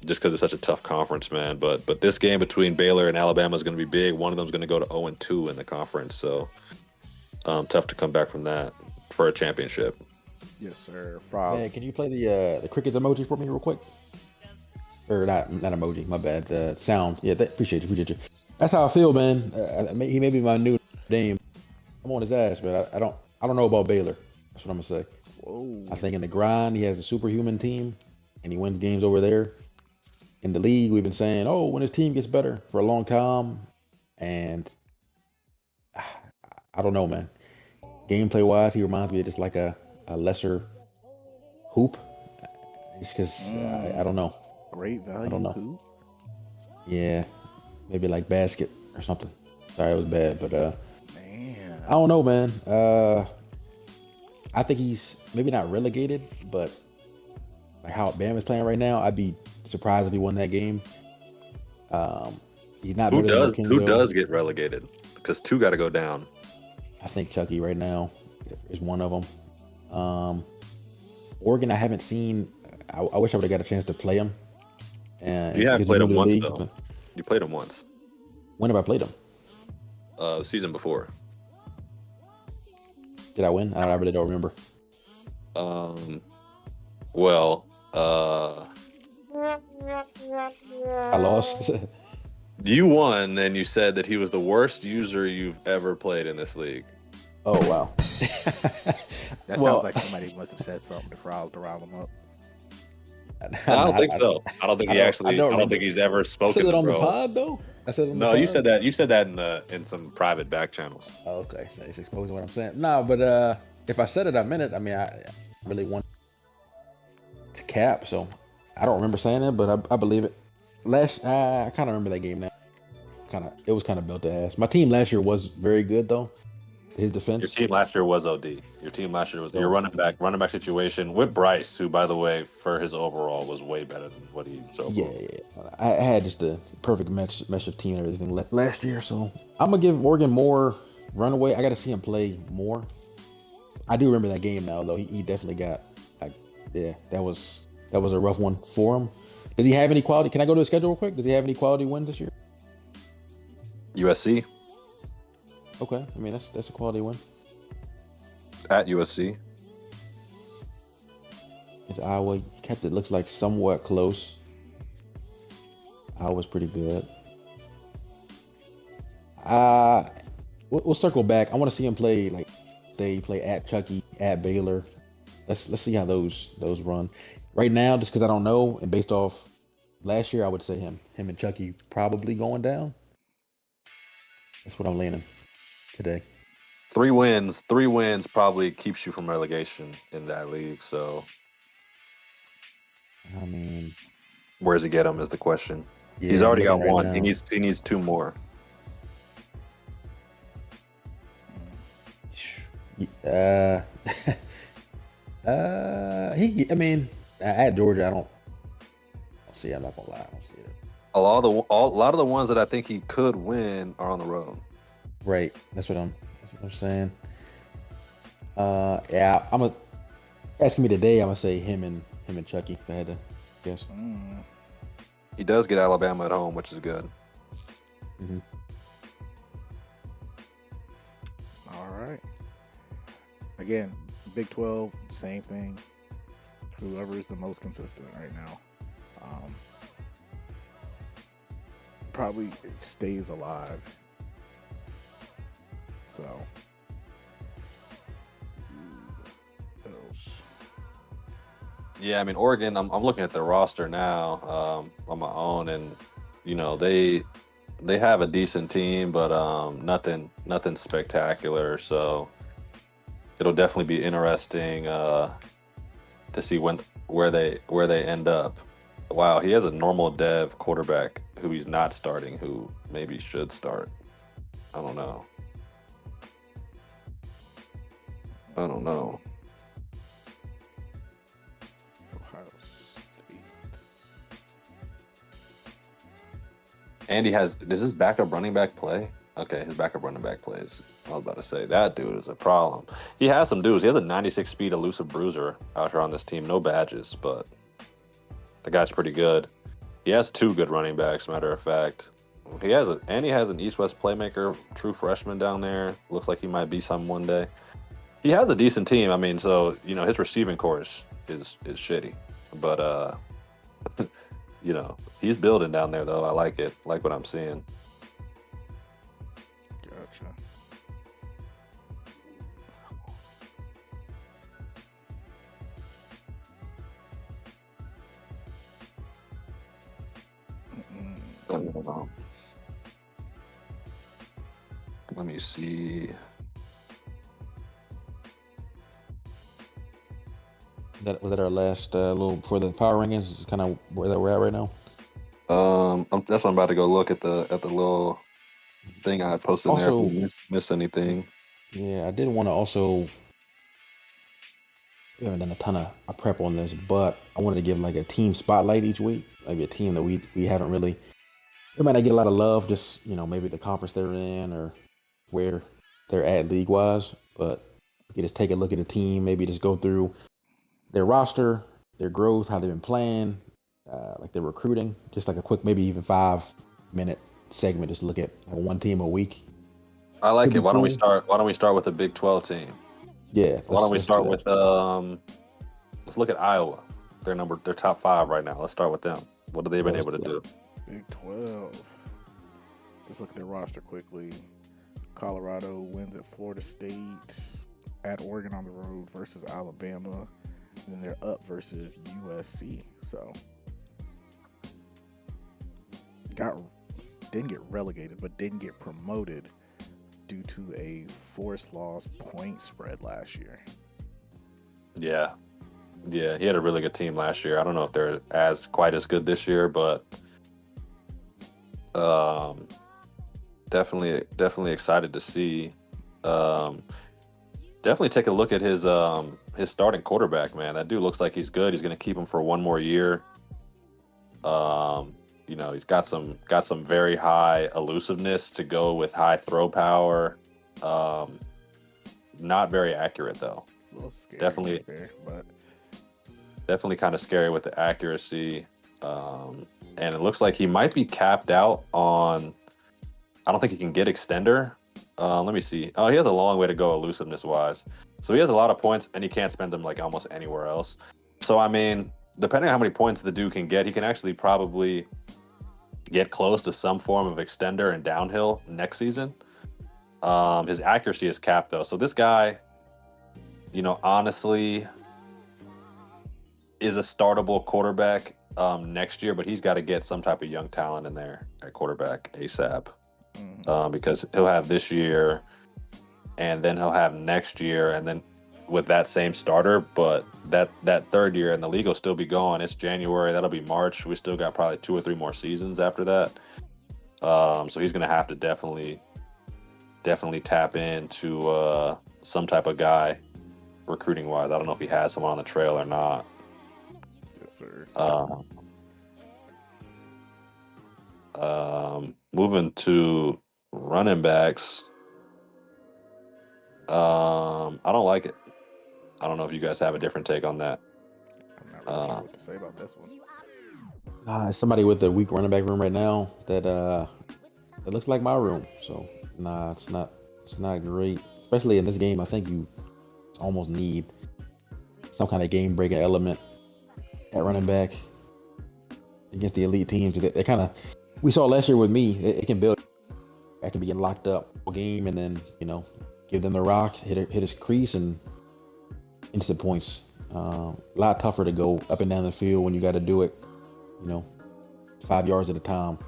Just because it's such a tough conference, man. But this game between Baylor and Alabama is going to be big. One of them is going to go to 0-2 in the conference. So tough to come back from that for a championship. Yes, sir. Frost. Man, can you play the crickets emoji for me real quick? Or not emoji, my bad. Sound. Yeah, appreciate you. That's how I feel, man. He may be my new name. I'm on his ass, but I don't know about Baylor. That's what I'm going to say. Whoa. I think in the grind, he has a superhuman team, and he wins games over there. In the league, we've been saying, when his team gets better for a long time. And I don't know, man. Gameplay-wise, he reminds me of just like a lesser hoop. Just because, I don't know. Great value I don't know. hoop? Yeah. Maybe like basket or something. Sorry, it was bad. But, man. I don't know, man. I think he's maybe not relegated, but like how Bama's playing right now, I'd be surprised if he won that game. He's not. Who does get relegated? Because 2 got to go down. I think Chucky right now is one of them. Oregon, I haven't seen. I wish I would have got a chance to play him. And You haven't because he's played new him to the once league. though. You played him once. When have I played him? The season before. Did I win? I really don't remember. Well, I lost. you won, and you said that he was the worst user you've ever played in this league. Oh wow. That Well, sounds like somebody must have said something to rile them up. I don't think so. I don't think he actually. I don't remember. think he's ever I spoken said it to on the bro. pod though. I said it on the No, pod. you said that. You said that in some private back channels. Oh, okay, so he's exposing what I'm saying. No, but if I said it, I meant it. I mean, I really want to cap, so I don't remember saying it, but I believe it. I kind of remember that game now. It was kind of built to ass. My team last year was very good though. His defense. Your team last year was OD. Your team last year was your running back situation with Bryce, who, by the way, for his overall was way better than what he showed. Yeah. I had just a perfect mesh of team and everything last year, so I'm gonna give Morgan more runaway. I got to see him play more. I do remember that game now, though. He definitely got that was a rough one for him. Does he have any quality? Can I go to his schedule real quick? Does he have any quality wins this year? USC Okay, I mean that's a quality win. at USC. It's Iowa. He kept it. Looks like somewhat close. Iowa's pretty good. We'll circle back. I want to see him play like they play at Chucky, at Baylor. Let's see how those run. Right now, just because I don't know, and based off last year, I would say him and Chucky probably going down. That's what I'm leaning today. 3 wins. 3 wins probably keeps you from relegation in that league. So I mean, where does he get him is the question. yeah, He's already got looking right one. now. He needs 2 more. I mean, at Georgia, I don't see it. I'm not gonna lie, I don't see it. A lot of the ones that I think he could win are on the road. Right, that's what I'm saying. Yeah, asking me today. I'm gonna say him and Chucky. If I had to guess. He does get Alabama at home, which is good. Mm-hmm. All right. Again, Big 12, same thing. Whoever is the most consistent right now, probably stays alive. So, who else? Yeah, I mean Oregon. I'm looking at their roster now on my own, and you know they have a decent team, but nothing spectacular. So it'll definitely be interesting to see where they end up. Wow, he has a normal dev quarterback who he's not starting, who maybe should start. I don't know. Ohio State. And does his backup running back play? Okay, his backup running back plays. I was about to say, that dude is a problem. He has some dudes. He has a 96 speed elusive bruiser out here on this team. No badges, but the guy's pretty good. He has 2 good running backs, matter of fact. He has an East-West playmaker, true freshman down there. Looks like he might be some one day. He has a decent team. I mean, so, you know, his receiving core is shitty. But, you know, he's building down there, though. I like it. Like what I'm seeing. Gotcha. Let me see. Was that our last little before the power rankings? This is kind of where we're at right now. That's what I'm about to go look at the little thing I posted Also, there. If we miss anything. Yeah, I did want to also. We haven't done a ton of prep on this, but I wanted to give like a team spotlight each week, maybe a team that we haven't really. They might not get a lot of love, just maybe the conference they're in or where they're at league wise. But we could just take a look at a team, maybe just go through their roster, their growth, how they've been playing, like the recruiting, just like a quick, maybe even 5-minute segment, just look at one team a week. I like Could it. be Why don't we cool. start? Why don't we start with the Big 12 team? Yeah. Why don't we let's start do that. with let's look at Iowa. They're top 5 right now. Let's start with them. What have they been Let's able to do do? Big 12. Let's look at their roster quickly. Colorado wins at Florida State, at Oregon on the road versus Alabama, and then they're up versus USC. So didn't get relegated, but didn't get promoted due to a forced loss point spread last year. Yeah, he had a really good team last year. I don't know if they're quite as good this year, but definitely excited to see. Definitely take a look at his starting quarterback, man. That dude looks like he's good. He's going to keep him for one more year. He's got some very high elusiveness to go with high throw power. Not very accurate though. A little scary Definitely there, but definitely kind of scary with the accuracy. And it looks like he might be capped out on. I don't think he can get extender. Let me see. Oh, he has a long way to go elusiveness wise. So he has a lot of points and he can't spend them like almost anywhere else. So I mean, depending on how many points the dude can get, he can actually probably get close to some form of extender and downhill next season. His accuracy is capped though. So this guy, honestly is a startable quarterback next year, but he's got to get some type of young talent in there at quarterback ASAP. Because he'll have this year and then he'll have next year and then with that same starter, but that third year and the league will still be going. It's January, that'll be March. We still got probably 2 or 3 more seasons after that. So he's going to have to definitely tap into some type of guy recruiting wise. I don't know if he has someone on the trail or not. yes, sir. Moving to running backs. I don't like it. I don't know if you guys have a different take on that. I'm not really sure what to say about this one. Somebody with a weak running back room right now that it looks like my room. So it's not great, especially in this game. I think you almost need some kind of game breaking element at running back against the elite teams because they kind of, we saw last year with me, it can build. I can be getting locked up all game and then give them the rock, hit his crease and instant points. A lot tougher to go up and down the field when you got to do it 5 yards at a time.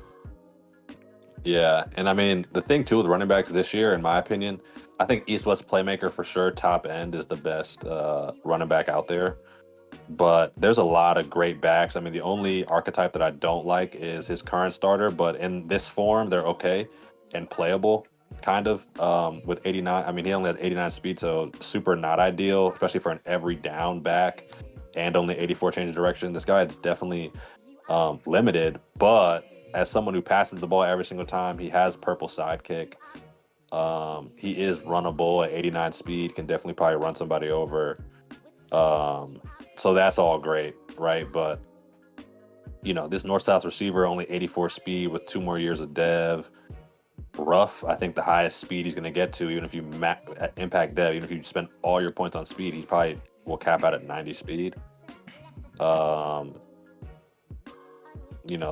Yeah, and I mean the thing too with running backs this year, in my opinion, I think East-West playmaker for sure. Top end is the best running back out there, but there's a lot of great backs. I mean, the only archetype that I don't like is his current starter, but in this form, they're okay and playable, kind of. With 89, I mean, he only has 89 speed, so super not ideal, especially for an every down back and only 84 change of direction. This guy is definitely limited, but as someone who passes the ball every single time, he has purple sidekick. He is runnable at 89 speed, can definitely probably run somebody over. So that's all great, right? But this north-south receiver, only 84 speed with 2 more years of dev. Rough, I think the highest speed he's going to get to, even if you impact dev, even if you spend all your points on speed, he probably will cap out at 90 speed.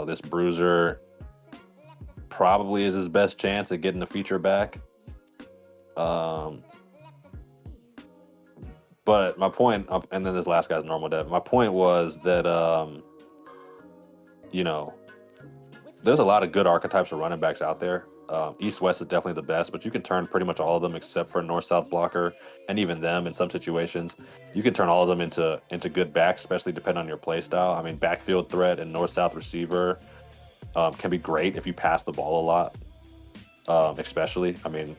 This bruiser probably is his best chance at getting the feature back. But my point, and then this last guy's normal dev. My point was that, there's a lot of good archetypes of running backs out there. East-West is definitely the best, but you can turn pretty much all of them except for North-South blocker, and even them in some situations. You can turn all of them into good backs, especially depending on your play style. I mean, backfield threat and North-South receiver can be great if you pass the ball a lot, especially. I mean,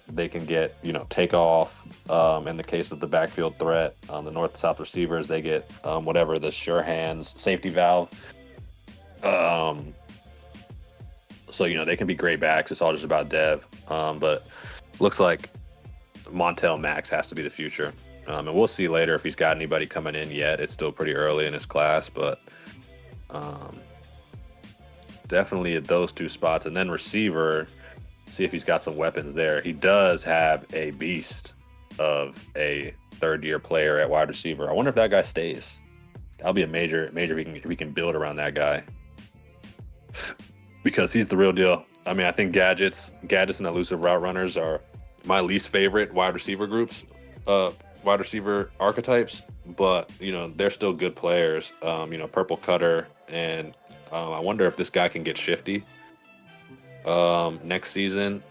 they can get, takeoff in the case of the backfield threat. The North-South receivers, they get whatever, the sure hands, safety valve. So, they can be great backs. It's all just about dev. But looks like Montel Max has to be the future. And we'll see later if he's got anybody coming in yet. It's still pretty early in his class, but Definitely at those two spots, and then receiver. See if he's got some weapons there. He does have a beast of a third-year player at wide receiver. I wonder if that guy stays. That'll be a major if we can build around that guy because he's the real deal. I mean, I think gadgets and elusive route runners are my least favorite wide receiver groups, wide receiver archetypes. But they're still good players. Purple Cutter, and I wonder if this guy can get shifty next season.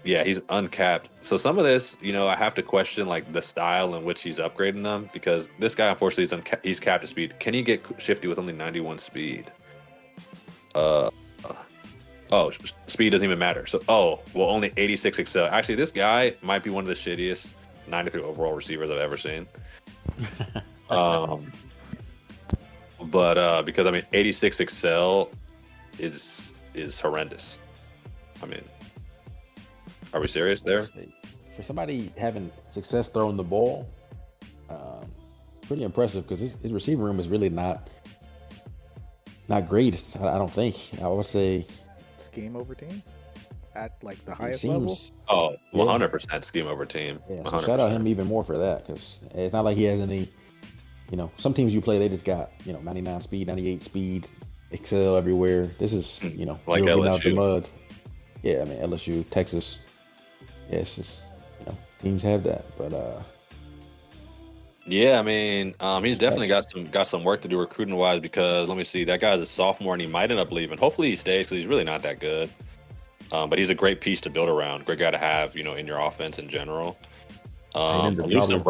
Yeah, he's uncapped. So some of this, I have to question like the style in which he's upgrading them, because this guy unfortunately he's capped at speed. Can he get shifty with only 91 speed? Speed doesn't even matter. So only 86 excel. Actually, this guy might be one of the shittiest 93 overall receivers I've ever seen. But because 86 excel is horrendous. I mean, are we serious there? For somebody having success throwing the ball, pretty impressive, because his receiving room is really not great. I don't think. I would say scheme over team at like the highest seems, level. 100% scheme over team. Yeah, so shout out him even more for that, because it's not like he has any. Some teams you play, they just got 99 speed, 98 speed, excel everywhere. This is like getting LSU. out the mud. Yeah, LSU, Texas. Yeah, it's just teams have that, but yeah, he's definitely got some work to do recruiting wise, because let me see, that guy's a sophomore and he might end up leaving. Hopefully he stays, because he's really not that good. But he's a great piece to build around. Great guy to have, in your offense in general. Elusive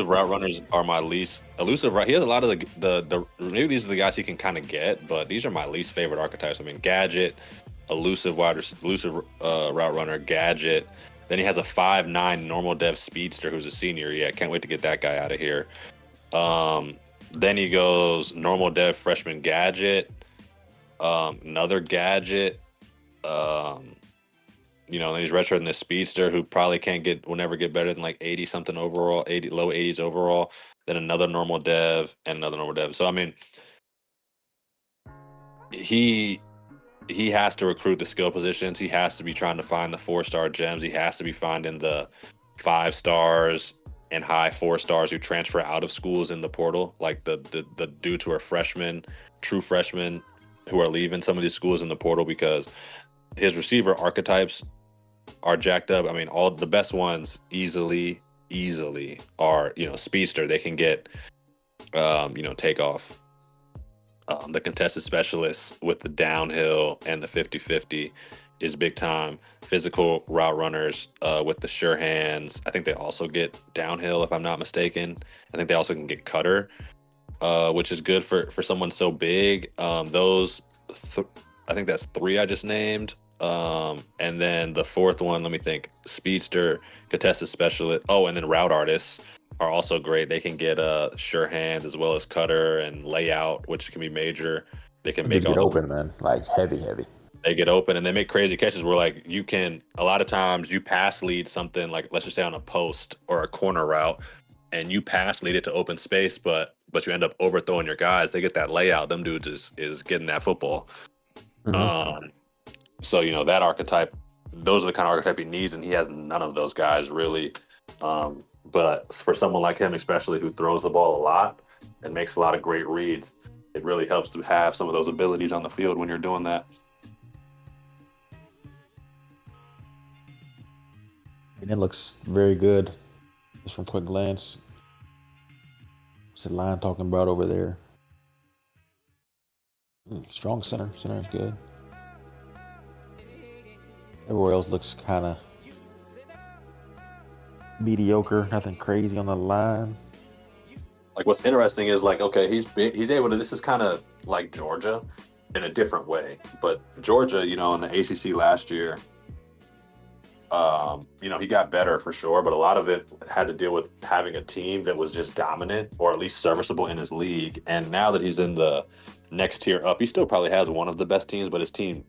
route runners are my least elusive. He has a lot of the maybe these are the guys he can kind of get, but these are my least favorite archetypes. Gadget, elusive route runner, gadget. Then he has a 5'9" normal dev speedster who's a senior. Yeah, can't wait to get that guy out of here. Then he goes normal dev freshman gadget, another gadget. Then he's redshirting this speedster who probably will never get better than like 80 something overall, low 80s overall. Then another normal dev and another normal dev. So he has to recruit the skill positions. He has to be trying to find the 4-star gems. He has to be finding the 5 stars and high 4 stars who transfer out of schools in the portal, like the dudes who are true freshmen who are leaving some of these schools in the portal, because his receiver archetypes are jacked up. All the best ones easily are, speedster. They can get, takeoff. The contested specialists with the downhill and the 50-50 is big time. Physical route runners with the sure hands. I think they also get downhill, if I'm not mistaken. I think they also can get cutter, which is good for someone so big. I think that's 3 I just named. And then the 4th one, let me think, speedster, contested specialist. And then route artists are also great. They can get sure hands as well as cutter and layout, which can be major. They can make get open, man, like heavy. They get open and they make crazy catches where like you can, a lot of times you pass lead something like, let's just say on a post or a corner route, and you pass lead it to open space, but you end up overthrowing your guys. They get that layout. Them dudes is getting that football. Mm-hmm. So, that archetype, those are the kind of archetype he needs, and he has none of those guys really. But for someone like him, especially who throws the ball a lot and makes a lot of great reads, it really helps to have some of those abilities on the field when you're doing that. It looks very good just from quick glance. What's the line talking about over there? Strong center. Center is good. Everywhere else looks kind of mediocre. Nothing crazy on the line. Like what's interesting is like, okay, he's able to. This is kind of like Georgia in a different way. But Georgia, in the ACC last year, he got better for sure. But a lot of it had to deal with having a team that was just dominant or at least serviceable in his league. And now that he's in the next tier up, he still probably has one of the best teams, but his team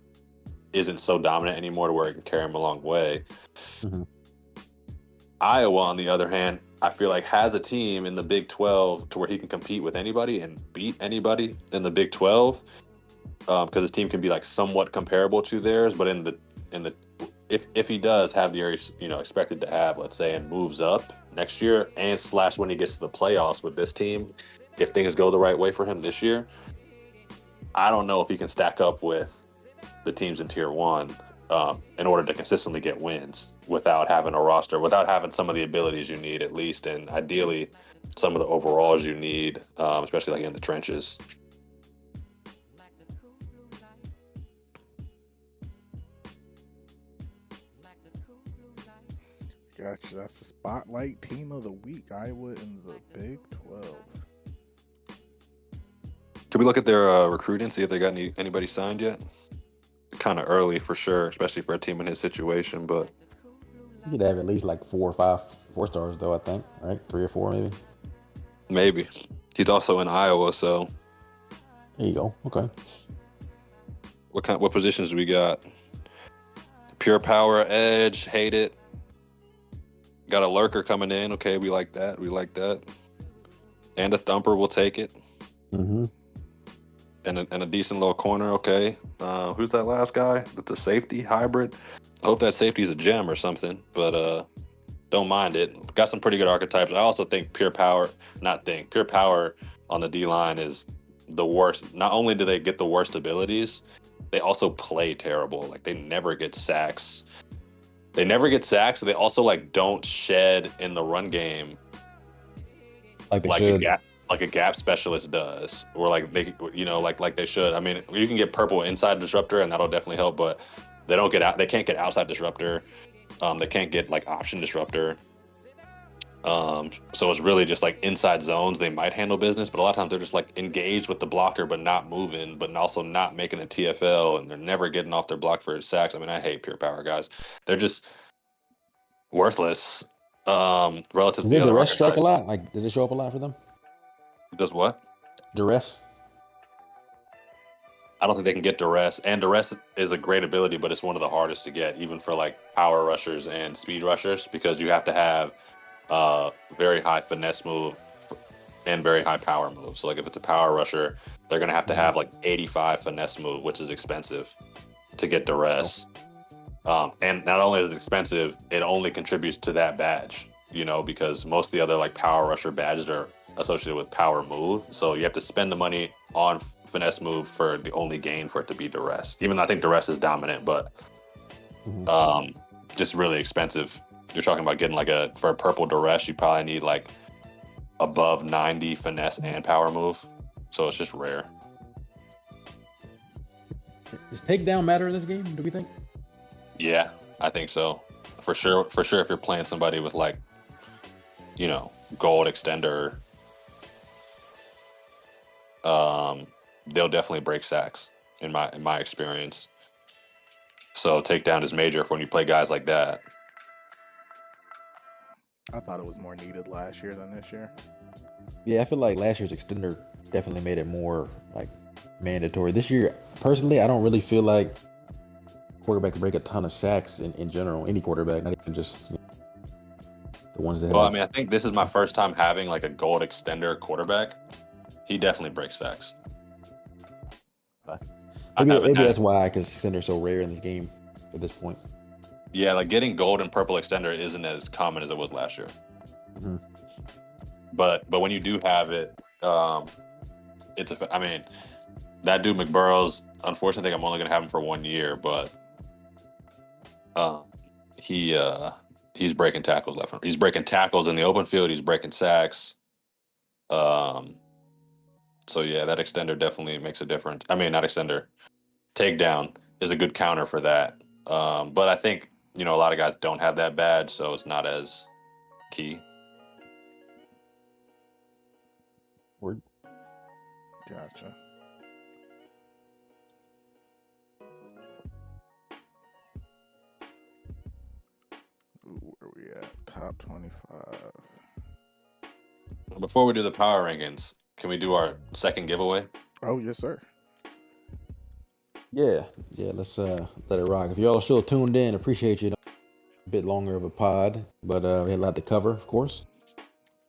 isn't so dominant anymore to where it can carry him a long way. Mm-hmm. Iowa, on the other hand, I feel like has a team in the Big 12 to where he can compete with anybody and beat anybody in the Big 12, because his team can be like somewhat comparable to theirs. But in the if he does have the year he's, expected to have, let's say, and moves up next year, and slash when he gets to the playoffs with this team, if things go the right way for him this year, I don't know if he can stack up with the teams in Tier 1 in order to consistently get wins without having a roster, without having some of the abilities you need at least, and ideally some of the overalls you need, especially like in the trenches. Gotcha. That's the spotlight team of the week. Iowa in the Big 12. Can we look at their recruiting, see if they got anybody signed yet? Kind of early for sure, especially for a team in his situation, but You could have at least like 4 or 5 4-stars though, I think, right? 3 or 4 maybe. maybe. He's also in Iowa, so There you go. Okay. what positions do we got? Pure power, edge, hate it. Got a lurker coming in. Okay, we like that. We like that. And a thumper, we'll take it. Mm-hmm. And a decent little corner. Okay. Who's that last guy? With the safety hybrid. I hope that safety is a gem or something, but don't mind it. Got some pretty good archetypes. I also think pure power on the D line is the worst. Not only do they get the worst abilities, they also play terrible. Like they never get sacks. They also like don't shed in the run game Like they like should. a gap specialist does, or like they like they should. I mean, you can get purple inside disruptor and that'll definitely help, but they can't get outside disruptor. They can't get like option disruptor. So it's really just like inside zones they might handle business, but a lot of times they're just like engaged with the blocker but not moving, but also not making a TFL, and they're never getting off their block for sacks. I mean, I hate pure power guys. They're just worthless relative to Does the the other duress strike a archetypes. lot? Like, does it show up a lot for them? Does what? Duress? I don't think they can get duress, and duress is a great ability, but it's one of the hardest to get, even for like power rushers and speed rushers, because you have to have very high finesse move and very high power move. So like if it's a power rusher, they're gonna have to have like 85 finesse move, which is expensive to get duress. And not only is it expensive, it only contributes to that badge, because most of the other like power rusher badges are associated with power move. So you have to spend the money on finesse move for the only gain for it to be duress. Even though I think duress is dominant, but just really expensive. You're talking about getting for a purple duress, you probably need like above 90 finesse and power move. So it's just rare. Does takedown matter in this game, do we think? Yeah, I think so. For sure, if you're playing somebody with like, gold extender, they'll definitely break sacks in my experience. So takedown is major for when you play guys like that. I thought it was more needed last year than this year. Yeah, I feel like last year's extender definitely made it more like mandatory. This year, personally, I don't really feel like quarterbacks break a ton of sacks in general. Any quarterback, not even just the ones that. Well, I mean, I think this is my first time having like a gold extender quarterback. He definitely breaks sacks. Maybe that's why, because extender's so rare in this game at this point. Yeah, like getting gold and purple extender isn't as common as it was last year. Mm-hmm. But when you do have it, I mean, that dude McBurrows, unfortunately, I think I'm only gonna have him for 1 year, but he's breaking tackles left. He's breaking tackles in the open field. He's breaking sacks. So yeah, that extender definitely makes a difference. I mean, not extender, takedown is a good counter for that. But I think a lot of guys don't have that badge, so it's not as key. Word. Gotcha. Ooh, where we at? Top 25. Before we do the power rankings, can we do our second giveaway? Oh, yes, sir. Yeah, let's let it rock. If y'all are still tuned in, appreciate you. A bit longer of a pod, but we had a lot to cover, of course.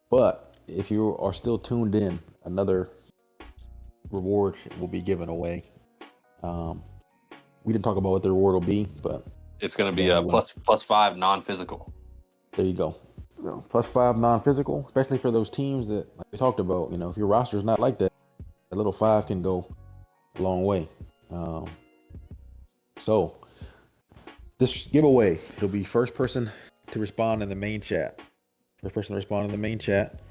But if you are still tuned in, another reward will be given away. We didn't talk about what the reward will be, but it's going to be a +5 non-physical. There you go. +5 non-physical, especially for those teams that, like we talked about, if your roster is not like that, a little 5 can go a long way. So this giveaway, it'll be first person to respond in the main chat. First person to respond in the main chat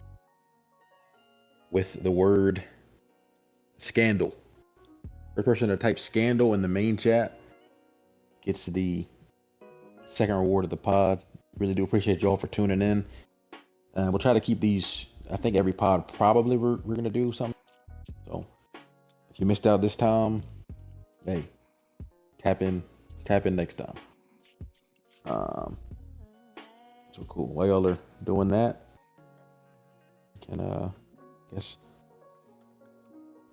with the word scandal. First person to type scandal in the main chat gets the second reward of the pod. Really do appreciate y'all for tuning in. We'll try to keep these. I think every pod probably we're gonna do something. So if you missed out this time, hey, tap in next time. So cool. While y'all are doing that, can guess.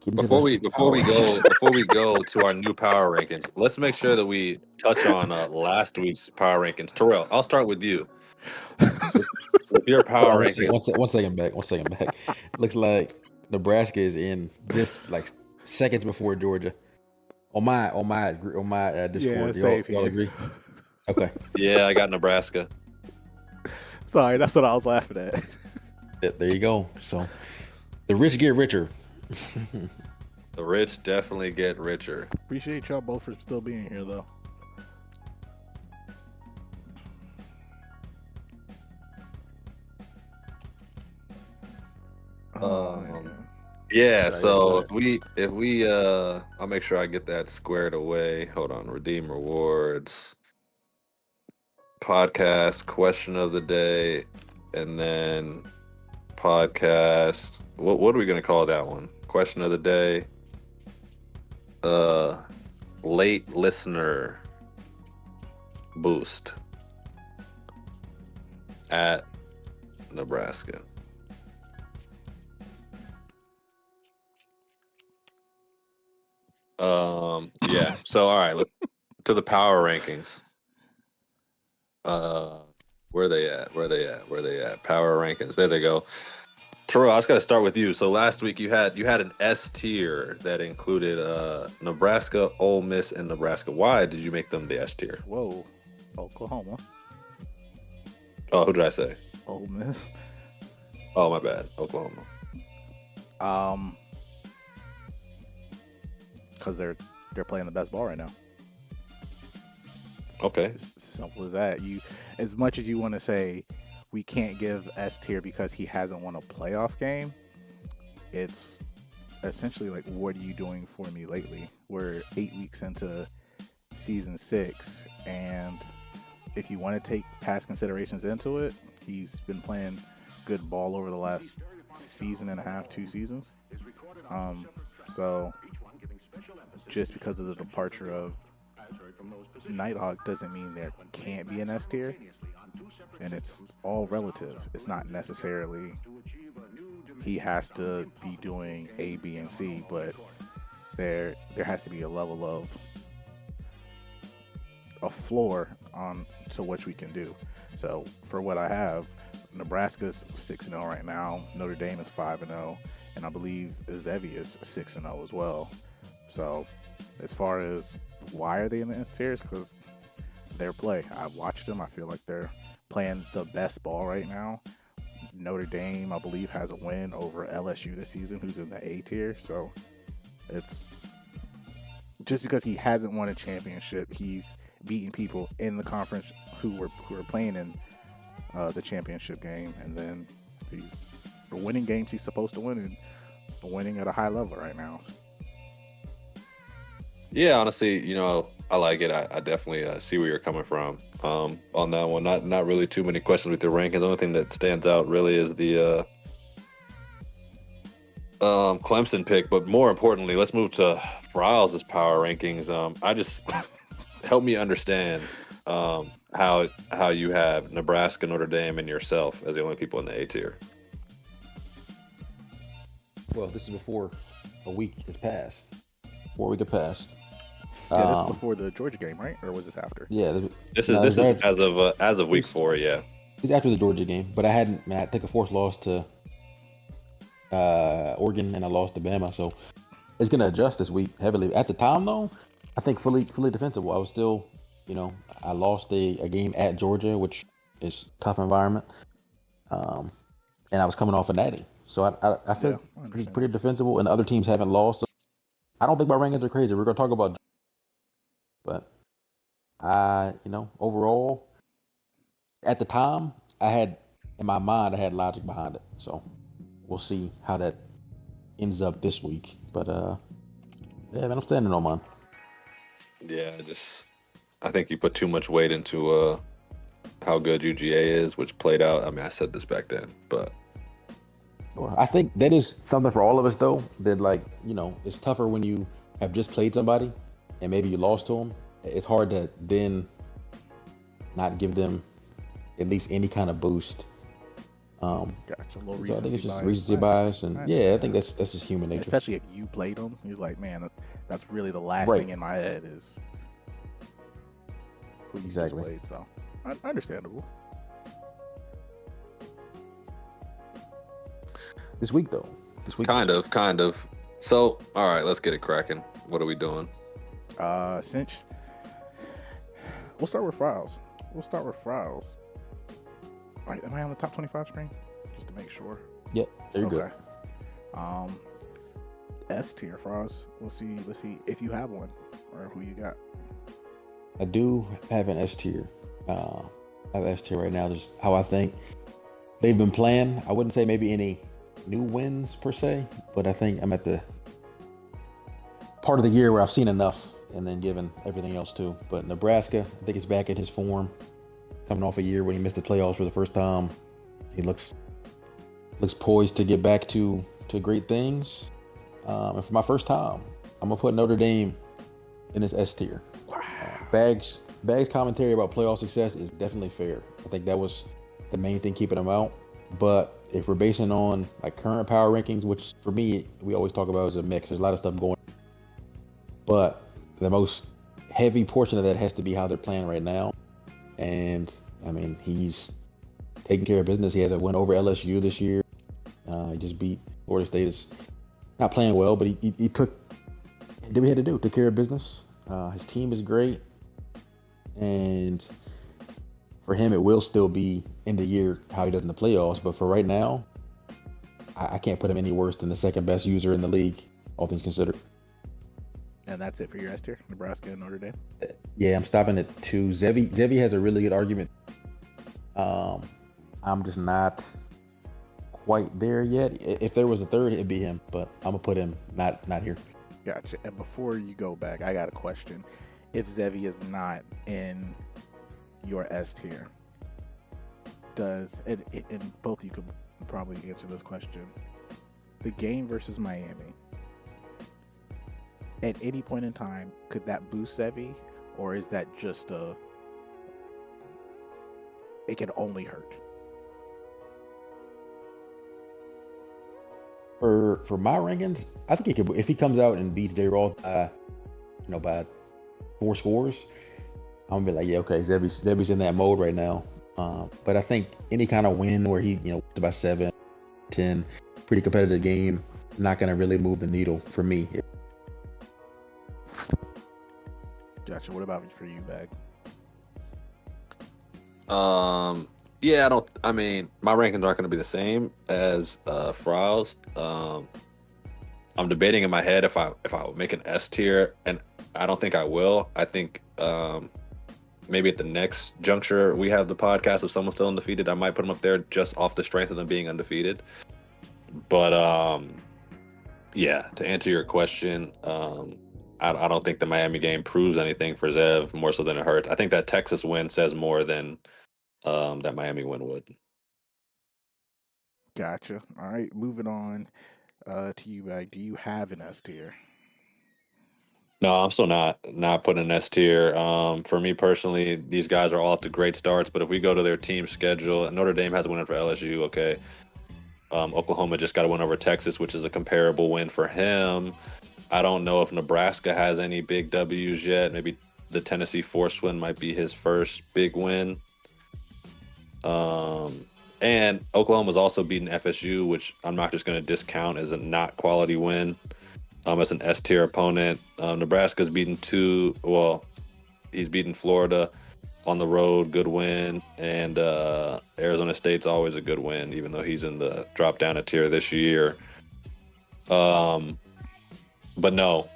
Before we go to our new power rankings, let's make sure that we touch on last week's power rankings. Terrell, I'll start with you. With your power rankings. One second back. Looks like Nebraska is in just like seconds before Georgia. On my Discord, y'all agree? Okay. Yeah, I got Nebraska. Sorry, that's what I was laughing at. Yeah, there you go. So the rich get richer. The rich definitely get richer. Appreciate y'all both for still being here, though. Yeah, so if we I'll make sure I get that squared away. Hold on, redeem rewards, podcast question of the day, and then podcast. What are we gonna call that one? Question of the day. Late listener boost at Nebraska. Yeah. So all right, look to the power rankings. Where they at? Power rankings. There they go. Terrell, I just got to start with you. So last week you had an S tier that included Nebraska, Ole Miss, and Nebraska. Why did you make them the S tier? Whoa, Oklahoma. Oh, who did I say? Ole Miss. Oh, my bad. Oklahoma. Because they're playing the best ball right now. Okay. It's as simple as that. As much as you want to say we can't give S tier because he hasn't won a playoff game, it's essentially like, what are you doing for me lately? We're 8 weeks into season 6, and if you want to take past considerations into it, he's been playing good ball over the last season and a half, 2 seasons. So just because of the departure of Nighthawk doesn't mean there can't be an S tier, and it's all relative. It's not necessarily he has to be doing A, B, and C, but there has to be a level of a floor on to what we can do. So for what I have, Nebraska's 6-0 right now, Notre Dame is 5-0, and I believe Xavier is 6-0 as well. So as far as why are they in the S tiers, because their play, I've watched them. I feel like they're playing the best ball right now. Notre Dame, I believe, has a win over LSU this season, who's in the A tier. So it's just because he hasn't won a championship, he's beating people in the conference who are playing in the championship game, and then he's winning games he's supposed to win and winning at a high level right now. Yeah, honestly, I like it. I definitely see where you're coming from on that one. Not really too many questions with your rankings. The only thing that stands out really is the Clemson pick. But more importantly, let's move to Fryles' power rankings. I just help me understand how you have Nebraska, Notre Dame, and yourself as the only people in the A tier. Well, this is before a week has passed. 4 weeks have passed. Yeah, this is before the Georgia game, right? Or was this after? Yeah, this is as of week 4. Yeah. It's after the Georgia game, but I took a fourth loss to Oregon and I lost to Bama, so it's gonna adjust this week heavily. At the time though, I think fully defensible. I was still, I lost a game at Georgia, which is a tough environment, and I was coming off a natty, so I feel pretty defensible. And the other teams haven't lost. So I don't think my rankings are crazy. We're gonna talk about, but overall, at the time, in my mind, I had logic behind it. So we'll see how that ends up this week. But yeah, man, I'm standing on mine. Yeah, I think you put too much weight into how good UGA is, which played out. I mean, I said this back then, but I think that is something for all of us, though. That it's tougher when you have just played somebody and maybe you lost to them. It's hard to then not give them at least any kind of boost. Gotcha. A little so I think it's just recency bias, and I think that's just human nature. Especially if you played them, you're like, man, that's really the last thing in my head is who you just played. So, understandable. This week. Kind of. So, all right, let's get it cracking. What are we doing? Cinch. We'll start with Fryles. All right, am I on the top 25 screen? Just to make sure. Yep, there you go. S tier Fryles. Let's see if you have one or who you got. I do have an S tier. I have S tier right now. Just how I think they've been playing. I wouldn't say maybe any new wins per se, but I think I'm at the part of the year where I've seen enough and then given everything else too. But Nebraska, I think it's back in his form. Coming off a year when he missed the playoffs for the first time, he looks poised to get back to great things. And for my first time, I'm gonna put Notre Dame in this S tier. Wow. Bags commentary about playoff success is definitely fair. I think that was the main thing keeping them out. But if we're basing on like current power rankings, which for me we always talk about as a mix, there's a lot of stuff going. But the most heavy portion of that has to be how they're playing right now. And I mean, he's taking care of business. He has a win over LSU this year. He just beat Florida State. Is not playing well, but he did what he had to do. Took care of business. His team is great, and for him, it will still be in the year how he does in the playoffs. But for right now, I can't put him any worse than the second best user in the league, all things considered. And that's it for your S tier, Nebraska and Notre Dame? Yeah, I'm stopping at 2. Zevi has a really good argument. I'm just not quite there yet. If there was a third, it'd be him, but I'm gonna put him not here. Gotcha. And before you go back, I got a question. If Zevi is not in your S tier, and both of you could probably answer this question, the game versus Miami, at any point in time, could that boost Zevi, or is that just it can only hurt? For my rankings, I think he could. If he comes out and beats J-Roll, by 4 scores, I'm gonna be like, yeah, okay, Zevi's in that mode right now. But I think any kind of win where he, by 7, 10, pretty competitive game, not gonna really move the needle for me. Gotcha. What about for you, Bag? Yeah, I mean, my rankings aren't going to be the same as Fryles. I'm debating in my head if I would make an S tier, and I don't think I will. I think maybe at the next juncture we have the podcast, if someone's still undefeated, I might put them up there just off the strength of them being undefeated. But yeah, to answer your question, I don't think the Miami game proves anything for Zev more so than it hurts. I think that Texas win says more than that Miami win would. Gotcha. All right, moving on to you, Bag. Do you have an S tier? No, I'm still not putting an S tier. For me personally, these guys are all up to great starts, but if we go to their team schedule, Notre Dame has a win over LSU, okay. Oklahoma just got a win over Texas, which is a comparable win for him. I don't know if Nebraska has any big W's yet. Maybe the Tennessee Force win might be his first big win. And Oklahoma's also beaten FSU, which I'm not just going to discount as a not quality win. As an S tier opponent, Nebraska's beaten he's beaten Florida on the road, good win, and Arizona State's always a good win, even though he's in the drop down a tier this year. But no,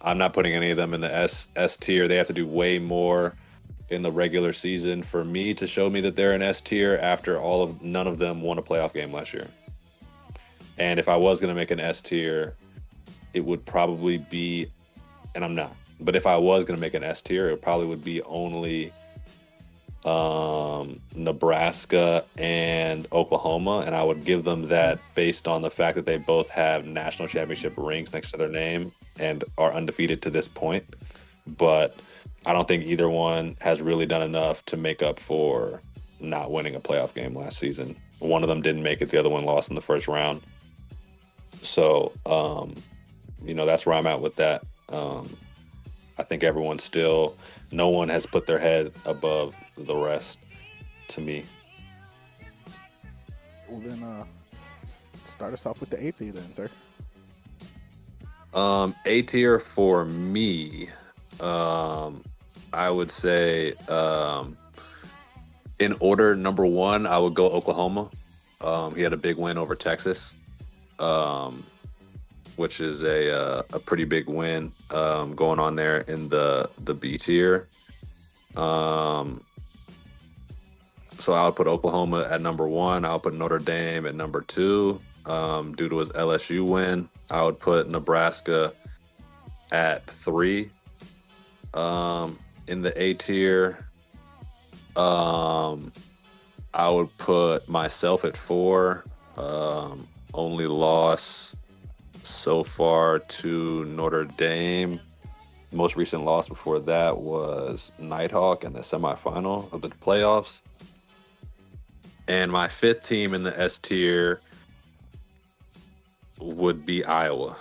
I'm not putting any of them in the S tier. They have to do way more in the regular season for me to show me that they're an S tier after none of them won a playoff game last year. And if I was going to make an S tier, it would probably be, and I'm not, but if I was going to make an S tier, it probably would be only Nebraska and Oklahoma, and I would give them that based on the fact that they both have national championship rings next to their name and are undefeated to this point. But I don't think either one has really done enough to make up for not winning a playoff game last season. One of them didn't make it, the other one lost in the first round. So, that's where I'm at with that. I think no one has put their head above the rest to me. Well, then start us off with the A tier then, sir. A tier for me, I would say in order, number one, I would go Oklahoma. He had a big win over Texas, which is a pretty big win going on there in the B tier. So I would put Oklahoma at number one. I would put Notre Dame at number two due to his LSU win. I would put Nebraska at three in the A tier. I would put myself at four. Only loss so far to Notre Dame. Most recent loss before that was Nighthawk in the semifinal of the playoffs. And my fifth team in the S tier would be Iowa,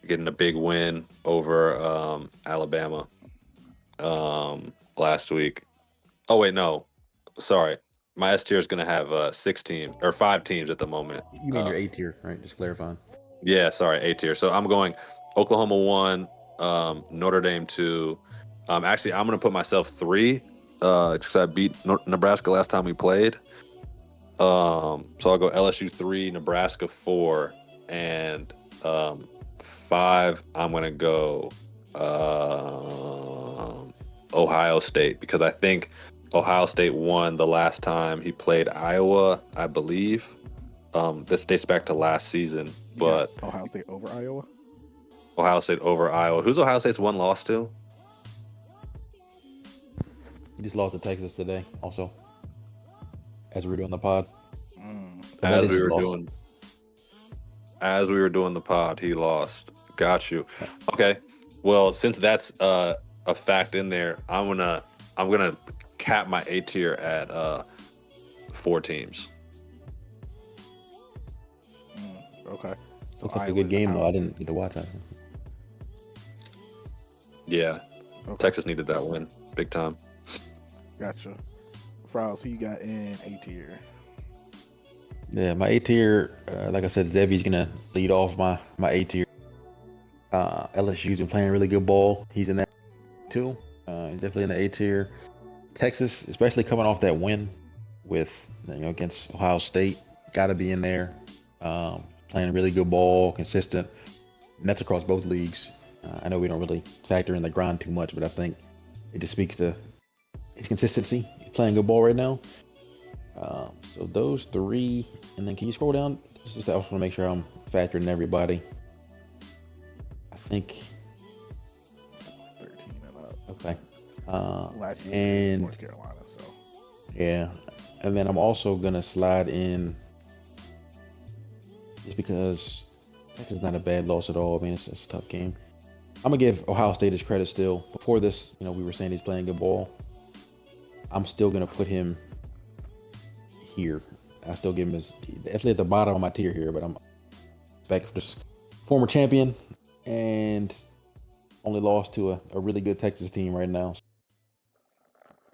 getting a big win over Alabama last week. Oh, wait, no. Sorry. My S tier is going to have 6 teams or 5 teams at the moment. You mean your A tier, right? Just clarifying. Yeah, sorry, A tier. So I'm going Oklahoma 1, Notre Dame 2. Actually, I'm going to put myself 3 because I beat Nebraska last time we played. So I'll go LSU 3, Nebraska 4, and 5, I'm going to go Ohio State because I think Ohio State won the last time he played Iowa, I believe. This dates back to last season, but Ohio State over Iowa. Ohio State over Iowa. Who's Ohio State's one loss to? He just lost to Texas today, also, as we were doing the pod. As we were doing the pod, he lost. Got you. Okay. Well, since that's a fact in there, I'm gonna cap my A tier at 4 teams. Okay. So Looks like a good game, though. I didn't get to watch it. Yeah. Okay. Texas needed that win. Big time. Gotcha. Frowls, who you got in A tier? Yeah, my A tier, like I said, Zevi's gonna lead off my A tier. LSU's been playing really good ball. He's in that too. He's definitely in the A tier. Texas, especially coming off that win with against Ohio State, got to be in there. Playing really good ball, consistent. And that's across both leagues. I know we don't really factor in the grind too much, but I think it just speaks to his consistency. He's playing good ball right now. So those 3, and then can you scroll down? Just I also want to make sure I'm factoring everybody. I think 13 and up. okay. Last year and North Carolina, so yeah, and then I'm also gonna slide in just because Texas is not a bad loss at all. I mean, it's a tough game. I'm gonna give Ohio State his credit still. Before this, we were saying he's playing good ball. I'm still gonna put him here. I still give him his definitely at the bottom of my tier here, but I'm back for this former champion and only lost to a really good Texas team right now.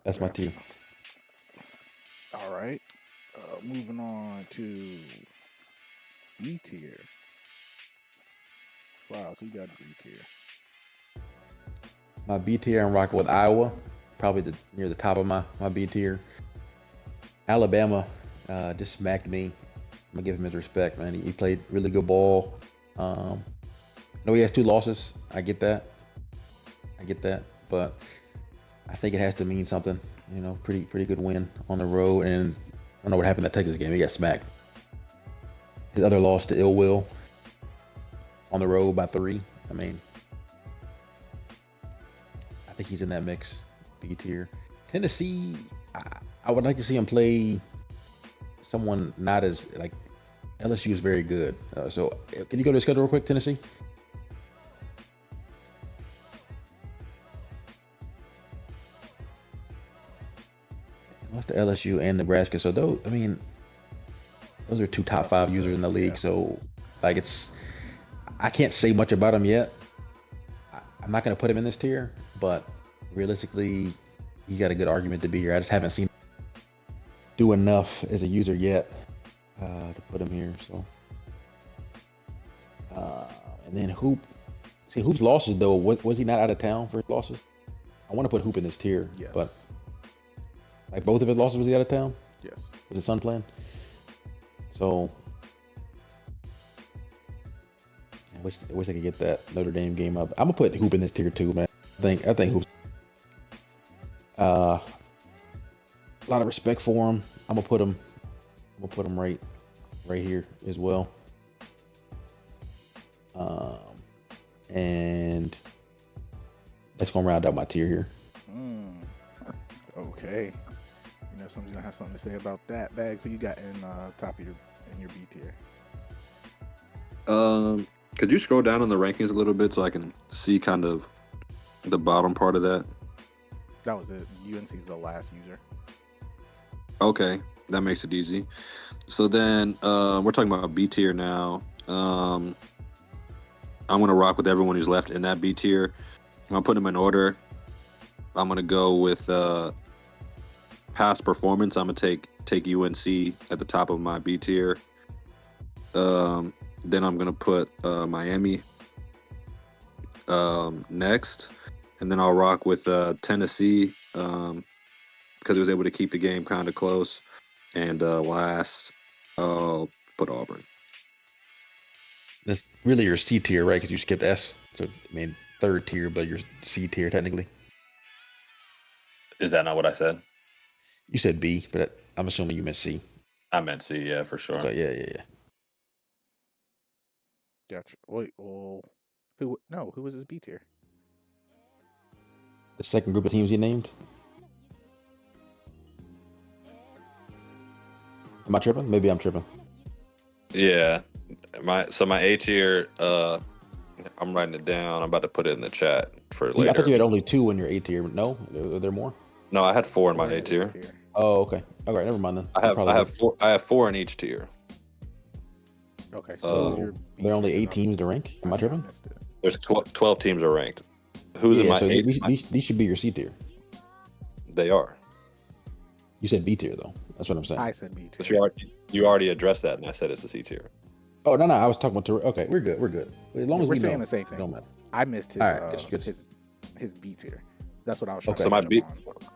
That's my tier. All right. Moving on to B tier. Files, who got B tier? My B tier, I'm rocking with Iowa, probably near the top of my B tier. Alabama just smacked me. I'm gonna give him his respect, man. He played really good ball. I know he has 2 losses. I get that, but I think it has to mean something. You know, pretty good win on the road, and I don't know what happened in that Texas game. He got smacked. His other loss to Ill Will on the road by 3. I mean, I think he's in that mix. B tier. Tennessee, I would like to see him play someone not as like LSU is very good. So can you go to the schedule real quick, Tennessee? Lost to LSU and Nebraska. So those, I mean, those are 2 top 5 users in the league. So like I can't say much about him yet. I'm not going to put him in this tier, but realistically, he got a good argument to be here. I just haven't seen him do enough as a user yet to put him here. So, and then Hoop. See, Hoop's losses though, was he not out of town for his losses? I want to put Hoop in this tier, Yes. but like both of his losses, was he out of town? Yes. Was his son playing? So I wish I could get that Notre Dame game up. I'm gonna put Hoop in this tier too, man. I think Hoop's a lot of respect for him. I'm gonna put him right here as well. And that's gonna round out my tier here. Okay. You know, someone's gonna have something to say about that. Bag, who you got in top of your B tier? Could you scroll down on the rankings a little bit so I can see kind of the bottom part of that? That was it. UNC's the last user. Okay, that makes it easy. So then we're talking about B tier now. I'm gonna rock with everyone who's left in that B tier. I'm gonna put them in order. I'm gonna go with past performance. I'm gonna take UNC at the top of my B tier. Then I'm gonna put Miami next, and then I'll rock with Tennessee because he was able to keep the game kind of close. And last, I'll put Auburn. That's really your C tier, right? Because you skipped S. So I mean, 3rd tier, but you're C tier technically. Is that not what I said? You said B, but I'm assuming you meant C. I meant C, yeah, for sure. Okay, yeah. Gotcha. Wait, well, who was his B tier? The second group of teams you named. Am I tripping? Maybe I'm tripping. Yeah, my A tier. I'm writing it down. I'm about to put it in the chat for later. I thought you had only 2 in your A tier. No, are there more? No, I had 4 in my A tier. Oh, okay. All right, never mind then. I have 4 in each tier. Okay, so there are only 8 teams to rank. Am I tripping? There's 12 teams are ranked. Who's in my so A? These should be your C tier. They are. You said B tier though. That's what I'm saying. I said B tier. But you already addressed that, and I said it's the C tier. Oh no, I was talking about okay. We're good. As long as we're we saying know, the same thing. Don't matter. I missed his All right, good. his B tier. That's what I was trying Okay. to So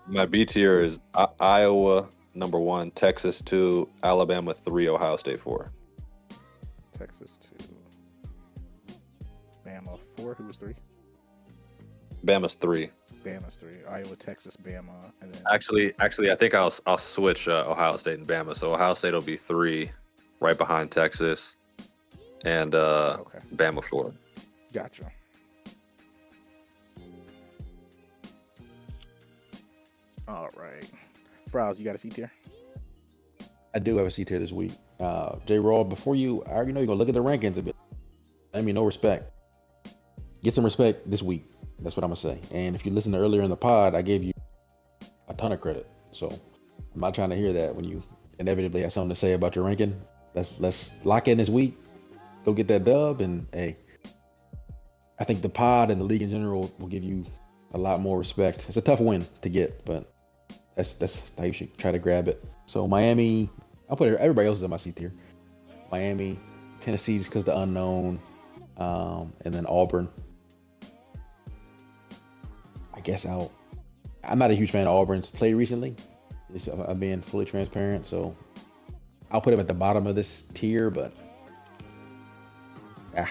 my B tier is Iowa number 1, Texas 2, Alabama 3, Ohio State 4. Texas 2, Bama 4. Who was 3? Bama's 3. Bama's 3. Iowa, Texas, Bama, and then Actually, I think I'll switch Ohio State and Bama. So Ohio State will be 3, right behind Texas, and okay. Bama 4. Gotcha. All right, Frowz, you got a C tier? I do have a C tier this week. J. Raw, before I already know you're gonna look at the rankings a bit. I mean, no respect. Get some respect this week. That's what I'm gonna say. And if you listened to earlier in the pod, I gave you a ton of credit. So I'm not trying to hear that when you inevitably have something to say about your ranking. Let's lock in this week. Go get that dub, and hey, I think the pod and the league in general will give you a lot more respect. It's a tough win to get, but That's how you should try to grab it. So Miami, I'll put everybody else is in my C tier. Miami, Tennessee just because the unknown, and then Auburn. I guess I'm not a huge fan of Auburn's play recently. I'm being fully transparent, so I'll put him at the bottom of this tier. But I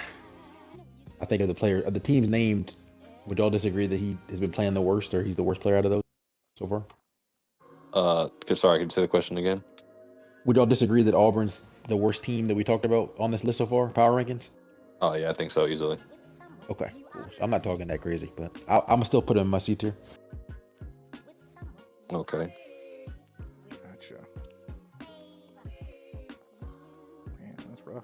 think of the teams named, would y'all disagree that he has been playing the worst, or he's the worst player out of those so far? Sorry, can you say the question again? Would y'all disagree that Auburn's the worst team that we talked about on this list so far, power rankings? Oh yeah, I think so easily. Okay, cool. So I'm not talking that crazy, but I'm gonna still put him in my C tier. Okay. Gotcha. Man, that's rough.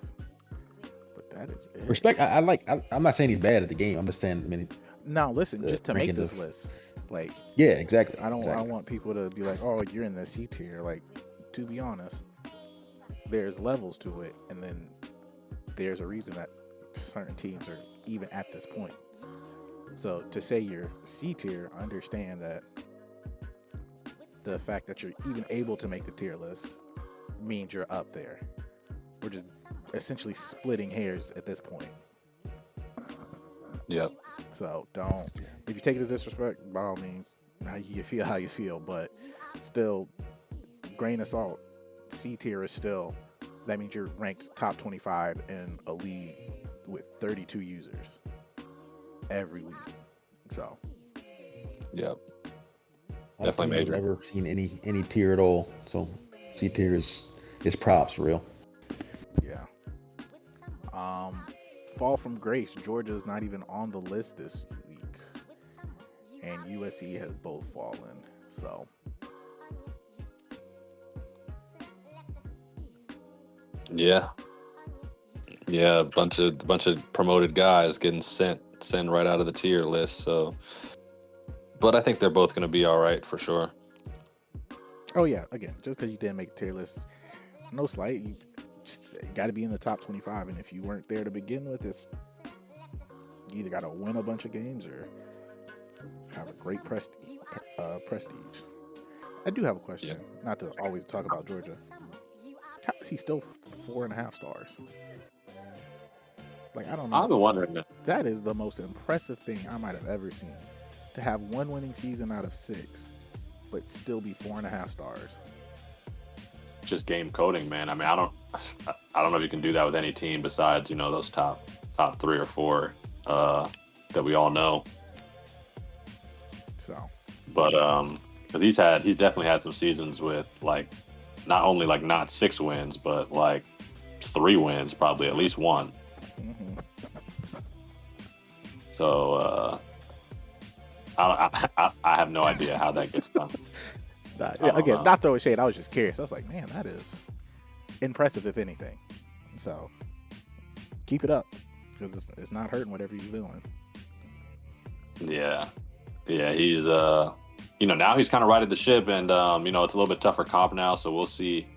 But that is it. Respect. I'm not saying he's bad at the game. I'm just saying. I mean, Now listen, just to make rankings this of- list, like yeah, exactly. I don't exactly. want people to be like, oh, you're in the C tier. Like, to be honest, there's levels to it, and then there's a reason that certain teams are even at this point. So to say you're C tier, understand that the fact that you're even able to make the tier list means you're up there. We're just essentially splitting hairs at this point. Yep. So don't, if you take it as disrespect, by all means, you feel how you feel, but still, grain of salt, C tier is still, that means you're ranked top 25 in a league with 32 users every week. So, Yep. I don't Definitely think major. I've ever seen any tier at all. So C tier is props for real. yeah. Fall from grace. Georgia's not even on the list this week, and USC has both fallen. So, Yeah. Yeah, a bunch of promoted guys getting sent right out of the tier list. So, but I think they're both going to be all right for sure. oh yeah, again, just because you didn't make a tier list, no slight. You got to be in the top 25, and if you weren't there to begin with, you either got to win a bunch of games or have a great prestige. I do have a question. Not to always talk about Georgia. How is he still 4.5 stars? Like, I don't know. I've been wondering that. That is the most impressive thing I might have ever seen. To have one winning season out of 6, but still be 4.5 stars. Just game coding, man. I mean, I don't know if you can do that with any team besides, those top 3 or 4 that we all know. So, But but he's definitely had some seasons with like not only like not 6 wins, but like 3 wins, probably at least 1. mhm. So I have no idea how that gets done. Again, not throwing shade. I was just curious. I was like, man, that is impressive, if anything. So keep it up, because it's not hurting whatever he's doing. Yeah, he's now he's kind of righted the ship, and it's a little bit tougher comp now, so we'll see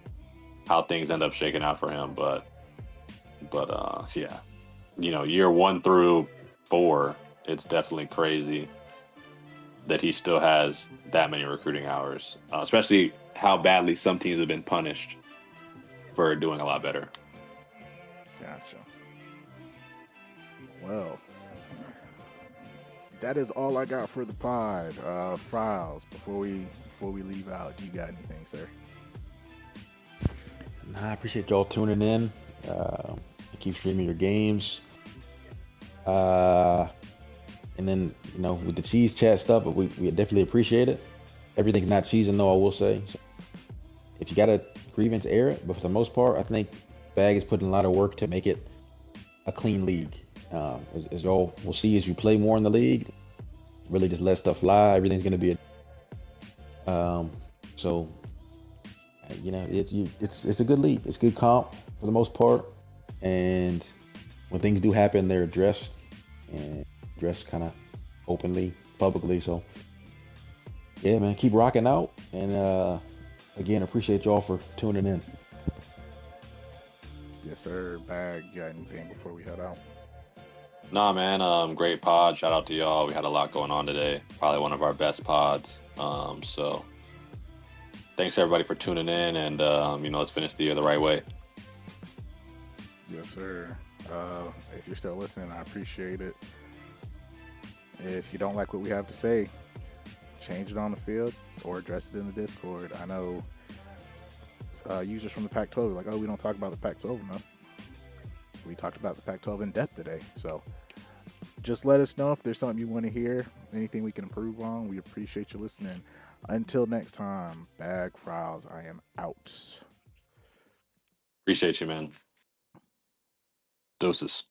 how things end up shaking out for him. But yeah, year 1 through 4, it's definitely crazy that he still has that many recruiting hours, especially how badly some teams have been punished for doing a lot better. Gotcha. Well, that is all I got for the pod. Files, before we leave out, do you got anything, sir? Nah, I appreciate y'all tuning in. Keep streaming your games. And then, with the cheese chat stuff, we definitely appreciate it. Everything's not cheesing, though, I will say. So if you got a grievance, air it. But for the most part, I think Bag is putting a lot of work to make it a clean league. As y'all will see as you play more in the league, really just let stuff fly. Everything's going to be so, it's a good league. It's good comp for the most part. And when things do happen, they're addressed kind of openly, publicly. So yeah, man, keep rocking out, and again, appreciate y'all for tuning in. Yes, sir. Bag, you got anything before we head out? Nah, man, great pod. Shout out to y'all. We had a lot going on today. Probably one of our best pods. So thanks everybody for tuning in, and let's finish the year the right way. Yes, sir. If you're still listening, I appreciate it. If you don't like what we have to say, change it on the field or address it in the Discord. I know users from the Pac-12 are like, oh, we don't talk about the Pac-12 enough. We talked about the Pac-12 in depth today. So just let us know if there's something you want to hear, anything we can improve on. We appreciate you listening. Until next time, Bag Files, I am out. Appreciate you, man. Doses.